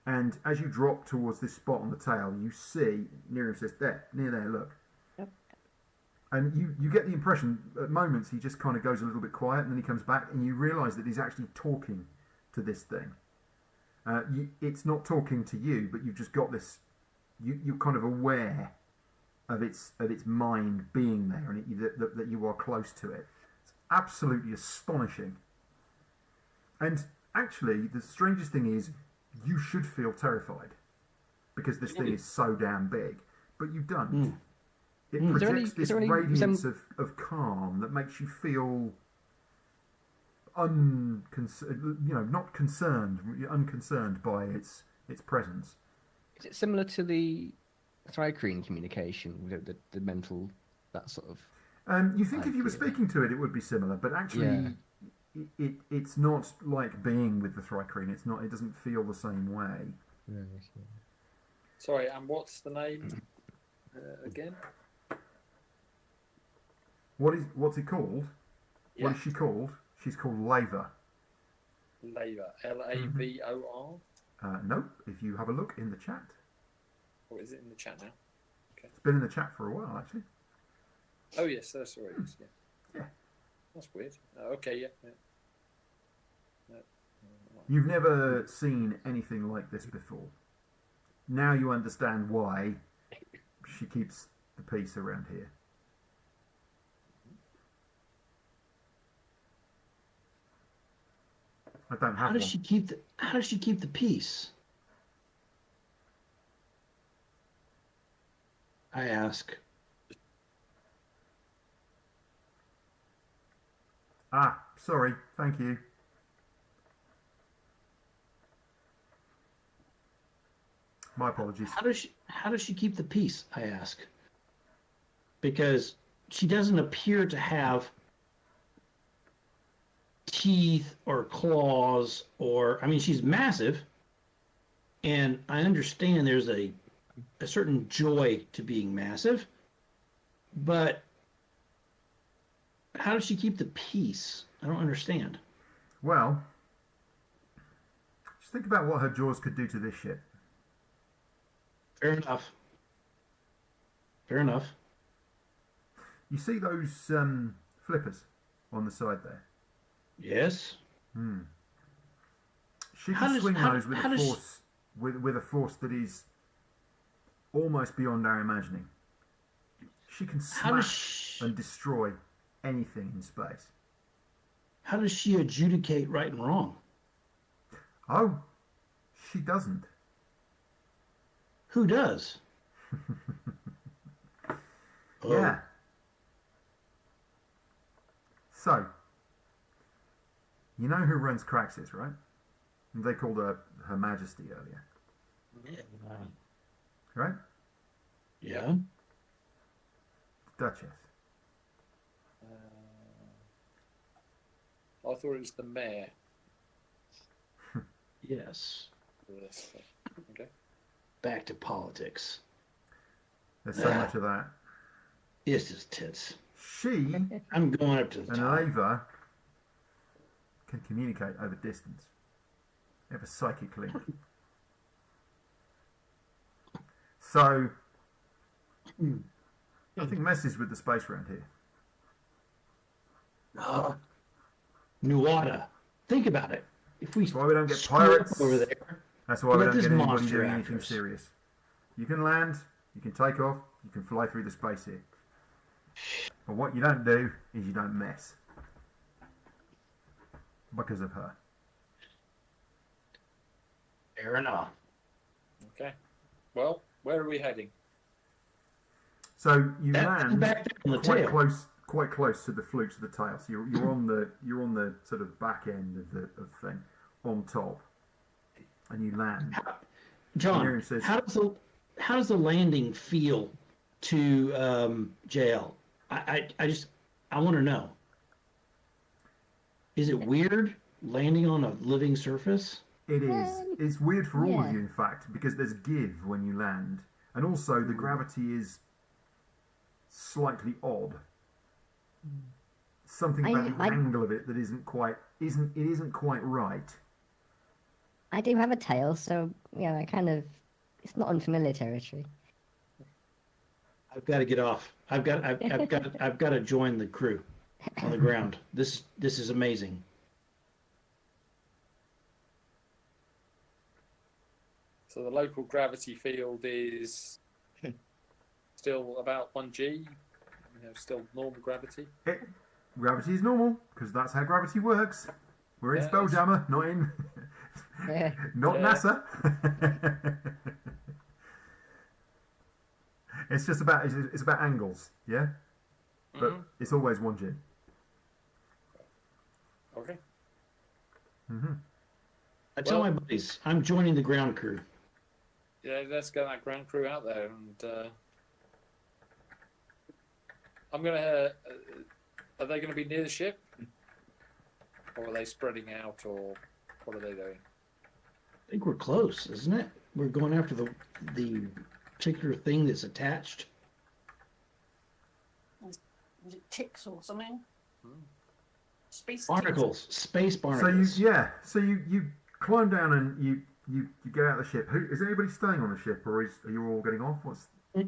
And as you drop towards this spot on the tail, you see, Nerium says, near there, look. Yep. And you get the impression, at moments, he just kind of goes a little bit quiet, and then he comes back, and you realise that he's actually talking to this thing. It's not talking to you, but you've just got this, you're kind of aware of its mind being there, and that you are close to it. It's absolutely astonishing. And actually, the strangest thing is, you should feel terrified because this thing is so damn big, but you don't. It projects this radiance of calm that makes you feel not unconcerned by its presence. Is it similar to the Thrycreen communication, the mental, that sort of? You think if you were speaking to it, it would be similar, but actually, it's not like being with the Thrycreen. It's not. It doesn't feel the same way. Sorry, and what's the name again? What's it called? Yeah. What is she called? She's called Laver. Laver, Lavor. Nope. If you have a look in the chat. Oh, is it in the chat now? Okay. It's been in the chat for a while, actually. Oh yes, that's where it is. Yeah. Yeah. That's weird. Okay, yeah. No. You've never seen anything like this before. Now you understand why she keeps the peace around here. I don't have How does she keep the peace? I ask. Sorry. Thank you. My apologies. How does she keep the peace? I ask. Because she doesn't appear to have teeth or claws she's massive, and I understand there's a certain joy to being massive, but how does she keep the peace? I don't understand. Well, just think about what her jaws could do to this shit. Fair enough. You see those flippers on the side there? Yes. She can swing those with a force that is almost beyond our imagining. She can smash and destroy anything in space. How does she adjudicate right and wrong? Oh, she doesn't. Who does? Yeah. So, you know who runs Craxis, right? They called her Her Majesty earlier. Yeah. Right? Yeah. Duchess. I thought it was the mayor. Yes. Okay. Back to politics. There's so much of that. It's just tits. She I'm going up to the and top. Ava can communicate over distance. They have a psychic link. So, nothing messes with the space around here. Nuada. Think about it. If we That's why we don't get screw up pirates. over there, That's why we Let don't this get anybody monster doing anything actress. serious. You can land, you can take off, you can fly through the space here. But what you don't do is you don't mess. Because of her. fair enough. Okay. Well, where are we heading? So you That's land back there on the quite tail. quite close to the flukes of the tail. So you're on the sort of back end of the thing, on top, and you land. John, Miriam says- how does the landing feel to JL? I want to know. Is it weird landing on a living surface? It is. It's weird for all of yeah. you, in fact, because there's give when you land, and also the gravity is slightly odd. Something about the I- angle of it that isn't quite right. I do have a tail, so yeah, I kind of it's not unfamiliar territory. I've got to get off. I've got to join the crew on the ground. This is amazing. So the local gravity field is still about 1G. Still normal gravity. Gravity is normal because that's how gravity works. We're in Yes. Spelljammer, not in Yeah. not Yeah. NASA. It's just about it's about angles, yeah. But Mhm. it's always 1G. Okay. I tell Well- my buddies, I'm joining the ground crew. Yeah, let's get that ground crew out there, and I'm gonna. Are they going to be near the ship, or are they spreading out, or what are they doing? I think we're close, isn't it? We're going after the particular thing that's attached. Is it ticks or something? Space ticks. Barnacles, space So barnacles. you climb down and you get out of the ship. Is anybody staying on the ship, or are you all getting off? What's I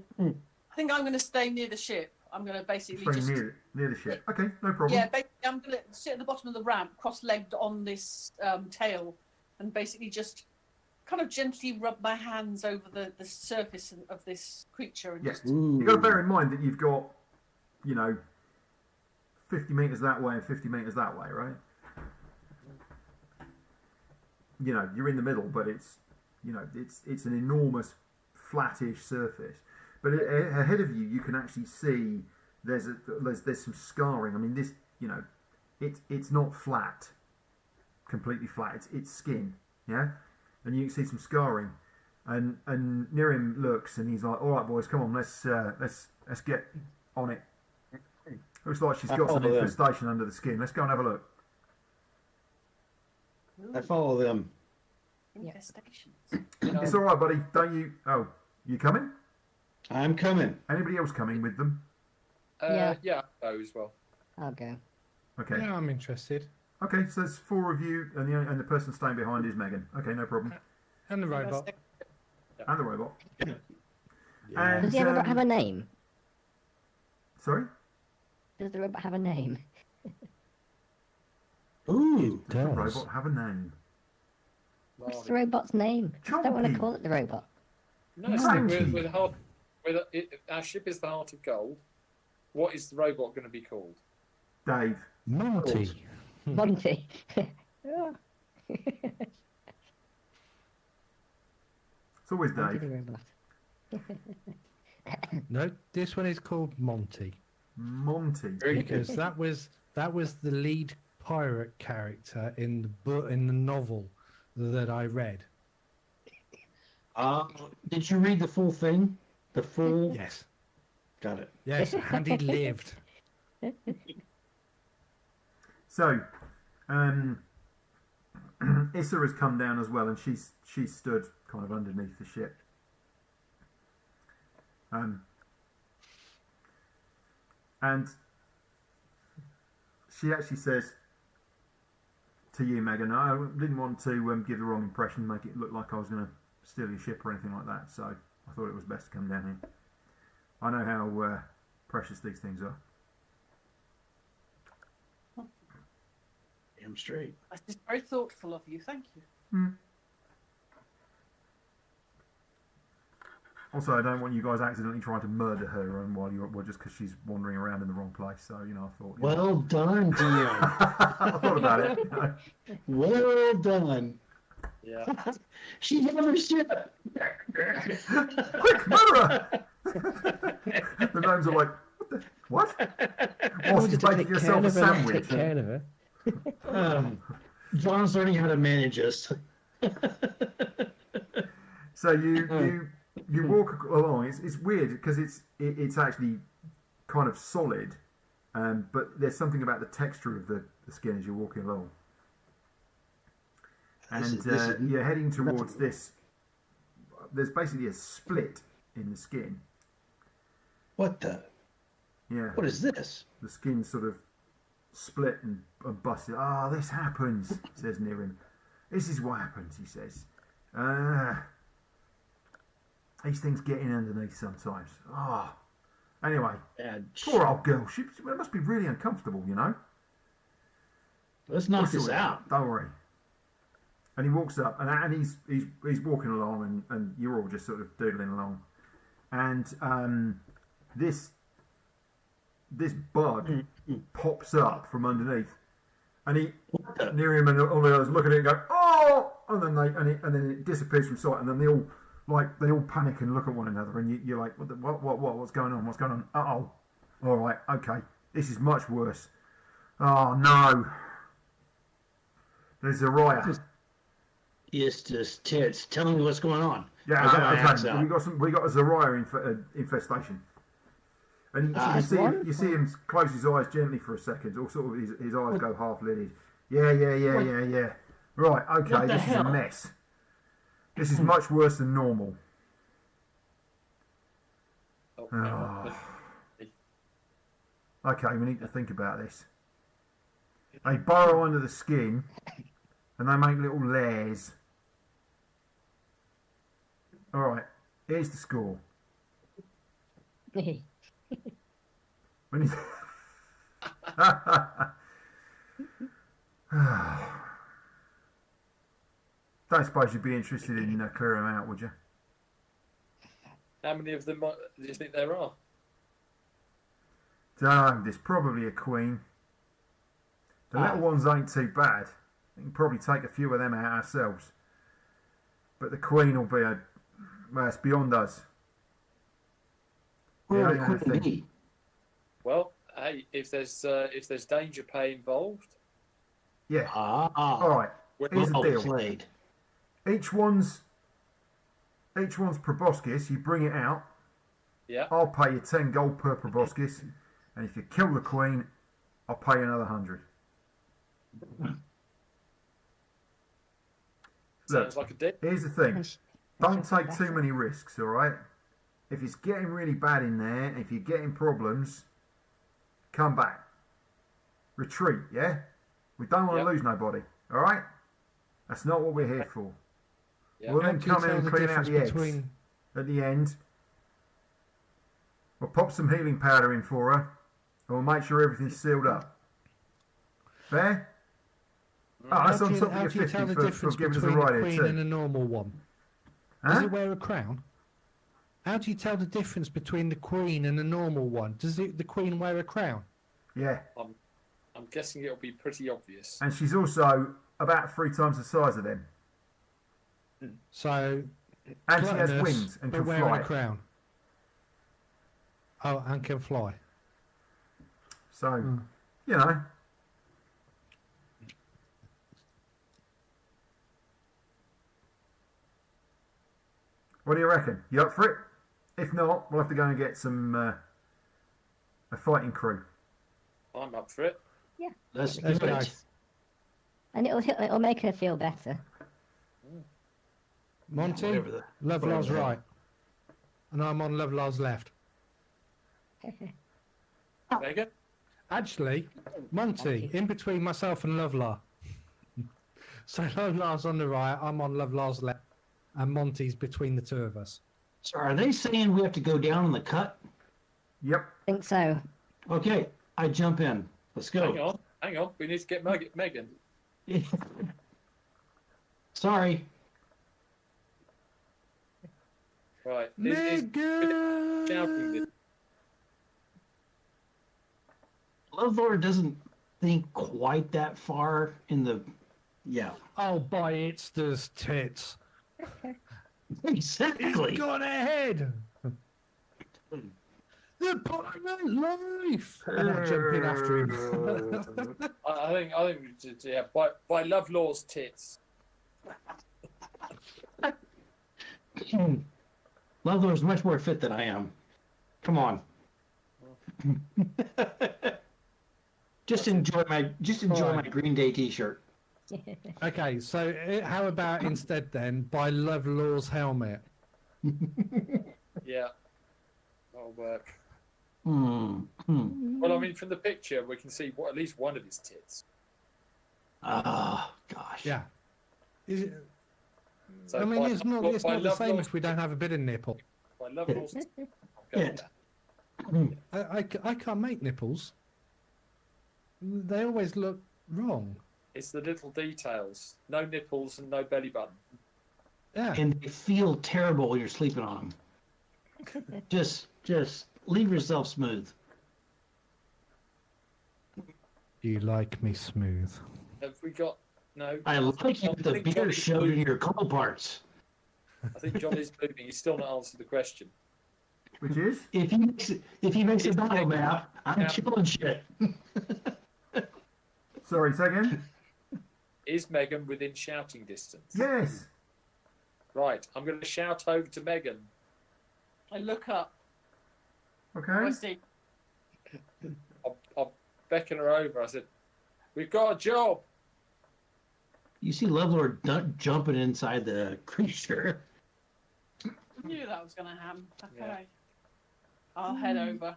think I'm going to stay near the ship. I'm going to basically staying just near the ship? Okay, no problem. yeah. Basically, I'm going to sit at the bottom of the ramp, cross-legged on this tail, and basically just kind of gently rub my hands over the surface of this creature. And Yeah. just, You've got to bear in mind that you've got, 50 meters that way and 50 meters that way, right? You're in the middle, but it's an enormous flattish surface. But ahead of you, you can actually see there's some scarring. I mean, this, it's not flat, completely flat. It's skin, yeah, and you can see some scarring. And Nirim looks and he's like, "All right, boys, come on, let's get on it." Looks like she's got some follow them. infestation under the skin. Let's go and have a look. I follow them. infestations. It's all right, buddy. Don't you? Oh, you coming? I'm coming. Anybody else coming with them? Yeah, those well. I'll go. Okay. Yeah, I'm interested. Okay, so there's 4 of you, and the person staying behind is Megan. Okay, no problem. And the robot. And the robot. Yeah. And, Does the robot have a name? Sorry? Does the robot have a name? Ooh. Does the robot have a name? What's the robot's name? I don't want to Chompy. call it the robot. No, it's Marty. our ship is the heart of gold. What is the robot going to be called? Dave. Monty. Monty. It's always Monty Dave. the robot. No, this one is called Monty Monty. Very good. because that was the lead pirate character in the book in the novel that I read. Did you read the full thing? The full. Yes. Got it. Yes, and he lived. So, Issa has come down as well, and she's stood kind of underneath the ship. And she actually says to you, Megan, I didn't want to give the wrong impression, make it look like I was going to steal your ship or anything like that, so I thought it was best to come down here. I know how precious these things are. Damn straight. That's very thoughtful of you. Thank you. Also, I don't want you guys accidentally trying to murder her while you're just because she's wandering around in the wrong place. So, I thought. Well done, DM. I thought about it. Well done. Yeah. She's on her ship. Quick, murderer! The gnomes are like, what? While she's making yourself a sandwich. Take care of her. John's learning how to manage us. So you walk along. It's weird because it's actually kind of solid, but there's something about the texture of the skin as you're walking along. And you're heading towards this. There's basically a split in the skin. What the? Yeah. What is this? The skin sort of split and busted. Ah, this happens, says Nirim. This is what happens, he says. These things get in underneath sometimes. Ah. Anyway, poor old girl. She must be really uncomfortable, Let's knock We'll this sort it out. Don't worry. And he walks up, and he's walking along, and you're all just sort of doodling along, and this bug pops up from underneath, and Miriam and all the others look at it and go, oh, and then it disappears from sight, and then they all panic and look at one another, and you're like, what's going on? What's going on? Uh-oh. All right, okay, this is much worse. Oh no, there's a riot. It's just tits. Tell me what's going on. Yeah, okay. We got a Zariah infestation, and you see him close his eyes gently for a second, or sort of his eyes go half lidded. Yeah. Right, okay, this is a mess. This is much worse than normal. Okay, we need to think about this. They burrow under the skin, and they make little layers. All right, here's the score. When you... Don't suppose you'd be interested in clearing them out, would you? How many of them do you think there are? Don't know, there's probably a queen. The little ones ain't too bad. We can probably take a few of them out ourselves. But the queen will be it's beyond us. Where would the queen be? Well, hey, if there's danger pay involved. Yeah. All right. Here's the deal. Played. Each one's proboscis. You bring it out. Yeah. I'll pay you 10 gold per proboscis, and if you kill the queen, I'll pay you another 100. Sounds like a deal. Here's the thing. Don't take too many risks, all right? If it's getting really bad in there, if you're getting problems, come back. Retreat, yeah? We don't want to lose nobody, all right? That's not what we're here for. Yeah. We'll then come in and clean out the eggs at the end. We'll pop some healing powder in for her, and we'll make sure everything's sealed up. Fair? Oh, that's on top of your 50 for giving us a ride here queen too. And a normal one. Does it wear a crown? How do you tell the difference between the queen and the normal one? Does the queen wear a crown? Yeah. I'm guessing it'll be pretty obvious. And she's also about 3 times the size of them. So. And she has wings and can wearing fly. a crown. Oh, and can fly. So, you know. What do you reckon? You up for it? If not, we'll have to go and get some a fighting crew. I'm up for it. Let's do Let's it. go. And it'll make her feel better. Monty, Whatever the- Lovelar's whatever. right. And I'm on Lovelar's left. Megan? Actually, Monty, in between myself and Lovelar. So Lovelar's on the right, I'm on Lovelar's left, and Monty's between the two of us. So are they saying we have to go down in the cut? Yep. Think so. Okay, I jump in. Let's go. Hang on. We need to get Megan. Sorry. Right. Megan! Shouting this. Lovelord doesn't think quite that far in the. Yeah. Oh, by its tits. Exactly. He's gone ahead! The pirate life! And I jump in after him. I think we should, yeah, by Lovelaw's tits. Lovelord's much more fit than I am. Come on. Just enjoy my Green Day T-shirt. Okay, so how about instead then, by Lovelaw's helmet? Yeah. That'll work. Hmm. Well, I mean, from the picture, we can see at least one of his tits. Ah, gosh. Yeah. Is it, So I mean, by it's not the same if we don't have a bit of nipple. By Lovelaw's tits. I'm Yeah. going with that. I can't make nipples. They always look wrong. It's the little details. No nipples and no belly button. Yeah. And they feel terrible when you're sleeping on them. Just leave yourself smooth. You like me smooth. Have we got no? I like you with the think beer Johnny's shoved in moving. your cold parts. I think John is moving. He's still not answered the question. Which is? If he makes a battle map, I'm Yeah. killing shit. Sorry, say again? Is Megan within shouting distance? Yes. Right. I'm going to shout over to Megan. I look up. Okay. I see. I'll beckon her over. I said, "We've got a job." You see Lovelord jumping inside the creature. Knew that was going to happen. Okay. Yeah. I'll head over.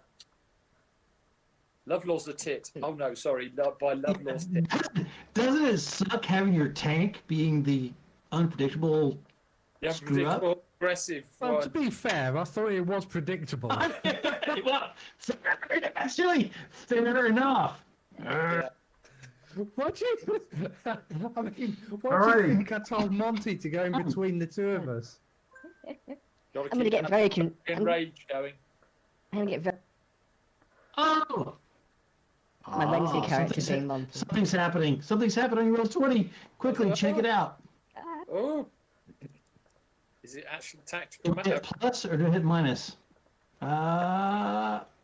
Lovelaw's the tit. Oh no, sorry. By Lovelaw's tit. Doesn't it suck having your tank being the unpredictable? The Screw up. unpredictable, aggressive. Well, to be fair, I thought it was predictable. Well, actually, fair enough. Yeah. What do you? I mean, what do Alrighty. you think I told Monty to go in between the two of us? Gotta I'm gonna keep get that very fucking rage going. I'm gonna get very Oh. my Wednesday character something's, being Monty. something's happening. Something's happening. Roll 20. Quickly, check it out. Oh. Is it actually Do tactical I matter? hit plus or do I hit minus?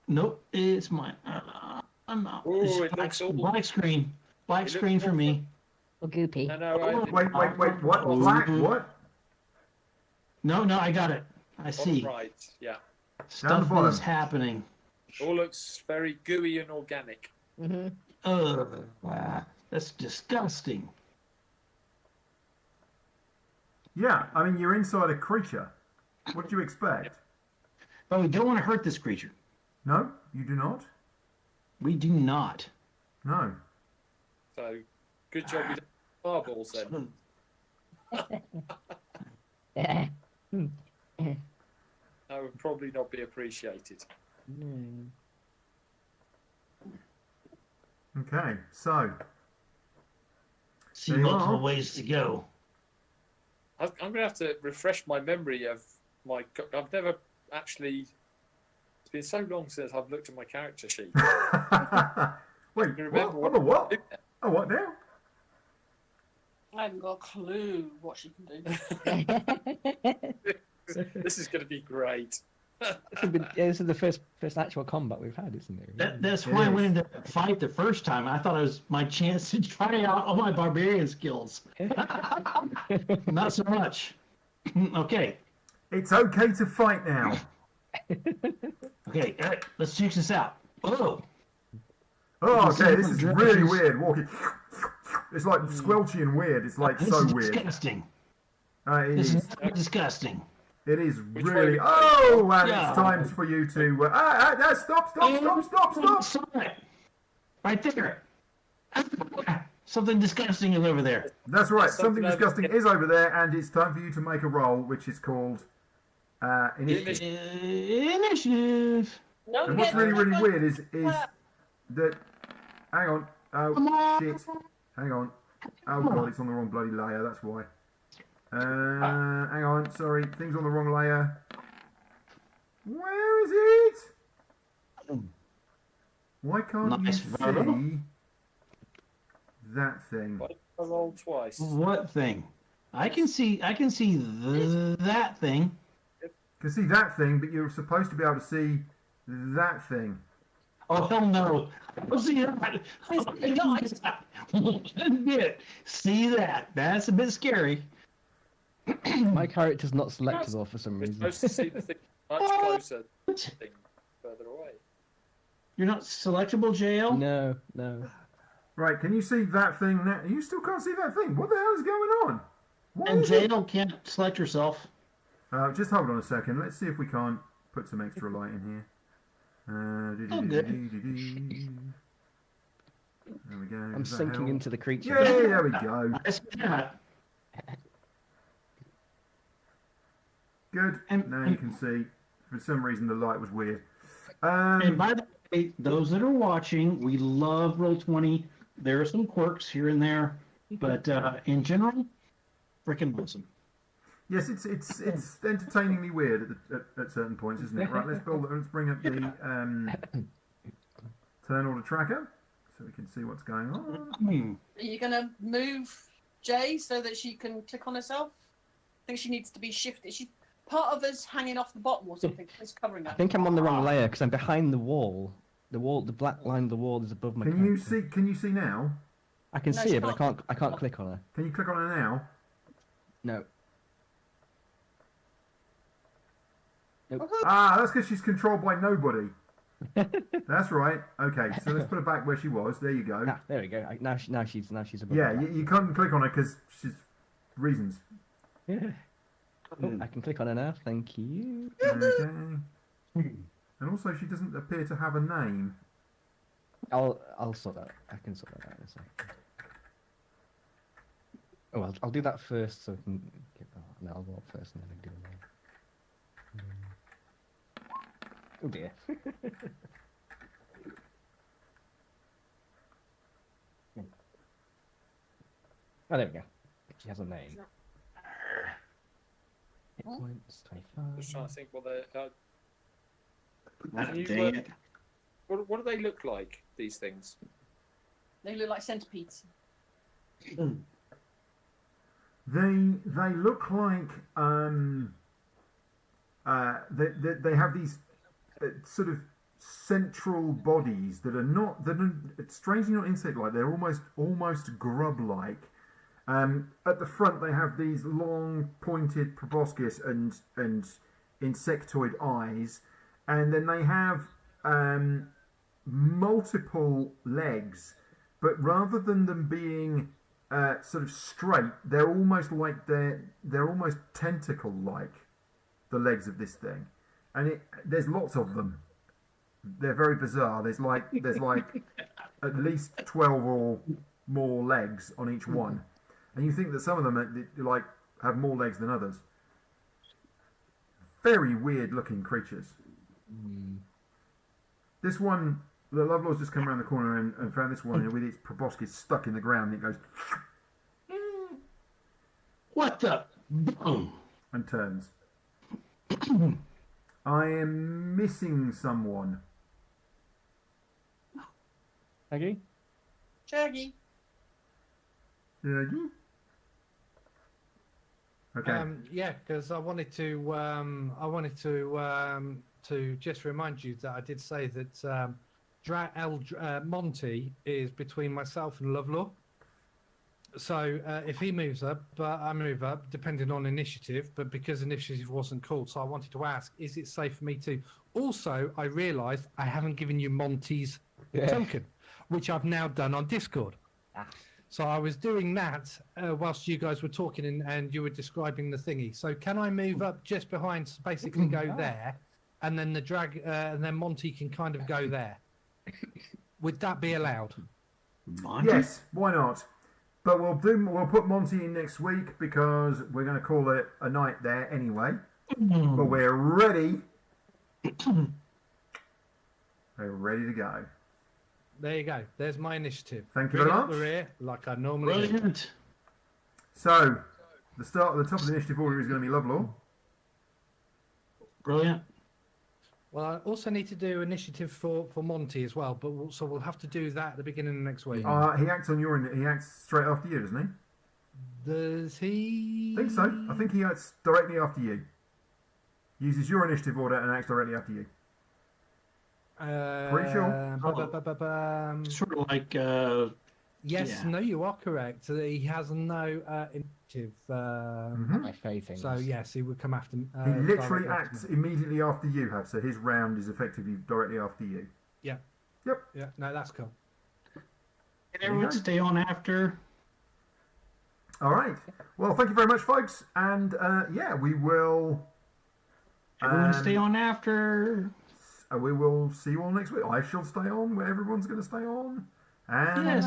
Nope. It's mine. No. Ooh, It's it looks all- black screen. Black It screen looks for me. Or goopy. No, no. I didn't- Wait. What? Black? What? No, I got it. I see. Right. Yeah. Stuff bottom. is happening. All looks very gooey and organic. Mm-hmm. Ugh. That's disgusting. Yeah, I mean, you're inside a creature. What do you expect? But we don't want to hurt this creature. No, you do not. We do not. No. So, good job you did fireballs then. Yeah. That would probably not be appreciated. Okay, so See There you multiple are. ways to go. I'm going to have to refresh my memory of my. I've never actually. It's been so long since I've looked at my character sheet. wait, You remember what? what- Oh, what? Oh, what now? I haven't got a clue what she can do. This is going to be great. This is the first actual combat we've had, isn't it? That's why I Yes. went into the fight the first time. I thought it was my chance to try out all my barbarian skills. Not so much. Okay. It's okay to fight now. Okay, all right, let's check this out. Oh, Oh, You okay, see this some is dredges. really weird. Walking, it's like squelchy and weird. It's like this so is weird. disgusting. It This is. is disgusting. It is Which way really. we go? Oh, and Yeah. it's time for you to. Stop! Stop it. Right there. Something disgusting is over there. That's right. There's Something something over disgusting is over there, and it's time for you to make a roll, which is called initiative. Initiative. No, And what's really, really weird is that. Hang on. Come Oh on. shit! Hang on. Oh god, it's on the wrong bloody layer. That's why. Hang on. Sorry, thing's on the wrong layer. Where is it? Why can't Nice you photo. see that thing? Why did I roll twice? What thing? I can see that thing. You can see that thing, but you're supposed to be able to see that thing. Oh hell no! See that? Yeah, see that? That's a bit scary. My character's not selectable for some We're reason. supposed to see the thing much closer than the thing further away. You're not selectable, JL? No, no. Right, can you see that thing now? You still can't see that thing. What the hell is going on? What And is it? JL can't select herself. Just hold on a second. Let's see if we can't put some extra light in here. Oh, good. There we go. I'm Does that sinking help? into the creature. Yeah, there we go. I see that. Good. And- Now you can see. For some reason, the light was weird. And by the way, those that are watching, we love Roll20. There are some quirks here and there, but in general, freaking awesome. Yes, it's entertainingly weird at certain points, isn't it? Right, let's bring up the turn order tracker so we can see what's going on. Are you going to move Jay so that she can click on herself? I think she needs to be shifted. She's part of us hanging off the bottom or something. It's covering I her. think I'm on the wrong layer because I'm behind the wall. The black line of the wall is above my. Can you character. see? Can you see now? I can No, see she it, but can't. I can't click on her. Can you click on her now? No. That's because she's controlled by nobody. That's right. Okay, so let's put her back where she was. There you go. Ah, there we go. Now she's above. Yeah, my you can't click on her because she's reasons. Yeah. Oh, I can click on her now. Thank you. Okay. And also, she doesn't appear to have a name. I'll sort that. I can sort that out in a second. Oh, I'll do that first so I can get that. No, I'll go up first and then I can do it. Oh dear. Oh, there we go. She has a name. Hit points 25. Just trying to think what they. Ah, you, dang it. What do they look like? These things. They look like centipedes. They look like they have these sort of central bodies that are strangely not insect-like. They're almost grub-like. At the front, they have these long, pointed proboscis and insectoid eyes, and then they have multiple legs. But rather than them being sort of straight, they're almost like they're almost tentacle-like, the legs of this thing, and there's lots of them. They're very bizarre. There's like at least 12 or more legs on each one, and you think that some of them have more legs than others. Very weird-looking creatures. This one. The Lovelaw's just come around the corner and found this one with its proboscis stuck in the ground. And it goes What the? Boom. and turns. I am missing someone. Okay. Shaggy. Shaggy? Okay. Yeah, because I wanted to just remind you that I did say that Monty is between myself and Lovelaw. So if he moves up, I move up, depending on initiative. But because initiative wasn't called, so I wanted to ask: is it safe for me to? Also, I realised I haven't given you Monty's token, which I've now done on Discord. Ah. So I was doing that whilst you guys were talking and you were describing the thingy. So can I move up just behind, so basically go there, and then and then Monty can kind of go there? Would that be allowed? Monty? Yes, why not? But we'll put Monty in next week because we're going to call it a night there anyway. But we're ready. We're ready to go. There you go. There's my initiative. Thank you Bring very up much. the rear like I normally do. Brilliant. So, the top of the initiative order is going to be Lovelaw. Brilliant. Well, I also need to do initiative for Monty as well, but we'll have to do that at the beginning of next week. He acts straight after you, doesn't he? Does he? I think so. I think he acts directly after you. Uses your initiative order and acts directly after you. Pretty sure. Sort of like, yes, yeah. no, you are correct. He has no initiative. My faith things. So, yes, he would come after me. He literally directly after acts me. immediately after you have, so his round is effectively directly after you. Yeah. Yep. Yeah, no, that's cool. can everyone stay on after? All right. Well, thank you very much, folks. And we will. Everyone stay on after. We will see you all next week. I shall stay on where everyone's going to stay on. And Yes.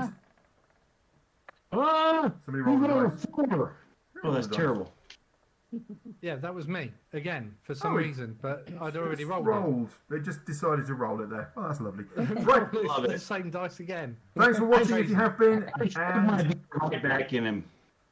somebody roll the dice. Oh, that's terrible. Yeah, that was me again for some Oh, reason, but I'd already It's rolled. They just decided to roll it there. Oh, that's lovely. it. Right. Love the it. same dice again. Thanks for watching if you have been. I And might be right back in him.